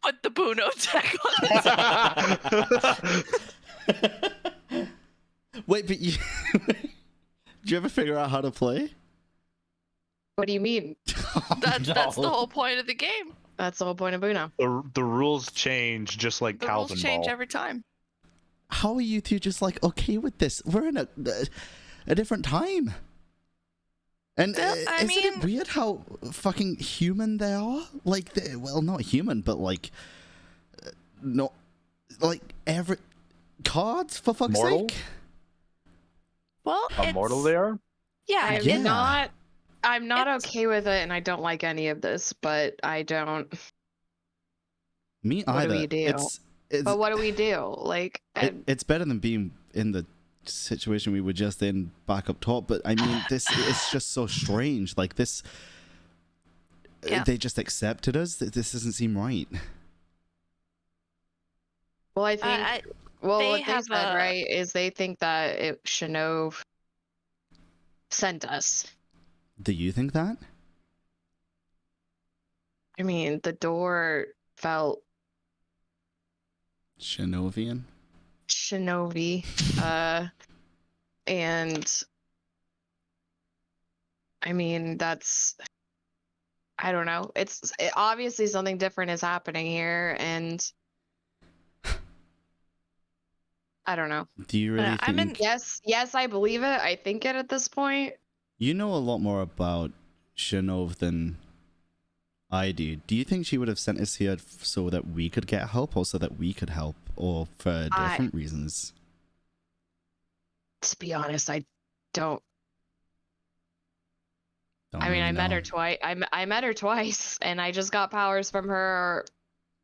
put the Buno deck on his Wait, but you did you ever figure out how to play? What do you mean? That's the whole point of the game. That's the whole point of Uno. the rules change just like The Calvin rules change Ball. every time. How are you two just like okay with this? We're in a different time. And I isn't it mean- weird how fucking human they are? Like, well, not human, but like, not like every cards for fuck's Mortal? sake. Well, How mortal they are? Yeah, Yeah. I'm not It's- okay with it, and I don't like any of this. But I don't. Me What do either. we do? It's But what do we do? Like, it's better than being in the situation we were just in back up top. But I mean, this it's just so strange. Like this, Yeah. they just accepted us. This doesn't seem right. well, I think. I well, they what they have said, a- right, is they think that Shinov sent us. Do you think that? I mean, the door felt Shinovian? Shinobi, and I mean that's. I don't know. Obviously something different is happening here, and I don't know. Do you really I'm think? in- Yes, I believe it. I think it at this point. You know a lot more about Shinov than I do. Do you think she would have sent us here so that we could get help, or so that we could help, or for different reasons? To be honest, I don't. Don't I mean, really I met know. her twice. I met her twice, and I just got powers from her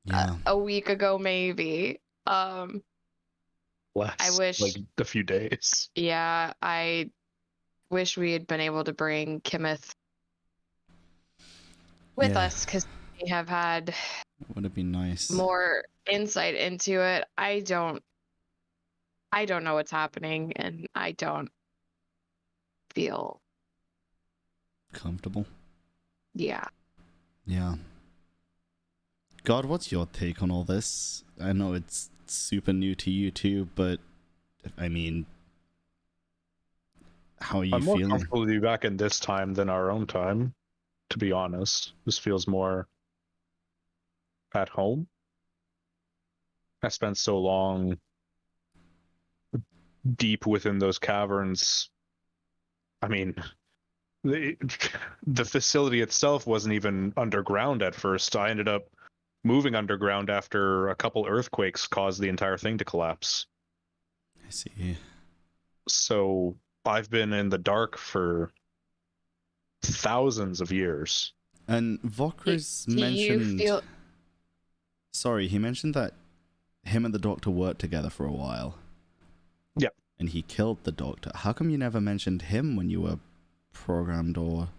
Yeah. a week ago, maybe. Less, I wish. like a few days. Yeah, I wish we had been able to bring Kimeth with Yeah. us, because we have had Would have been nice. more insight into it. I don't know what's happening, and I don't feel. Comfortable. Yeah. Yeah. God, what's your take on all this? I know it's super new to you too, but I mean, how are you I'm more feeling? comfortable to be back in this time than our own time, to be honest. This feels more at home. I spent so long deep within those caverns. I mean, the facility itself wasn't even underground at first. I ended up moving underground after a couple earthquakes caused the entire thing to collapse. I see. So I've been in the dark for thousands of years. And Vokris Do you mentioned... feel? Sorry, he mentioned that him and the doctor worked together for a while. Yeah. And he killed the doctor. How come you never mentioned him when you were programmed, or...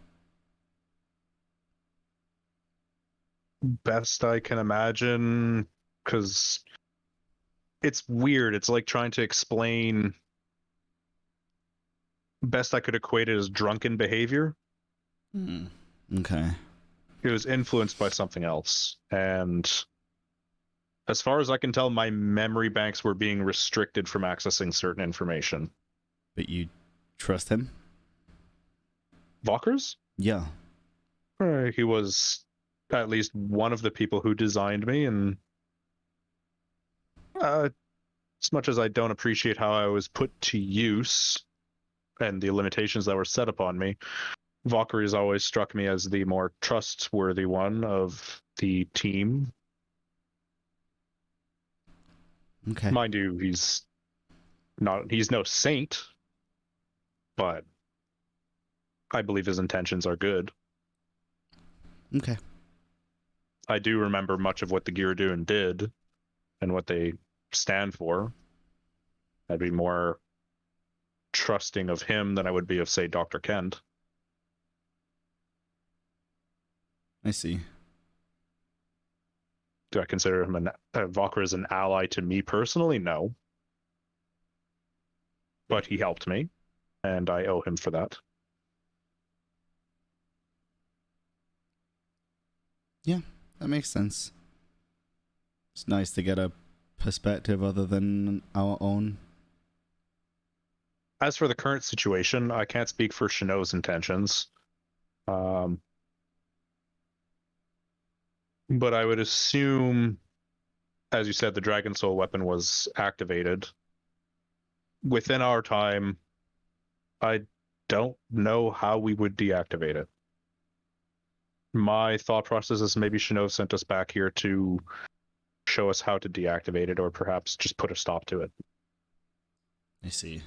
Best I can imagine, because it's weird. It's like trying to explain. Best I could equate it as drunken behavior. Okay. It was influenced by something else. And as far as I can tell, my memory banks were being restricted from accessing certain information. But you trust him? Valkers? Yeah. He was at least one of the people who designed me, and as much as I don't appreciate how I was put to use and the limitations that were set upon me, Valkyrie has always struck me as the more trustworthy one of the team. Okay. Mind you, he's no saint, but I believe his intentions are good. Okay. I do remember much of what the Girudun did and what they stand for. I'd be more trusting of him than I would be of, say, Dr. Kent. I see. Do I consider him Valkyrie as an ally to me personally? No. But he helped me, and I owe him for that. Yeah, that makes sense. It's nice to get a perspective other than our own. As for the current situation, I can't speak for Shinnow's intentions. But I would assume, as you said, the Dragon Soul weapon was activated. Within our time, I don't know how we would deactivate it. My thought process is maybe Shinno sent us back here to show us how to deactivate it, or perhaps just put a stop to it. I see.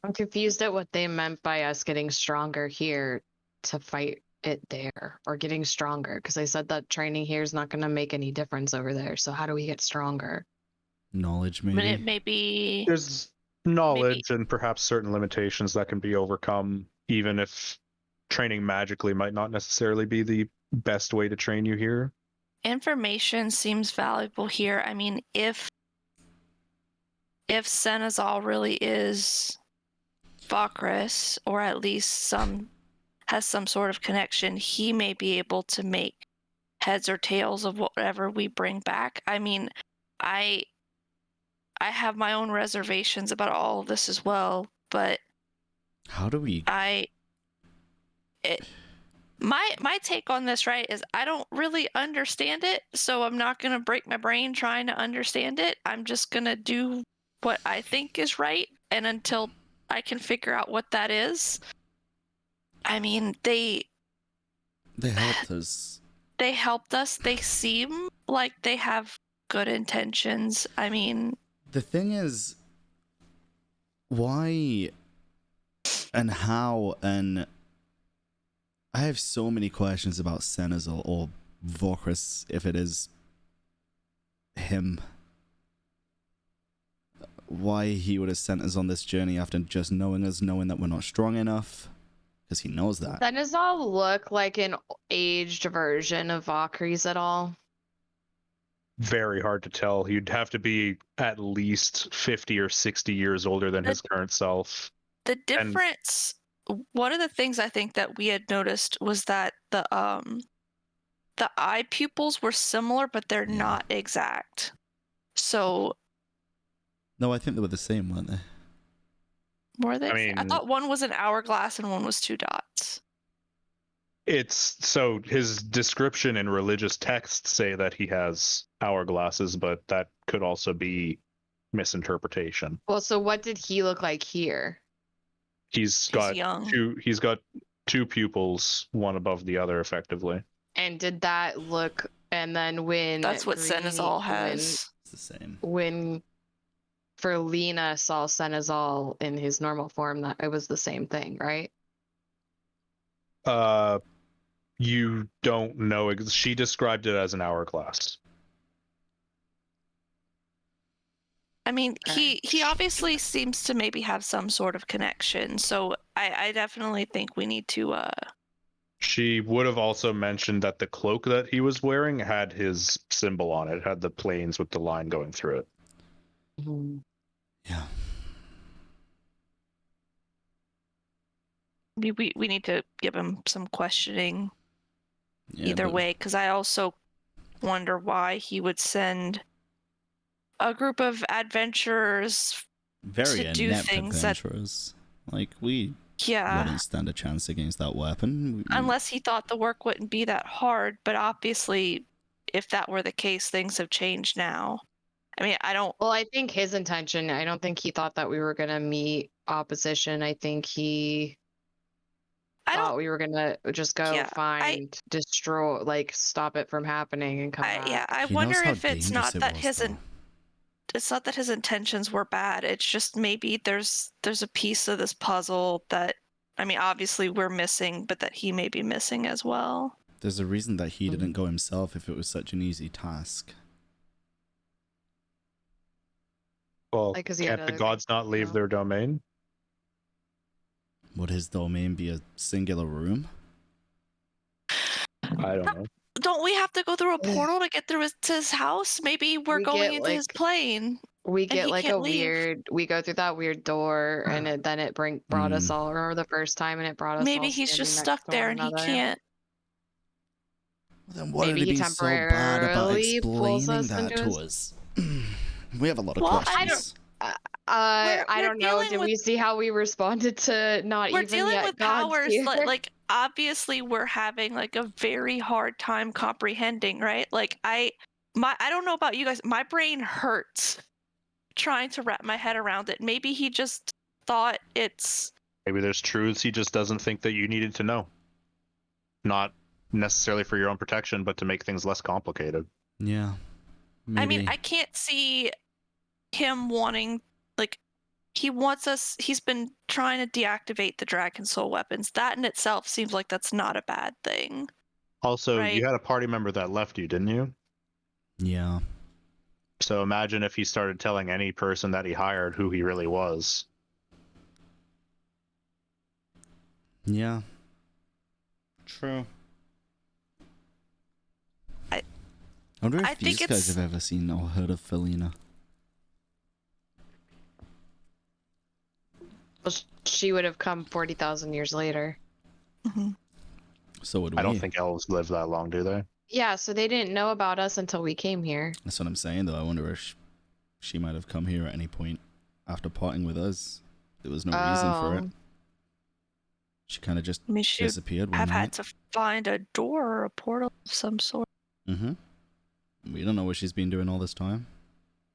I'm confused at what they meant by us getting stronger here to fight it there, or getting stronger, because they said that training here is not going to make any difference over there. So how do we get stronger? Knowledge, I mean, maybe? it may be. There's knowledge and perhaps certain limitations that can be overcome, even if training magically might not necessarily be the best way to train you here. Information seems valuable here. I mean, if Senezal really is Vakris, or at least has some sort of connection, he may be able to make heads or tails of whatever we bring back. I mean, I have my own reservations about all of this as well, but How do we... my take on this, right, is I don't really understand it, so I'm not going to break my brain trying to understand it. I'm just going to do what I think is right, and until I can figure out what that is, I mean, they They helped us. they helped us. They seem like they have good intentions. I mean, The thing is, why and how, and I have so many questions about Senezal or Vorkris, if it is him. Why he would have sent us on this journey after just knowing us, knowing that we're not strong enough, because he knows that. Senezal look like an aged version of Valkyries at all? Very hard to tell. You'd have to be at least 50 or 60 years older than his current self. the difference. One of the things I think that we had noticed was that the eye pupils were similar, but they're Yeah. not exact. So No, I think they were the same, weren't they? were they? I I mean- thought one was an hourglass and one was 2 dots. It's so his description in religious texts say that he has hourglasses, but that could also be misinterpretation. Well, so what did he look like here? He's got young. he's got two pupils, one above the other, effectively. And did that look? And then when That's what Greenie- Senezal has. It's the same. When Ferlina saw Senezal in his normal form, that it was the same thing, right? You don't know. She described it as an hourglass. I mean, Okay. he obviously seems to maybe have some sort of connection. So I definitely think we need to She would have also mentioned that the cloak that he was wearing had his symbol on it, had the planes with the line going through it. Yeah. we need to give him some questioning Yeah, either but- way, because I also wonder why he would send a group of adventurers. Very to do inept things that- adventurers. Like, we Yeah, wouldn't stand a chance against that weapon. unless he thought the work wouldn't be that hard. But obviously, if that were the case, things have changed now. I mean, I don't. Well, I think his intention, I don't think he thought that we were going to meet opposition. I think he I thought don't. we were going to just go Yeah, find, destroy, like stop it from happening and come back. Yeah, I He knows wonder how if it's dangerous not it that was, his though. it's not that his intentions were bad. It's just maybe there's a piece of this puzzle that, I mean, obviously we're missing, but that he may be missing as well. There's a reason that he didn't go himself if it was such an easy task. Well, Like, 'cause he had can't the other gods not leave know. their domain? Would his domain be a singular room? I don't know. Don't we have to go through a portal to get through to his house? Maybe we're We going get, into his like- plane. We And get he like can't a leave. weird, we go through that weird door and then it brought us all, remember the first time and it brought us Maybe all he's just standing next stuck to there one and he another. can't. Then why Maybe did he he be so bad about temporarily pulls explaining us that into to his- us? We have a lot of Well, I questions. I we're don't know. dealing Did with- we see how we responded to not We're even dealing yet with God's powers here? like obviously we're having like a very hard time comprehending, right? Like I don't know about you guys, my brain hurts trying to wrap my head around it. Maybe he just thought it's Maybe there's truths he just doesn't think that you needed to know. Not necessarily for your own protection, but to make things less complicated. Yeah. I mean, Maybe. I can't see him wanting, like, he's been trying to deactivate the Dragon Soul weapons. That in itself seems like that's not a bad thing. Also, Right. you had a party member that left you, didn't you? Yeah. So imagine if he started telling any person that he hired who he really was. Yeah. True. I wonder if think these guys it's- have ever seen or heard of Felina. Well, she would have come 40,000 years later. Mhm. So would we. I don't think elves live that long, do they? Yeah, so they didn't know about us until we came here. That's what I'm saying, though. I wonder if she might have come here at any point after parting with us. There was no reason for it. Oh. She kind of just I mean, she disappeared one have night. had to find a door or a portal of some sort. Mm-hmm. We don't know what she's been doing all this time.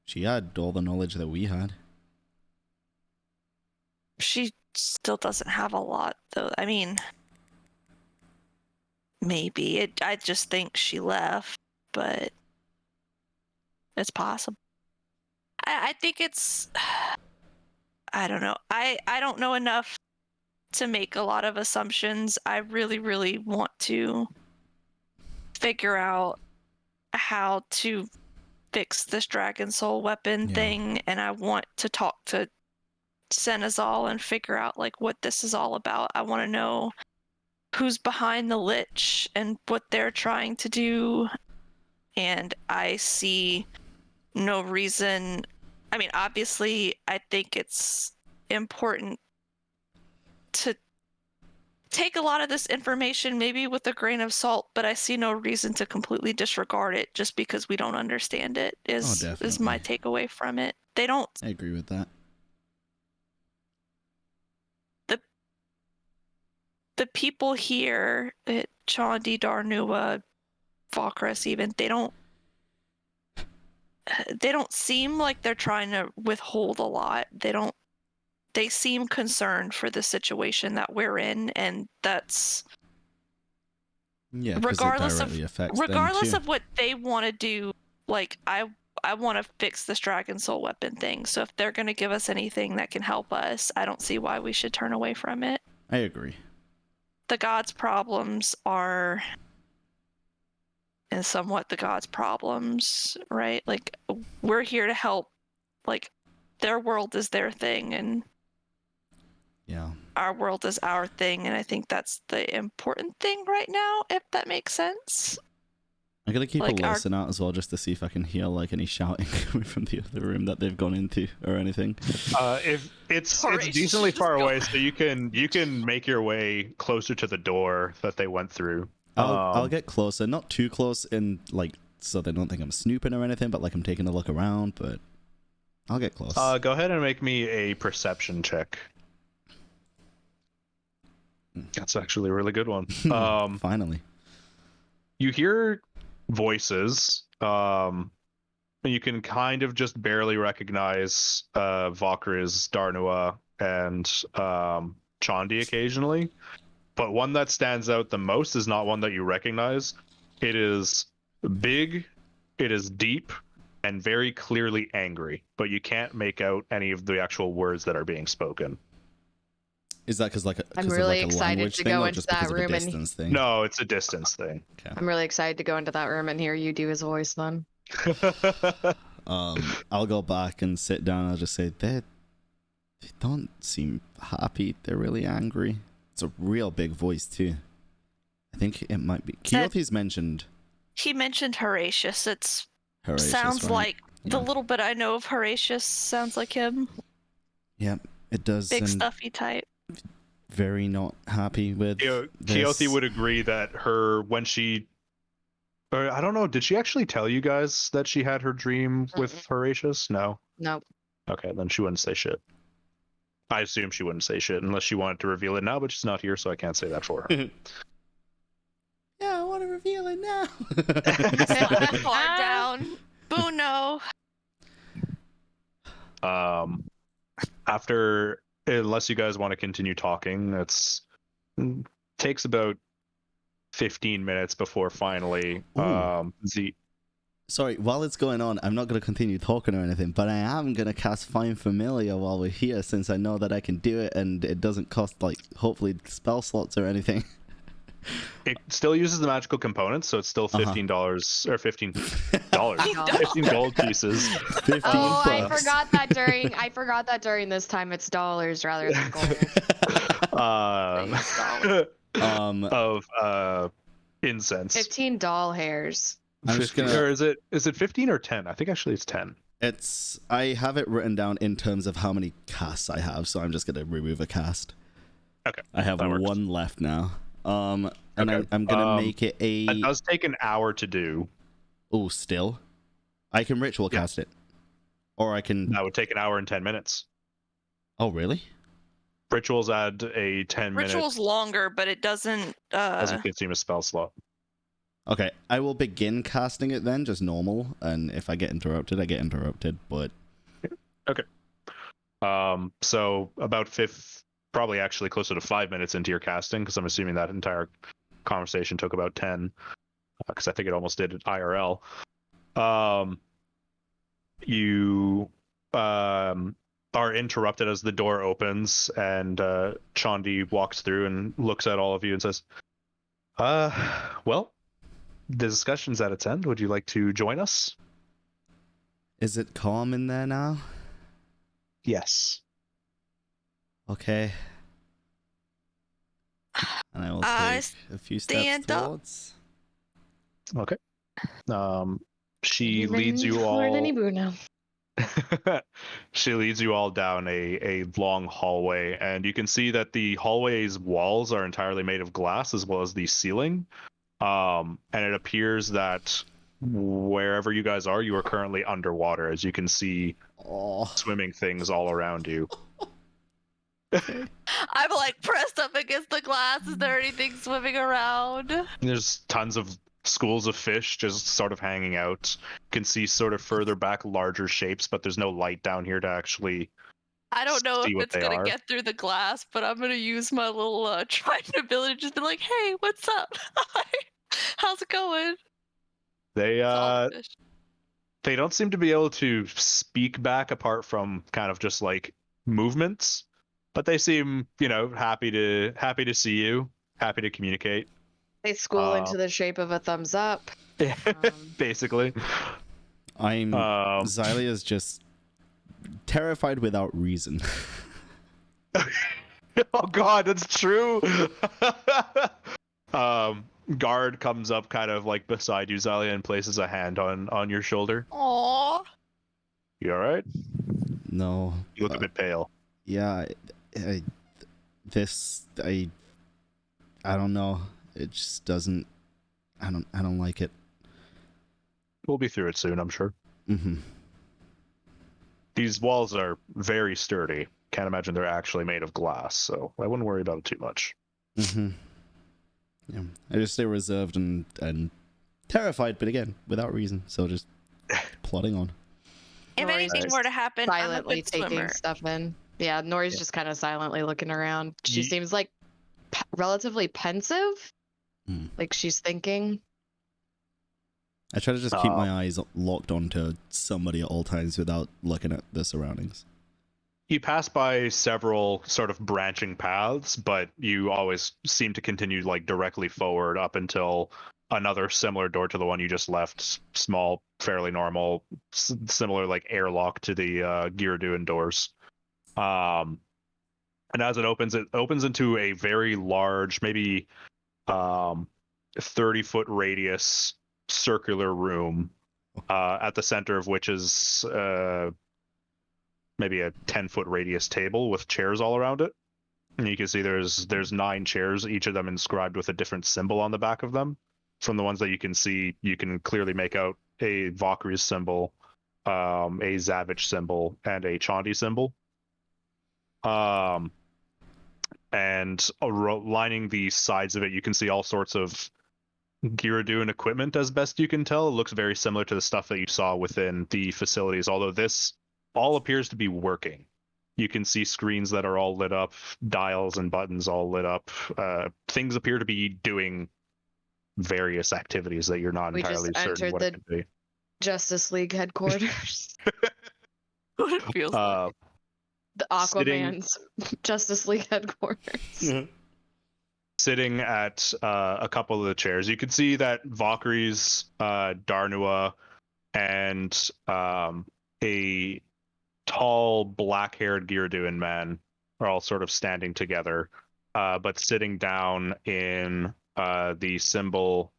She had all the knowledge that we had. She still doesn't have a lot, though. I mean, maybe. I just think she left, but it's possible. I think it's... I don't know. I don't know enough to make a lot of assumptions. I really, really want to figure out how to fix this Dragon Soul weapon thing, and I want to talk to Senezal and figure out like what this is all about. I want to know who's behind the Lich and what they're trying to do, and I see no reason. I mean, obviously, I think it's important to take a lot of this information maybe with a grain of salt, but I see no reason to completely disregard it just because we don't understand it is my takeaway from it. They don't... I agree with that. The people here at Chandi, Darnua, Valkras even, they don't seem like they're trying to withhold a lot. They seem concerned for the situation that we're in, and that's regardless of what they want to do. Like I want to fix this Dragon Soul weapon thing. So if they're going to give us anything that can help us, I don't see why we should turn away from it. I agree. The gods' problems are and somewhat the gods' problems, right? Like, we're here to help. Like, their world is their thing, and our world is our thing, and I think that's the important thing right now, if that makes sense. I'm gonna keep a listen out as well, just to see if I can hear like any shouting coming from the other room that they've gone into or anything. If it's decently far away, so you can make your way closer to the door that they went through. I'll get closer, not too close, in like so they don't think I'm snooping or anything, but like I'm taking a look around. But I'll get close. Go ahead and make me a perception check. That's actually a really good one. Finally, you hear voices. You can kind of just barely recognize Valkyries, Darnua, and Chandi occasionally. But one that stands out the most is not one that you recognize. It is big, it is deep, and very clearly angry. But you can't make out any of the actual words that are being spoken. Is that because I'm really excited to go into that room and No, it's a distance thing. Okay. I'm really excited to go into that room and hear you do his voice then. I'll go back and sit down. I'll just say they don't seem happy. They're really angry. It's a real big voice too. I think it might be Keothi's mentioned. He mentioned Horatius. Horatius, sounds right? like the little bit I know of Horatius sounds like him. Yep, it does. Big stuffy type. Very not happy with Keothi would agree that when she, or I don't know, did she actually tell you guys that she had her dream with Horatius? No. Nope. Okay, then she wouldn't say shit. I assume she wouldn't say shit unless she wanted to reveal it now, but she's not here, so I can't say that for her. Yeah, I want to reveal it now. Far down. Boo no. After, unless you guys want to continue talking, takes about 15 minutes before finally Sorry, while it's going on, I'm not going to continue talking or anything, but I am going to cast Find Familiar while we're here, since I know that I can do it and it doesn't cost, like, hopefully spell slots or anything. It still uses the magical components, so it's still $15 or $15. 15 gold pieces. 15 oh, bucks. I forgot that during this time it's dollars rather than gold. Of incense. 15 doll hairs. I'm just gonna... Or is it 15 or 10? I think actually it's 10. I have it written down in terms of how many casts I have, so I'm just gonna remove a cast. Okay. I have one left now. And okay. I'm gonna make it a... It does take an hour to do. Oh, still? I can ritual cast it. Or I can... That would take an hour and 10 minutes. Oh, really? Rituals add a 10-minute... Ritual's longer, but it doesn't consume a spell slot. Okay, I will begin casting it then, just normal, and if I get interrupted, I get interrupted, but... Okay. So about probably actually closer to 5 minutes into your casting, because I'm assuming that entire conversation took about 10, because I think it almost did IRL. You are interrupted as the door opens, and Chandi walks through and looks at all of you and says, well, the discussion's at its end. Would you like to join us? Is it calm in there now? Yes. Okay. And I will I take a few stand steps up. towards. Okay. She You've leads been you Lord all. Anyboo now. She leads you all down a long hallway, and you can see that the hallway's walls are entirely made of glass, as well as the ceiling. And it appears that wherever you guys are, you are currently underwater, as you can see Oh. swimming things all around you. Okay. I'm like pressed up against the glass. Is there anything swimming around? There's tons of schools of fish just sort of hanging out. You can see sort of further back larger shapes, but there's no light down here to actually I don't know see if what it's they gonna are. get through the glass, but I'm gonna use my little trident ability to just be like, "Hey, what's up? How's it going?" They To all the fish. they don't seem to be able to speak back apart from kind of just like movements, but they seem, happy to see you, happy to communicate. They school into the shape of a thumbs up. Basically. Xylia's just terrified without reason. Oh god, that's true. Guard comes up kind of like beside you, Zalia, and places a hand on your shoulder. Aww. You all right? No. You look a bit pale. Yeah, I don't know. It just doesn't. I don't like it. We'll be through it soon, I'm sure. Mm-hmm. These walls are very sturdy. Can't imagine they're actually made of glass, so I wouldn't worry about it too much. Mm-hmm. Yeah, I just stay reserved and terrified, but again, without reason. So just plodding on. If Nori's anything just were to happen, I'm a silently good taking swimmer. stuff in. Yeah, Nori's just kind of silently looking around. She Ye- seems like relatively pensive. Mm. Like she's thinking. I try to just keep my eyes locked onto somebody at all times without looking at the surroundings. You pass by several sort of branching paths, but you always seem to continue like directly forward up until another similar door to the one you just left. Small, fairly normal, similar like airlock to the Gyaraduin doors. And as it opens into a very large, maybe 30-foot radius circular room, at the center of which is maybe a 10-foot radius table with chairs all around it. And you can see there's 9 chairs, each of them inscribed with a different symbol on the back of them. From the ones that you can see, you can clearly make out a Valkyrie's symbol, a Zavich symbol, and a Chandi symbol. And lining the sides of it, you can see all sorts of Gyaraduin equipment as best you can tell. It looks very similar to the stuff that you saw within the facilities, although this all appears to be working. You can see screens that are all lit up, dials and buttons all lit up. Things appear to be doing various activities that you're not We entirely just certain entered what the it could be. Justice League headquarters. What it feels like. The Aquaman's Justice League headquarters. Sitting at a couple of the chairs, you can see that Valkyrie's, Darnua, and a tall, black-haired Gyaraduin man are all sort of standing together, but sitting down in the symbol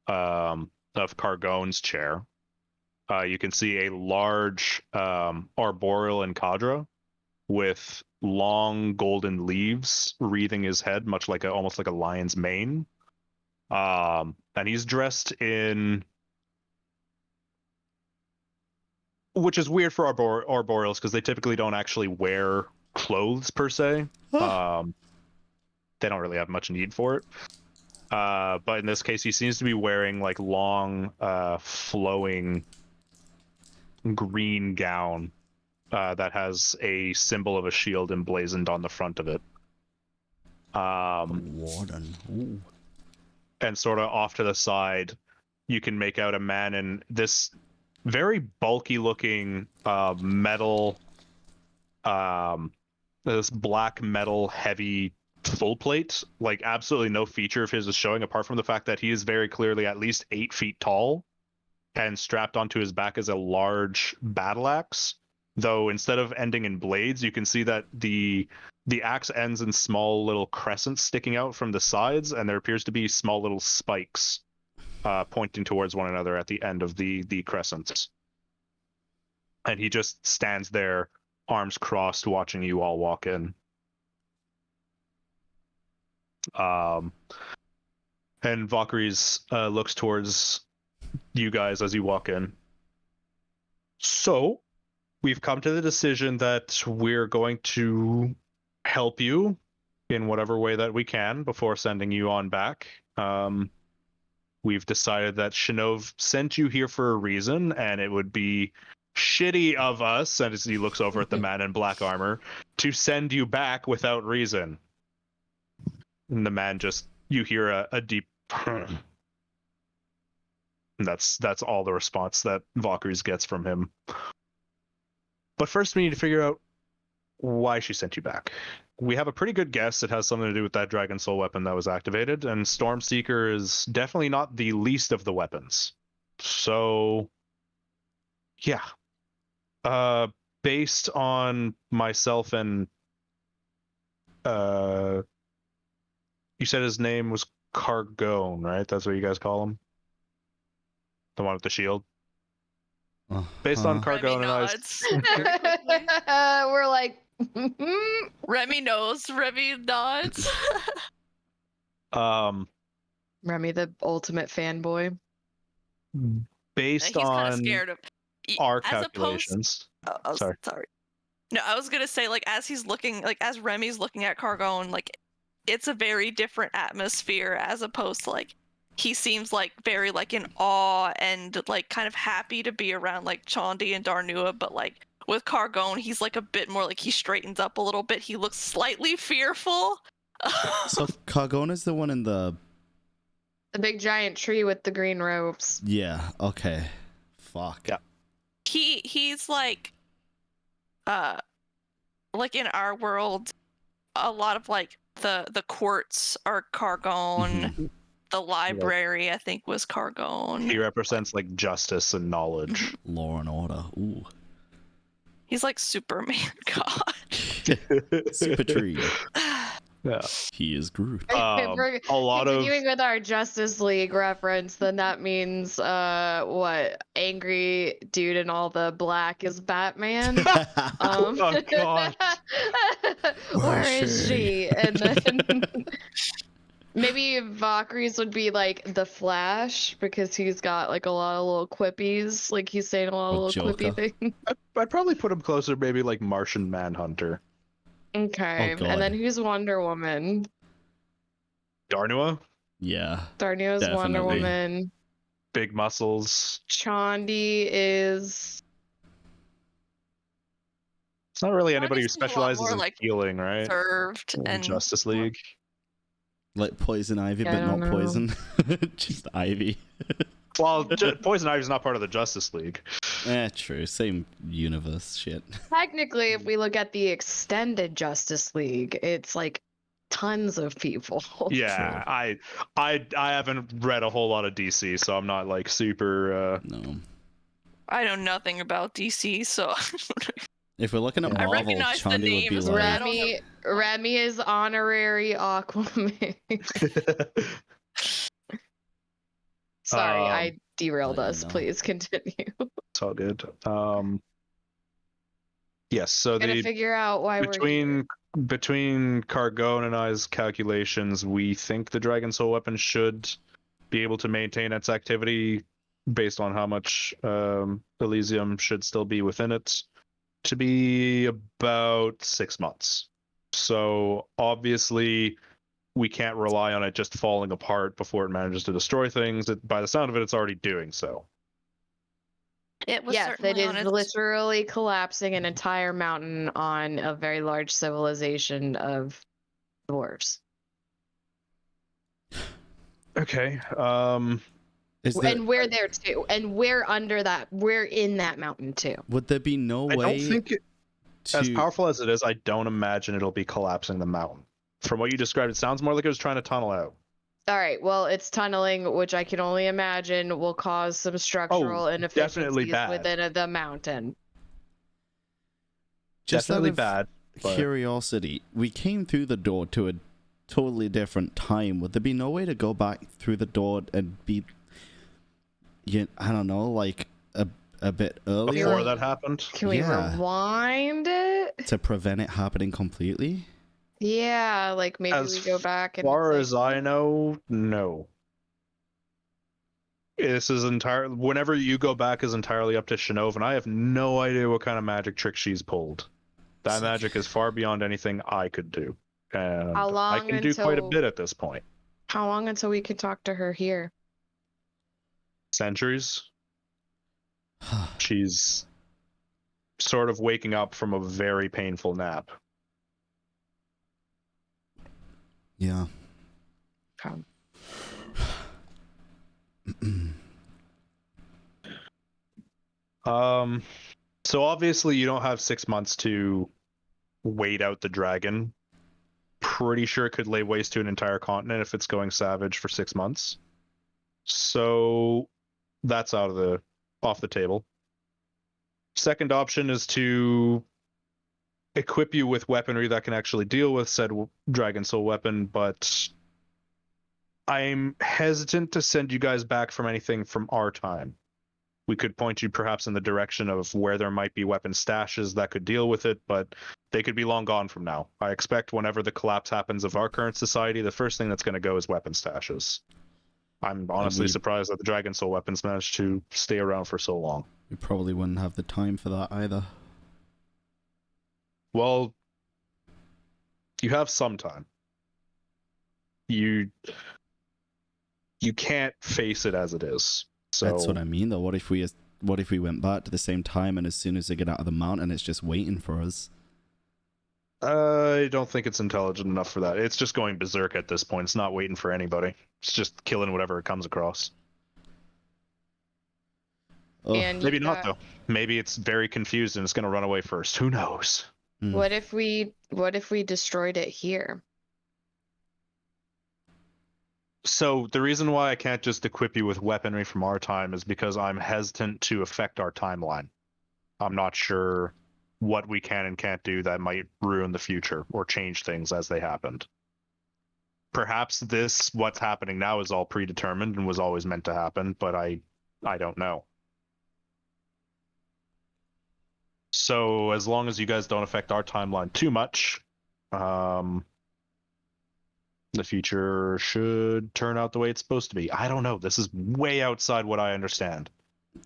of Cargon's chair. You can see a large arboreal Encadra with long golden leaves wreathing his head, much like almost like a lion's mane. And he's dressed in, which is weird for arboreals because they typically don't actually wear clothes per se. They don't really have much need for it. But in this case, he seems to be wearing like long, flowing green gown that has a symbol of a shield emblazoned on the front of it. Warden. Ooh. and sort of off to the side, you can make out a man in this very bulky looking metal, this black metal heavy full plate. Like absolutely no feature of his is showing apart from the fact that he is very clearly at least 8 feet tall, and strapped onto his back is a large battle axe. Though instead of ending in blades, you can see that the axe ends in small little crescents sticking out from the sides, and there appears to be small little spikes pointing towards one another at the end of the crescents. And he just stands there, arms crossed, watching you all walk in. And Valkyries looks towards you guys as you walk in. So, we've come to the decision that we're going to help you in whatever way that we can before sending you on back. We've decided that Shinov sent you here for a reason, and it would be shitty of us, and as he looks over at the man in black armor, to send you back without reason. And the man just, you hear a deep and that's all the response that Valkyries gets from him. But first we need to figure out why she sent you back. We have a pretty good guess it has something to do with that Dragon Soul weapon that was activated, and Stormseeker is definitely not the least of the weapons. So, yeah. Based on myself and you said his name was Cargone, right? That's what you guys call him? The one with the shield? Based on Cargone and I. We're like, Remy knows. Remy nods. Remy, the ultimate fanboy. Based He's kind of on scared of our as calculations. Sorry. No, I was gonna say, like, as he's looking, like, as Remy's looking at Cargone, like, it's a very different atmosphere as opposed to, like, he seems like very like in awe and like kind of happy to be around like Chandi and Darnua, but like with Cargone, he's like a bit more like he straightens up a little bit. He looks slightly fearful. So Cargone is the one in the big giant tree with the green robes. Yeah, okay. Fuck. Yeah. He's like in our world, a lot of like the courts are Cargone. Mm-hmm. The library, I think, was Cargone. He represents like justice and knowledge. Law and order. Ooh. He's like Superman God. Super tree. Yeah. He is Groot. A lot of Continuing with our Justice League reference, then that means what? Angry dude in all the black is Batman. Oh god. Where is she? And then maybe Valkyries would be like the Flash because he's got like a lot of little quippies. Like he's saying a lot of little quippy things. I'd probably put him closer, maybe like Martian Manhunter. Okay, Oh, and then who's Wonder Woman? Darnua? Yeah. Darnia's Wonder Definitely. Woman. Big muscles. Chandi is. It's not really anybody who Darnia's a lot specializes more, in like, healing, right? Served In and Justice League. Like Poison Ivy, I but don't not know. poison. Just Ivy. Well, Poison Ivy's not part of the Justice League. True. Same universe shit. Technically, if we look at the extended Justice League, it's like tons of people. Yeah, I haven't read a whole lot of DC, so I'm not like super. No. I know nothing about DC, so If we're looking at I Marvel, recognize the Chandi would be names, but I like, don't Remy is honorary Aquaman. Sorry, I derailed let you us. know. Please continue. It's all good. Yes, so Gotta figure out why we're here. between Cargone and I's calculations, we think the Dragon Soul weapon should be able to maintain its activity based on how much Elysium should still be within it to be about 6 months. So obviously we can't rely on it just falling apart before it manages to destroy things. By the sound of it, it's already doing so. It was Yes, certainly it on is its literally collapsing an entire mountain on a very large civilization of dwarves. Okay. Is there, And we're there too. And we're under that. We're in that mountain too. would there be no I don't way think as to... powerful as it is, I don't imagine it'll be collapsing the mountain. From what you described, it sounds more like it was trying to tunnel out. All right. Well, it's tunneling, which I can only imagine will cause some structural inefficiencies bad. within the mountain. Just out Definitely of bad. But curiosity, we came through the door to a totally different time. Would there be no way to go back through the door and be, I don't know, like a bit earlier? before that happened, Can we Yeah. rewind it? To prevent it happening completely? Yeah, like maybe as we go back and far it's as I know, no. This is whenever you go back is entirely up to Shinov, and I have no idea what kind of magic trick she's pulled. That magic is far beyond anything I could do. And How long I can do quite a until- bit at this point. how long until we can talk to her here? Centuries. She's sort of waking up from a very painful nap. Yeah. Okay. So obviously you don't have 6 months to wait out the dragon. Pretty sure it could lay waste to an entire continent if it's going savage for 6 months. So that's off the table. Second option is to equip you with weaponry that can actually deal with said dragon soul weapon, but I'm hesitant to send you guys back from anything from our time. We could point you perhaps in the direction of where there might be weapon stashes that could deal with it, but they could be long gone from now. I expect whenever the collapse happens of our current society, the first thing that's going to go is weapon stashes. I'm honestly surprised that the Dragon Soul weapons managed to stay around for so long. We probably wouldn't have the time for that either. Well, you have some time. You can't face it as it is. So That's what I mean, though. What if we went back to the same time, and as soon as they get out of the mountain, it's just waiting for us? I don't think it's intelligent enough for that. It's just going berserk at this point. It's not waiting for anybody. It's just killing whatever it comes across. Oh, And Maybe you've not, got- though. Maybe it's very confused and it's going to run away first. Who knows? What if we destroyed it here? So the reason why I can't just equip you with weaponry from our time is because I'm hesitant to affect our timeline. I'm not sure what we can and can't do that might ruin the future or change things as they happened. Perhaps what's happening now is all predetermined and was always meant to happen, but I don't know. So as long as you guys don't affect our timeline too much, the future should turn out the way it's supposed to be. I don't know. This is way outside what I understand.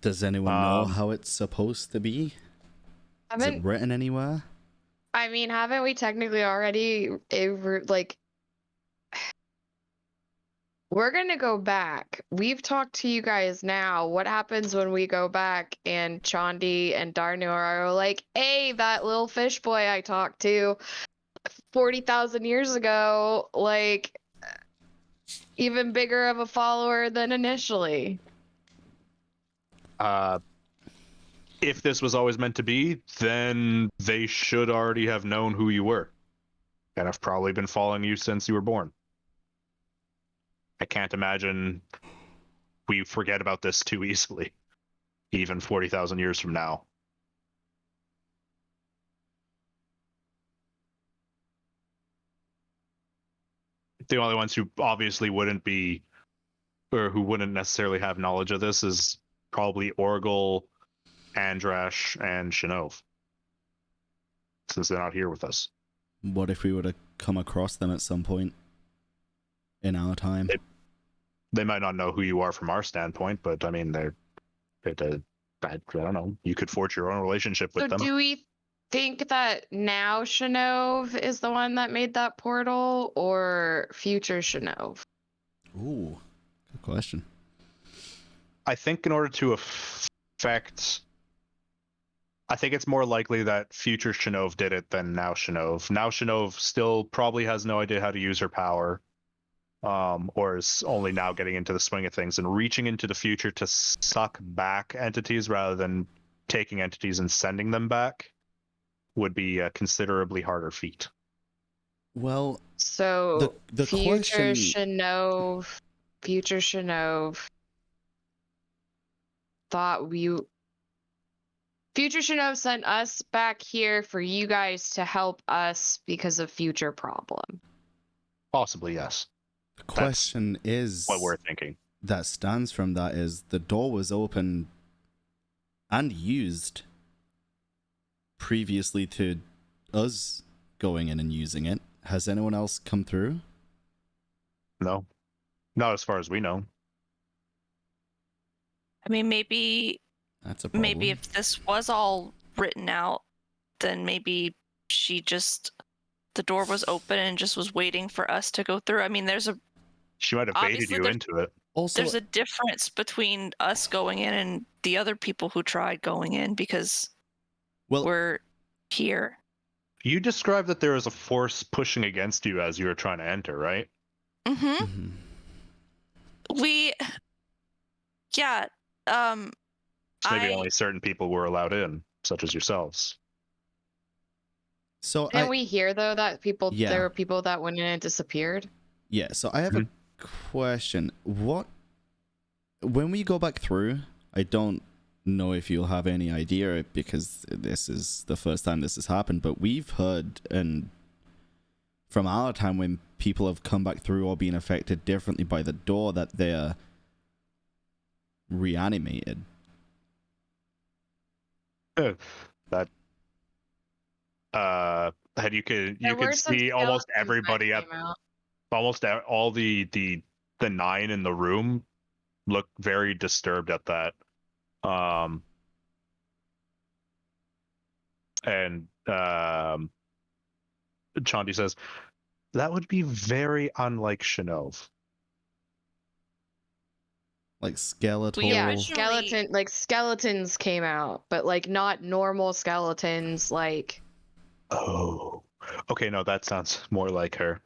Does anyone know how it's supposed to be? Is it written anywhere? I mean, haven't we technically already like? We're gonna go back. We've talked to you guys now. What happens when we go back and Chandi and Darnur are like, "Hey, that little fish boy I talked to 40,000 years ago, like, even bigger of a follower than initially." If this was always meant to be, then they should already have known who you were and have probably been following you since you were born. I can't imagine we forget about this too easily, even 40,000 years from now. The only ones who obviously wouldn't be, or who wouldn't necessarily have knowledge of this, is probably Orgel, Andrash, and Shinov, since they're not here with us. What if we were to come across them at some point in our time? They might not know who you are from our standpoint, but I mean, I don't know. You could forge your own relationship with So them. do we think that now Shinov is the one that made that portal, or future Shinov? Ooh, good question. I think in order to affect, I think it's more likely that future Shinov did it than now Shinov. Now Shinov still probably has no idea how to use her power. or is only now getting into the swing of things and reaching into the future to suck back entities rather than taking entities and sending them back would be a considerably harder feat. Well, So the future question. Shinov thought Future Shinov sent us back here for you guys to help us because of future problem. Possibly, yes. The question is What we're thinking. that stands from that is the door was open and used previously to us going in and using it. Has anyone else come through? No, not as far as we know. I mean, maybe That's a problem. if this was all written out, then maybe the door was open and just was waiting for us to go through. I mean, She might have baited Obviously, you there's- into it. Also, there's a difference between us going in and the other people who tried going in because well, we're here. You described that there was a force pushing against you as you were trying to enter, right? Mm-hmm. mhm. So maybe only certain people were allowed in, such as yourselves. So Didn't we hear though that Yeah. there were people that went in and disappeared? Yeah, so I have a question. When we go back through, I don't know if you'll have any idea because this is the first time this has happened, but we've heard and from our time when people have come back through or been affected differently by the door that they're reanimated. And you could There were some see almost skeletons that everybody came out. all the 9 in the room look very disturbed at that. And Chandi says that would be very unlike Shinov. Like skeletal. We Yeah, originally- skeletons came out, but like not normal skeletons. Like Oh, okay. No, that sounds more like her.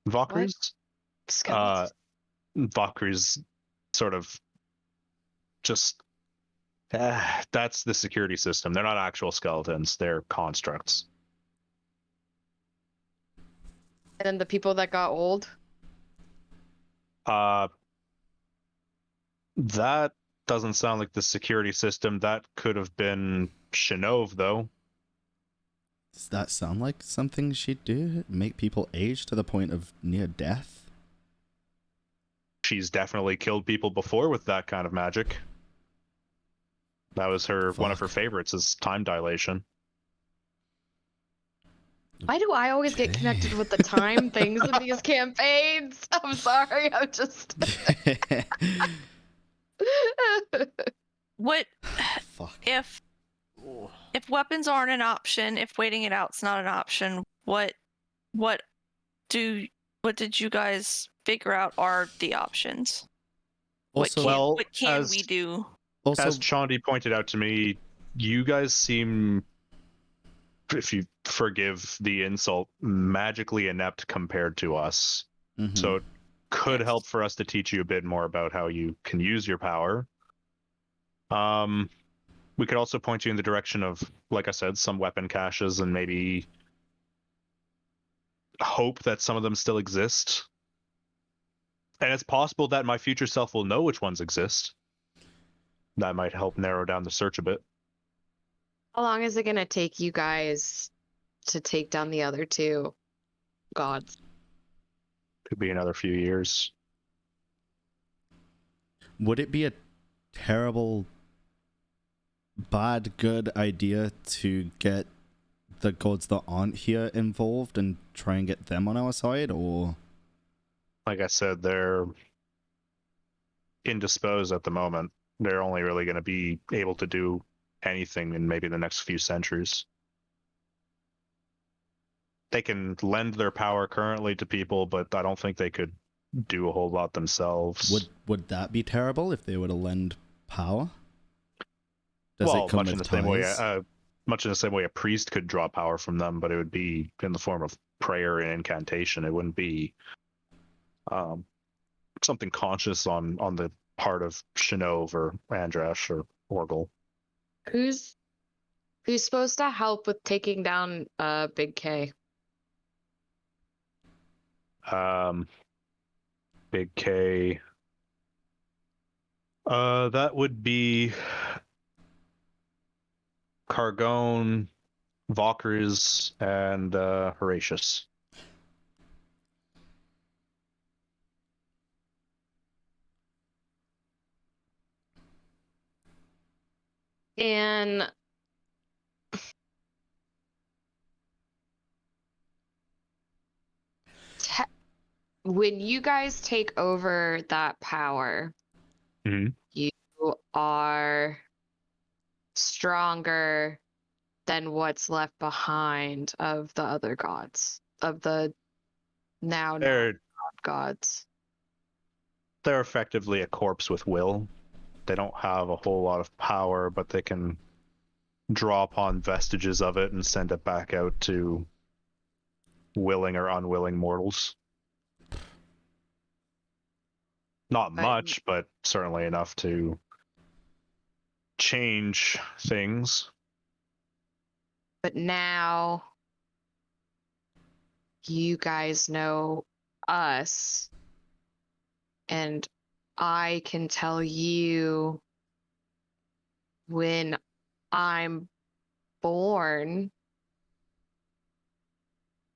Valkyrie's. skeletons. Valkyrie's sort of just. That's the security system. They're not actual skeletons. They're constructs. And then the people that got old. That doesn't sound like the security system. That could have been Shinov, though. Does that sound like something she'd do? Make people age to the point of near death? She's definitely killed people before with that kind of magic. That was one of her favorites is time dilation. Why do I always get connected with the time things in these campaigns? I'm sorry. I'm just. What Fuck. if weapons aren't an option? If waiting it out's not an option, what did you guys figure out are the options? Also, What can we do? also, As Chandi pointed out to me, you guys seem, if you forgive the insult, magically inept compared to us. mhm. So it could Yes. help for us to teach you a bit more about how you can use your power. We could also point you in the direction of, like I said, some weapon caches and maybe hope that some of them still exist. And it's possible that my future self will know which ones exist. That might help narrow down the search a bit. How long is it gonna take you guys to take down the other two gods? Could be another few years. Would it be a terrible, bad, good idea to get the gods that aren't here involved and try and get them on our side, or? Like I said, they're indisposed at the moment. They're only really going to be able to do anything in maybe the next few centuries. They can lend their power currently to people, but I don't think they could do a whole lot themselves. Would that be terrible if they were to lend power? Does well, it come much in with the same way, ties? much in the same way, a priest could draw power from them, but it would be in the form of prayer and incantation. It wouldn't be something conscious on the part of Shinov or Andrash or Orgel. Who's supposed to help with taking down Big K? Big K. That would be Cargone, Valkyries, and Horatius. And when you guys take over that power, Mhm. you are stronger than what's left behind of the other gods, of the now They're gods. they're effectively a corpse with will. They don't have a whole lot of power, but they can draw upon vestiges of it and send it back out to willing or unwilling mortals. Not But- much, but certainly enough to change things. But now you guys know us, and I can tell you when I'm born,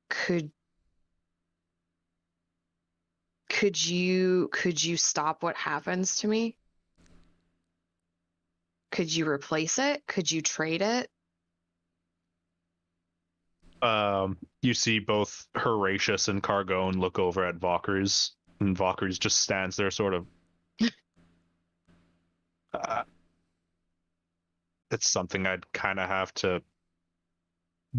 could you stop what happens to me? Could you replace it? Could you trade it? You see both Horatius and Cargone look over at Valkyries, and Valkyries just stands there sort of it's something I'd kind of have to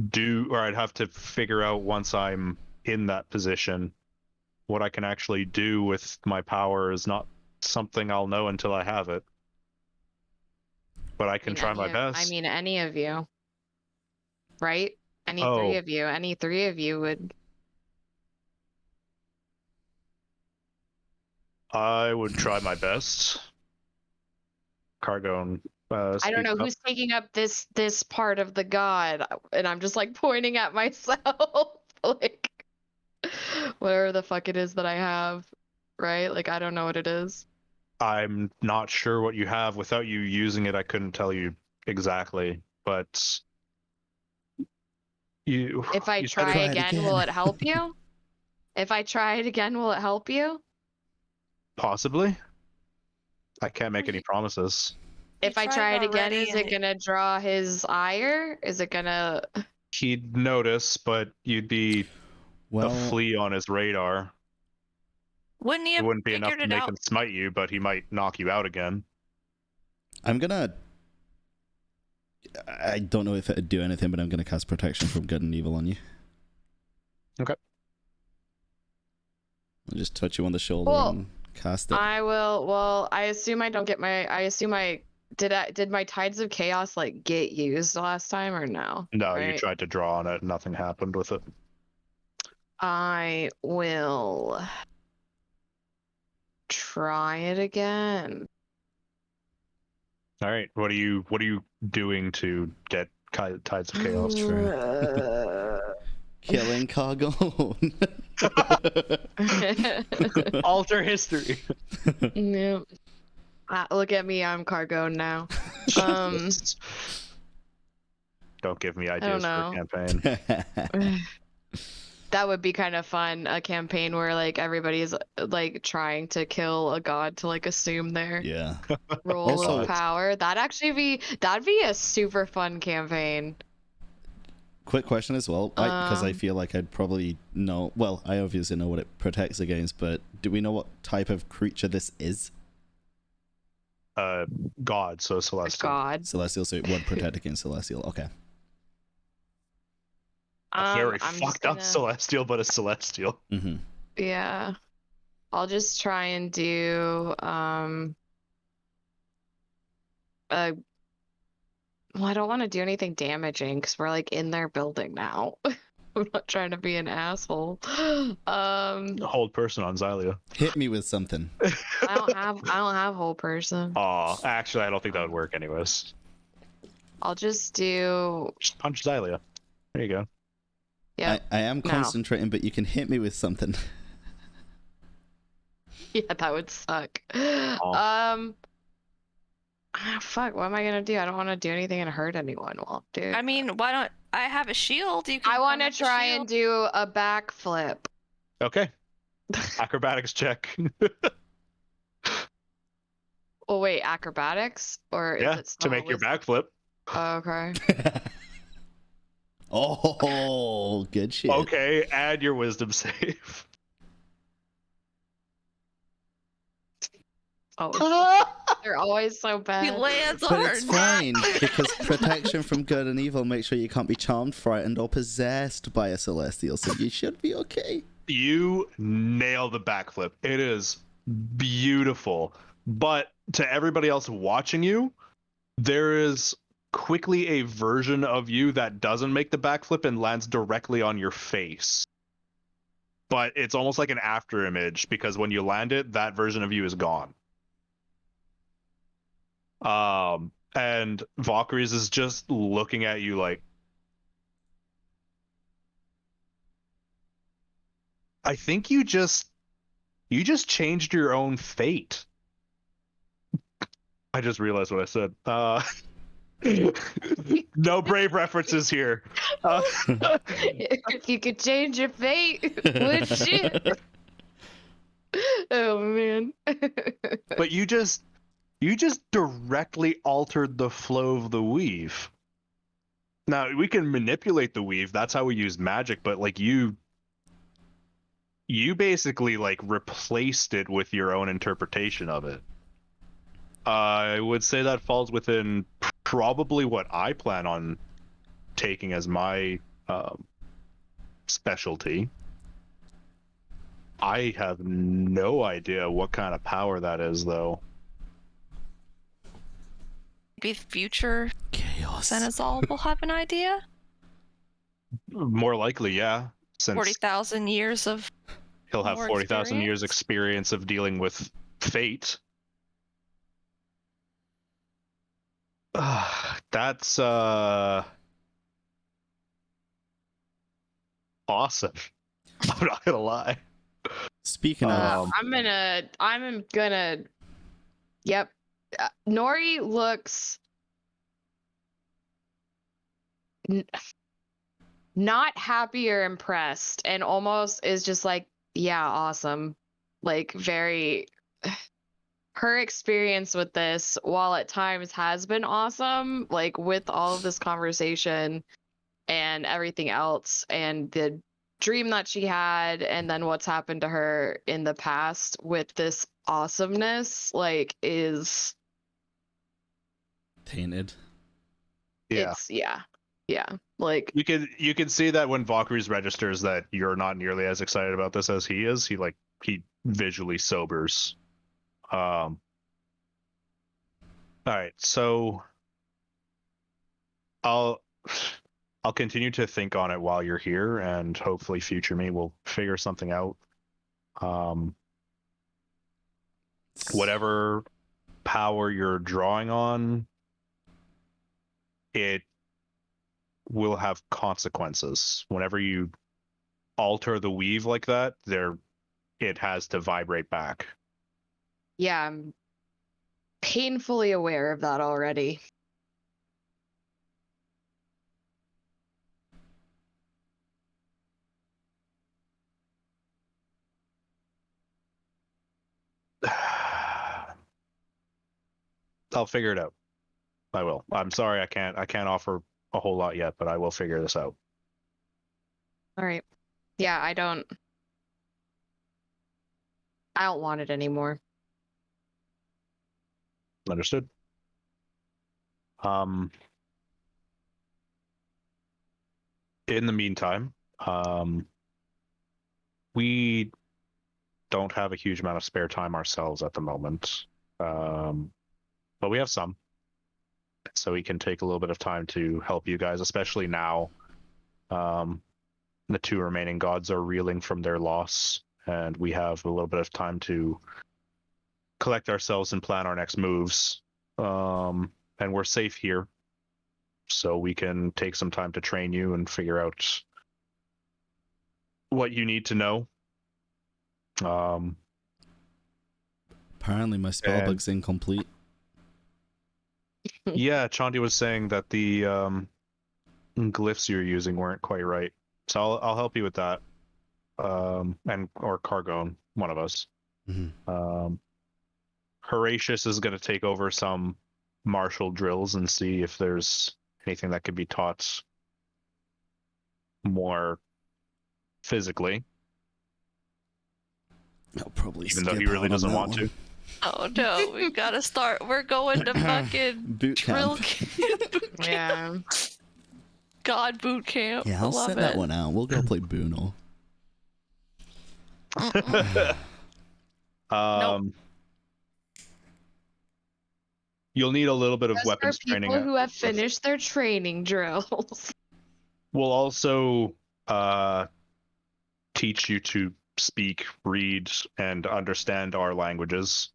do, or I'd have to figure out once I'm in that position. What I can actually do with my power is not something I'll know until I have it. But I can try my best. I mean, any of you, right? Any Oh. three of you. Any three of you would. I would try my best. Cargone. I don't know who's taking up this part of the god, and I'm just like pointing at myself, like whatever the fuck it is that I have, right? Like I don't know what it is. I'm not sure what you have. Without you using it, I couldn't tell you exactly. But you. If I you said try Try it again, will again. it help you? If I try it again, will it help you? Possibly. I can't make any promises. You If I tried try it again, already is and it gonna draw his ire? Is it gonna? He'd notice, but you'd be a Well, flea on his radar. Wouldn't you It have wouldn't be enough figured to it make out? him smite you, but he might knock you out again. I'm gonna. I don't know if it'd do anything, but I'm gonna cast protection from good and evil on you. Okay. I'll just touch you on the shoulder Cool. and cast it. I will. Well, I assume I don't get my. I assume I did my tides of chaos like get used last time or no? No, you Right? tried to draw on it, and nothing happened with it. I will try it again. All right. What are you doing to get tides of chaos? Killing Cargone. Alter history. Nope. Look at me, I'm Cargone now. Don't give me don't ideas for a know. campaign. That would be kind of fun, a campaign where like everybody's like trying to kill a god to like assume their Yeah. role Also- of power. That'd be a super fun campaign. Quick question as well, because I Um, feel like I'd probably know. Well, I obviously know what it protects against, but do we know what type of creature this is? God, so A celestial. god. Celestial, so it would protect against celestial. Okay. A very I'm just fucked up gonna- celestial, but a celestial. Mm-hmm. Yeah. I'll just try and do well, I don't want to do anything damaging because we're like in their building now. I'm not trying to be an asshole. Hold person on Xylia. Hit me with something. I don't have whole person. Aw, actually, I don't think that would work anyways. I'll just do Just punch Xylia. There you go. yeah. I am No. concentrating, but you can hit me with something. Yeah, that would suck. Fuck, what am I gonna do? I don't want to do anything and hurt anyone. Well, dude. I mean, why don't I have a shield? You can. I want come to with the try shield. and do a backflip. Okay. Acrobatics check. Oh wait, acrobatics or is Yeah, it to still make your wisdom? backflip. Okay. Oh, good shit. Okay, add your wisdom save. Oh, they're always so He bad. lands on But her it's neck. fine, because protection from good and evil makes sure you can't be charmed, frightened, or possessed by a celestial, so you should be okay. You nail the backflip. It is beautiful. But to everybody else watching you, there is quickly a version of you that doesn't make the backflip and lands directly on your face. But it's almost like an after image because when you land it, that version of you is gone. And Valkyries is just looking at you like, I think you just changed your own fate. I just realized what I said. No brave references here. If you could change your fate, would you? Oh man. But you just directly altered the flow of the weave. Now we can manipulate the weave. That's how we use magic. But like you basically like replaced it with your own interpretation of it. I would say that falls within probably what I plan on taking as my specialty. I have no idea what kind of power that is, though. Maybe future Chaos. Senezal will have an idea. More likely, yeah. Since 40,000 years of he'll have more 40,000 years experience of dealing with fate. That's awesome. I'm not gonna lie. Speaking of, I'm gonna. Yep. Nori looks not happy or impressed, and almost is just like, yeah, awesome. Like very. Her experience with this, while at times has been awesome, like with all of this conversation and everything else, and the dream that she had, and then what's happened to her in the past with this awesomeness, like is tainted. Yeah. it's yeah. Like You can see that when Valkyries registers that you're not nearly as excited about this as he is. He visually sobers. All right, so I'll continue to think on it while you're here, and hopefully future me will figure something out. Whatever power you're drawing on, it will have consequences. Whenever you alter the weave like that, it has to vibrate back. yeah, I'm painfully aware of that already. I'll figure it out. I will. I'm sorry I can't offer a whole lot yet, but I will figure this out. All right. Yeah, I don't want it anymore. Understood. In the meantime, we don't have a huge amount of spare time ourselves at the moment. But we have some. So we can take a little bit of time to help you guys, especially now. The 2 remaining gods are reeling from their loss, and we have a little bit of time to collect ourselves and plan our next moves. And we're safe here, so we can take some time to train you and figure out what you need to know. Apparently my spellbook's incomplete. Yeah, Chandi was saying that the glyphs you're using weren't quite right, so I'll help you with that. And or Cargone, one of us. Mm-hmm. Horatius is going to take over some martial drills and see if there's anything that could be taught more physically. I'll probably Even though skip he really out on doesn't that want one. to. Oh no, we've got to start. We're going to fucking Boot drill camp. camp. Yeah. God boot camp. Yeah, I I'll love set it. that one out. We'll go play Buno. Nope. You'll need a little bit of Those are weapons training. people who have finished their training drills. We'll also teach you to speak, read, and understand our languages.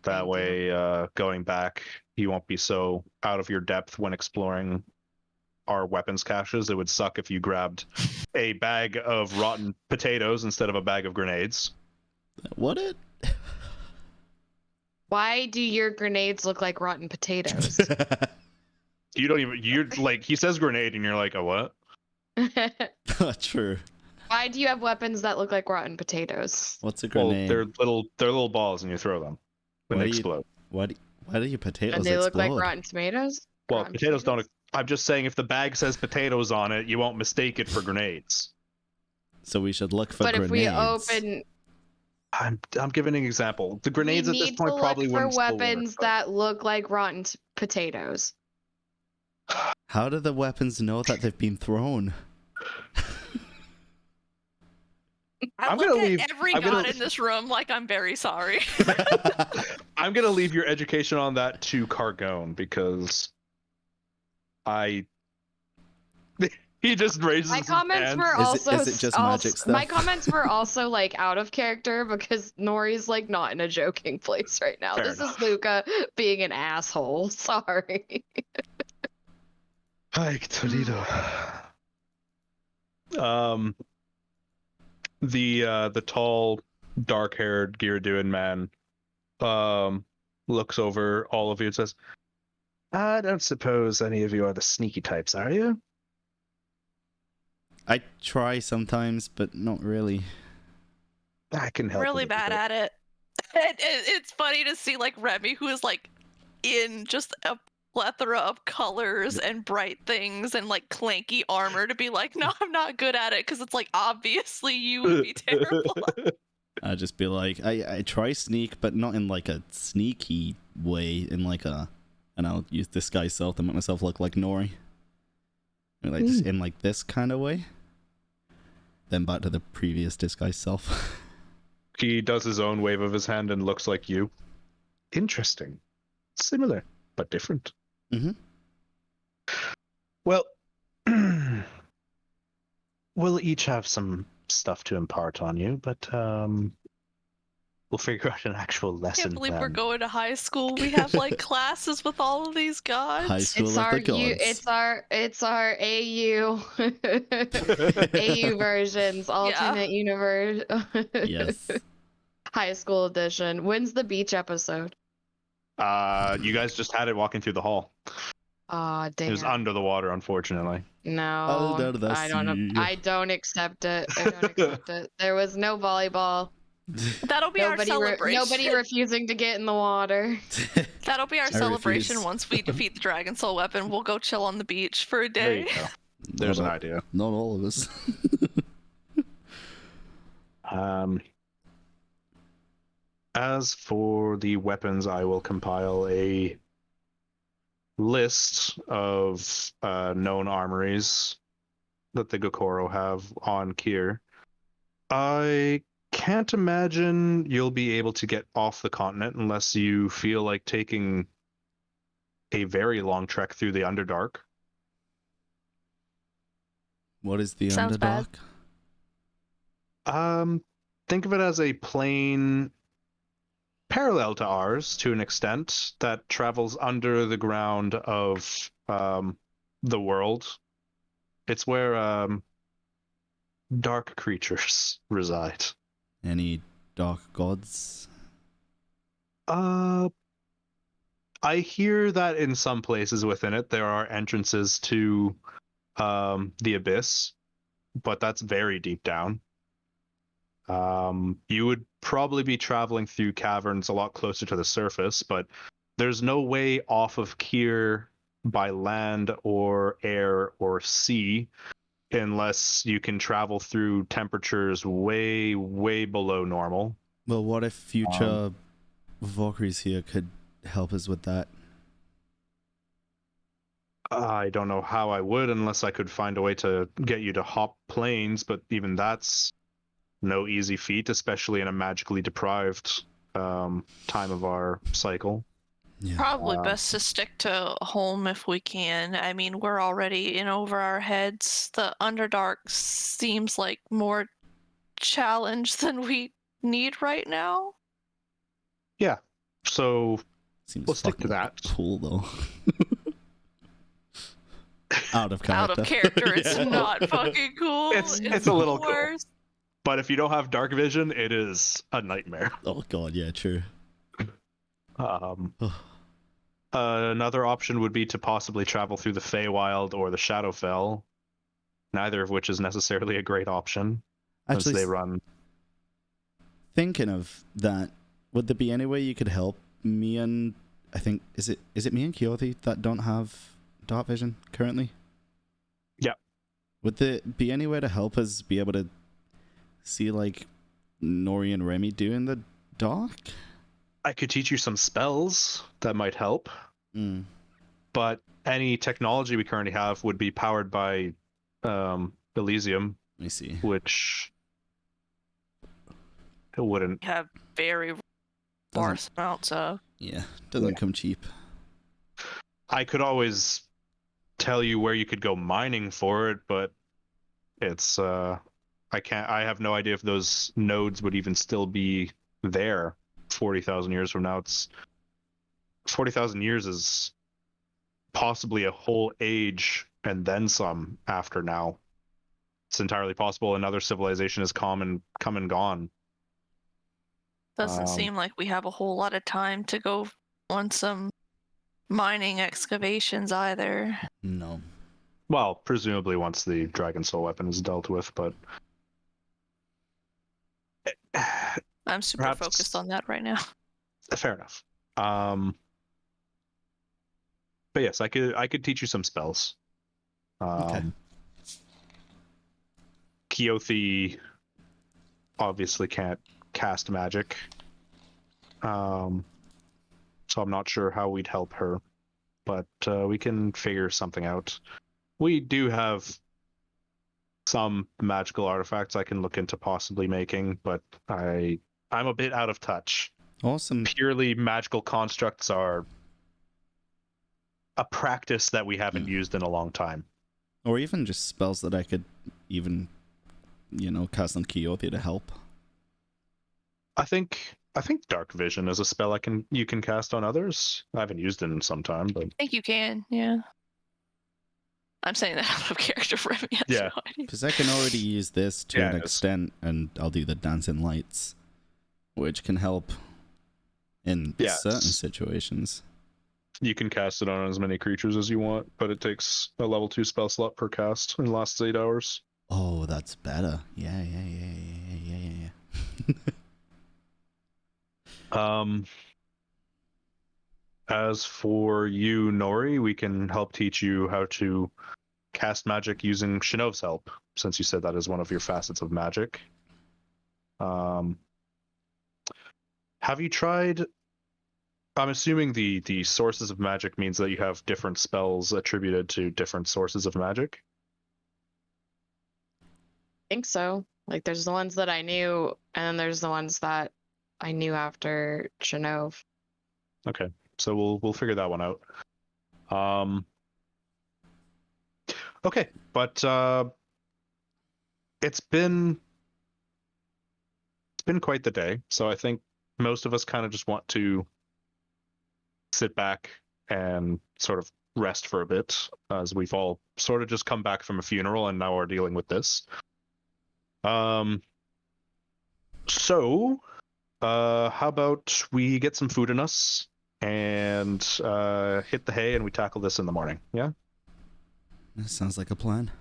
That Thank way, going back, you won't be so out of your depth when exploring our weapons caches. It would suck if you grabbed a bag of rotten potatoes instead of a bag of grenades. What it? Why do your grenades look like rotten potatoes? You don't even, you're like, he says grenade and you're like, a what? True. Why do you have weapons that look like rotten potatoes? What's a Well, grenade? they're little balls and you throw them when Why they do you- explode. Why do your potatoes And they look explode? like rotten tomatoes? Well, Rotten potatoes don't. potatoes? I'm just saying, if the bag says potatoes on it, you won't mistake it for grenades. So we should look for But grenades. if we open, I'm giving an example. The we grenades at this need point to probably look for wouldn't still work, weapons but- that look like rotten potatoes. How do the weapons know that they've been thrown? I I'm look gonna at leave- every I'm god gonna- in this room like I'm very sorry. I'm gonna leave your education on that to Cargone because he just raises My his comments hand. were Is it- also is it just magic stuff? My comments were also like out of character because Nori's like not in a joking place right now. Fair This enough. is Luca being an asshole. Sorry. Hi, Toledo. The tall, dark-haired Gyaraduin man looks over all of you and says, "I don't suppose any of you are the sneaky types, are you?" I try sometimes, but not really. I can help. Really bad at it. It's funny to see like Remy, who is like in just a plethora of colors and bright things and like clanky armor, to be like, no, I'm not good at it, because it's like obviously you would be terrible. I just be like, I try sneak, but not in like a sneaky way. In like a, and I'll use disguise self to make myself look like Nori. Like just in like this kind of way. Then back to the previous disguise self. He does his own wave of his hand and looks like you. Interesting. Similar, but different. Mm-hmm. Well, we'll each have some stuff to impart on you, but we'll figure out an actual I lesson can't believe we're plan. going to high school. We have like classes with all of these gods. High school It's of our the gods. it's our AU AU versions, alternate universe. Yes. High school edition. When's the beach episode? You guys just had it walking through the hall. Aw, damn. It was under the water, unfortunately. No, Under the I don't know. sea. I don't accept it. I don't accept it. There was no volleyball. That'll be our celebration. Nobody refusing to get in the water. That'll be our I celebration refuse. once we defeat the Dragon Soul weapon. We'll go chill on the beach for a There day. you go. There's an Not all- idea. Not all of us. As for the weapons, I will compile a list of known armories that the Gokoro have on Kier. I can't imagine you'll be able to get off the continent unless you feel like taking a very long trek through the Underdark. What is the Sounds bad. Underdark? Think of it as a plane parallel to ours to an extent that travels under the ground of the world. It's where dark creatures reside. Any dark gods? I hear that in some places within it there are entrances to the abyss, but that's very deep down. You would probably be traveling through caverns a lot closer to the surface, but there's no way off of Kier by land or air or sea unless you can travel through temperatures way, way below normal. Well, what if future Valkyries here could help us with that? I don't know how I would unless I could find a way to get you to hop planes, but even that's no easy feat, especially in a magically deprived time of our cycle. Yeah. Probably best to stick to home if we can. I mean, we're already in over our heads. The Underdark seems like more challenge than we need right now. Yeah, so Seems we'll stick to fucking that. cool though. Out of character. Out of character, it's Yeah. not fucking cool. It's a little cool. worse. But if you don't have dark vision, it is a nightmare. Oh god, yeah, true. Another option would be to possibly travel through the Feywild or the Shadowfell, neither of which is necessarily a great option, as Actually, they run. thinking of that, would there be any way you could help me and I think is it me and Kyothi that don't have dark vision currently? Yeah. Would there be any way to help us be able to see like Nori and Remy doing the dark? I could teach you some spells that might help, but any technology we currently have would be powered by Elysium, Let me see. which it wouldn't. Have very sparse amounts of. Yeah, doesn't come cheap. I could always tell you where you could go mining for it, but it's I can't. I have no idea if those nodes would even still be there 40,000 years from now. It's 40,000 years is possibly a whole age and then some after now. It's entirely possible another civilization has come and gone. Doesn't seem like we have a whole lot of time to go on some mining excavations either. No. Well, presumably once the Dragon Soul weapon is dealt with, but I'm super Perhaps- focused on that right now. fair enough. But yes, I could teach you some spells. Okay. Kyothi obviously can't cast magic. So I'm not sure how we'd help her, but we can figure something out. We do have some magical artifacts I can look into possibly making, but I'm a bit out of touch. Awesome. Purely magical constructs are a practice that we haven't used in a long time. Or even just spells that I could even, cast on Kyothi to help. I think Dark Vision is a spell you can cast on others. I haven't used it in some time, but I think you can, yeah. I'm saying that out of character for me. Yeah. Because I can already use this to Yeah, an it is. extent, and I'll do the dancing lights, which can help in Yeah, certain it's- situations. you can cast it on as many creatures as you want, but it takes a level 2 spell slot per cast and lasts 8 hours. Oh, that's better. Yeah. As for you, Nori, we can help teach you how to cast magic using Shinov's help, since you said that is one of your facets of magic. Have you tried? I'm assuming the sources of magic means that you have different spells attributed to different sources of magic. I think so. Like, there's the ones that I knew, and then there's the ones that I knew after Shinov. Okay, so we'll figure that one out. Okay, but it's been quite the day. So I think most of us kind of just want to sit back and sort of rest for a bit, as we've all sort of just come back from a funeral and now are dealing with this. So how about we get some food in us and hit the hay and we tackle this in the morning? Yeah? That sounds like a plan.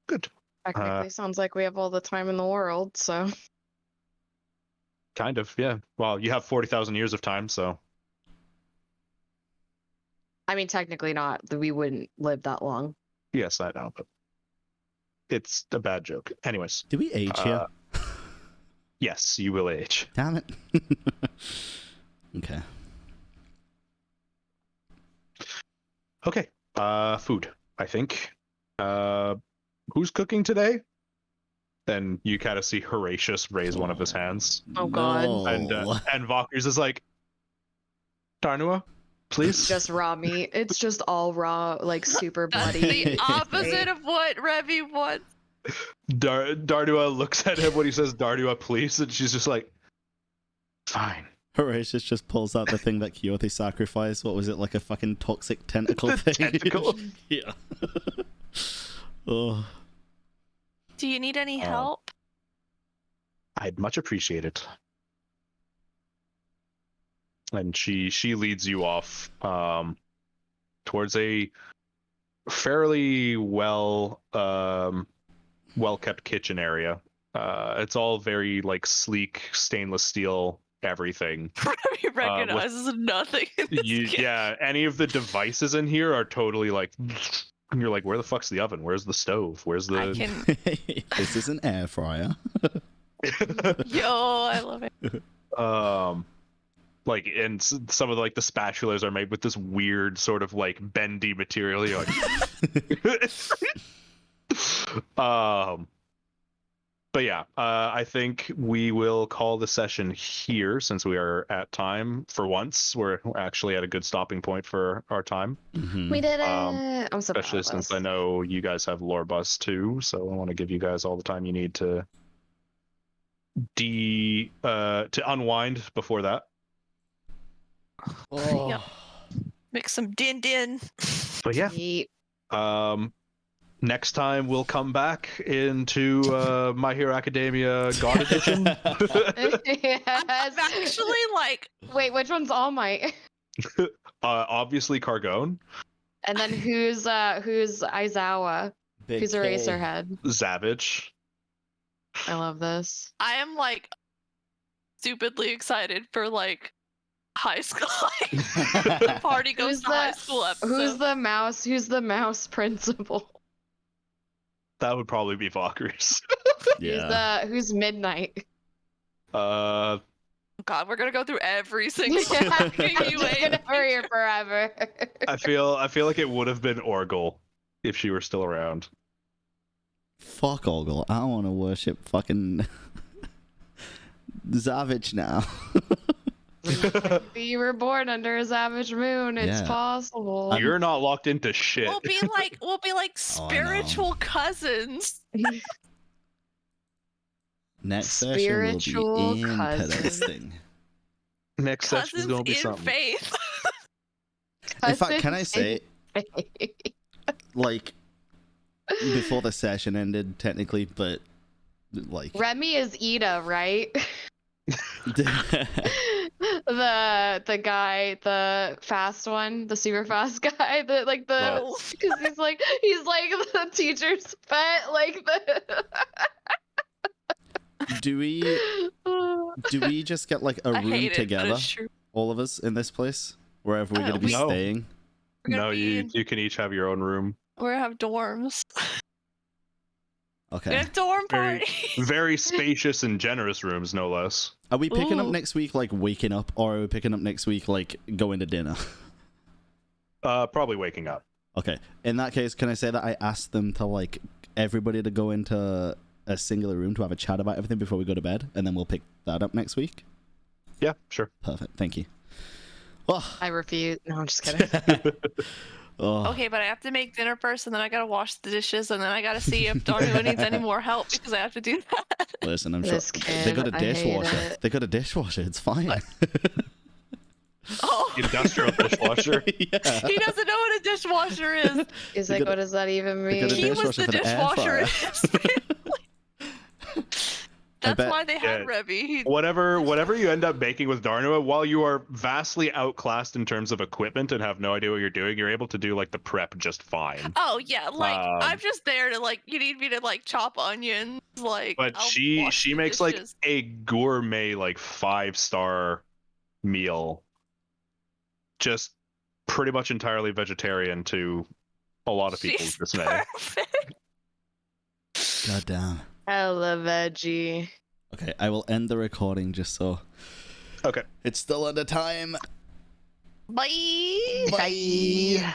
Good. Technically, sounds like we have all the time in the world, so. Kind of, yeah. Well, you have 40,000 years of time, so. I mean, technically not. We wouldn't live that long. Yes, I know, but it's a bad joke. Anyways. Do we age here? Yes, you will age. Damn it. Okay. Okay. Food, I think. Who's cooking today? Then you kind of see Horatius raise one of his hands. Oh, God. No. And Valkyries is like, Darnua, please? Just raw meat. It's just all raw, like super That's bloody. the opposite of what Revy wants. Darnua looks at him when he says, Darnua, please, and she's just like, fine. Horatius just pulls out the thing that Quixote sacrificed. What was it, like a fucking toxic tentacle The thing? tentacle. Yeah. Oh. Do you need any help? I'd much appreciate it. And she leads you off towards a fairly well kept kitchen area. It's all very like sleek stainless steel everything. Revy recognizes nothing in this kitchen. Yeah, any of the devices in here are totally like. You're like, where the fuck's the oven? Where's the stove? Where's the? I can... This is an air fryer. Yo, I love it. Like, and some of the, like the spatulas are made with this weird sort of like bendy material. You're like, but yeah, I think we will call the session here since we are at time for once. We're actually at a good stopping point for our time. Mhm. We did it. I'm so Especially proud of since us. I know you guys have lore bus too, so I want to give you guys all the time you need to unwind before that. Oh. Yep. Mix some din. But yeah, Yeet. next time we'll come back into My Hero Academia God Edition. Yes. Actually, like, Wait, which one's All Might? Obviously Cargone, And then who's Aizawa? Big Who's K. Eraserhead? Savage. I love this. I am like stupidly excited for like high school. The party goes Who's to high school episode. Who's the mouse principal? That would probably be Valkyries. Yeah. Who's Midnight? God, we're gonna go through every single Yeah, fucking I'm just UA. gonna hurry her forever. I feel like it would have been Orgel if she were still around. Fuck Ogle. I want to worship fucking Zavich now. You were born under a savage moon. It's Yeah. possible. You're not locked into shit. We'll be like Oh, I know. spiritual cousins. Next session will Spiritual be cousin. interesting. Next session is Cousins gonna be in something. faith. In fact, can I say, like, before the session ended, technically, but like Remy is Ida, right? the guy, the fast one, the super fast guy, No. because he's like the teacher's pet, like the. do we just get like a I room hate it, but together, it's true. all of us in this place, wherever we're gonna be No. staying? We're gonna No, be you can each have your own room. We're gonna have dorms. We Okay. have dorm Very- parties. Very spacious and generous rooms, no less. Are we picking up Ooh. next week like waking up, or are we picking up next week like going to dinner? Probably waking up. Okay. In that case, can I say that I asked them to like everybody to go into a singular room to have a chat about everything before we go to bed, and then we'll pick that up next week? Yeah, sure. Perfect. Thank you. Oh, I refuse. No, I'm just kidding. Oh, Okay, but I have to make dinner first, and then I gotta wash the dishes, and then I gotta see if Darnell needs any more help because I have to do that. listen, I'm sure This they got a kid, I hate dishwasher. it. They got a dishwasher. It's fine. Oh, Industrial dishwasher. Yeah. he doesn't know what a dishwasher is. He's They like, gotta- what does that even they gotta mean? He was dishwasher the for the air dishwasher in fryer. his family. That's bet- why they had Yeah. Revy. He- Whatever you end up baking with Darnua, while you are vastly outclassed in terms of equipment and have no idea what you're doing, you're able to do like the prep just fine. Oh yeah, like I'm Um, just there to like. You need me to like chop onions, like. But I'll she wash the makes dishes. like a gourmet like 5-star meal, just pretty much entirely vegetarian to a lot of people's She's dismay. perfect. God damn. Hella veggie. Okay, I will end the recording just so Okay. it's still under time. Bye. Bye.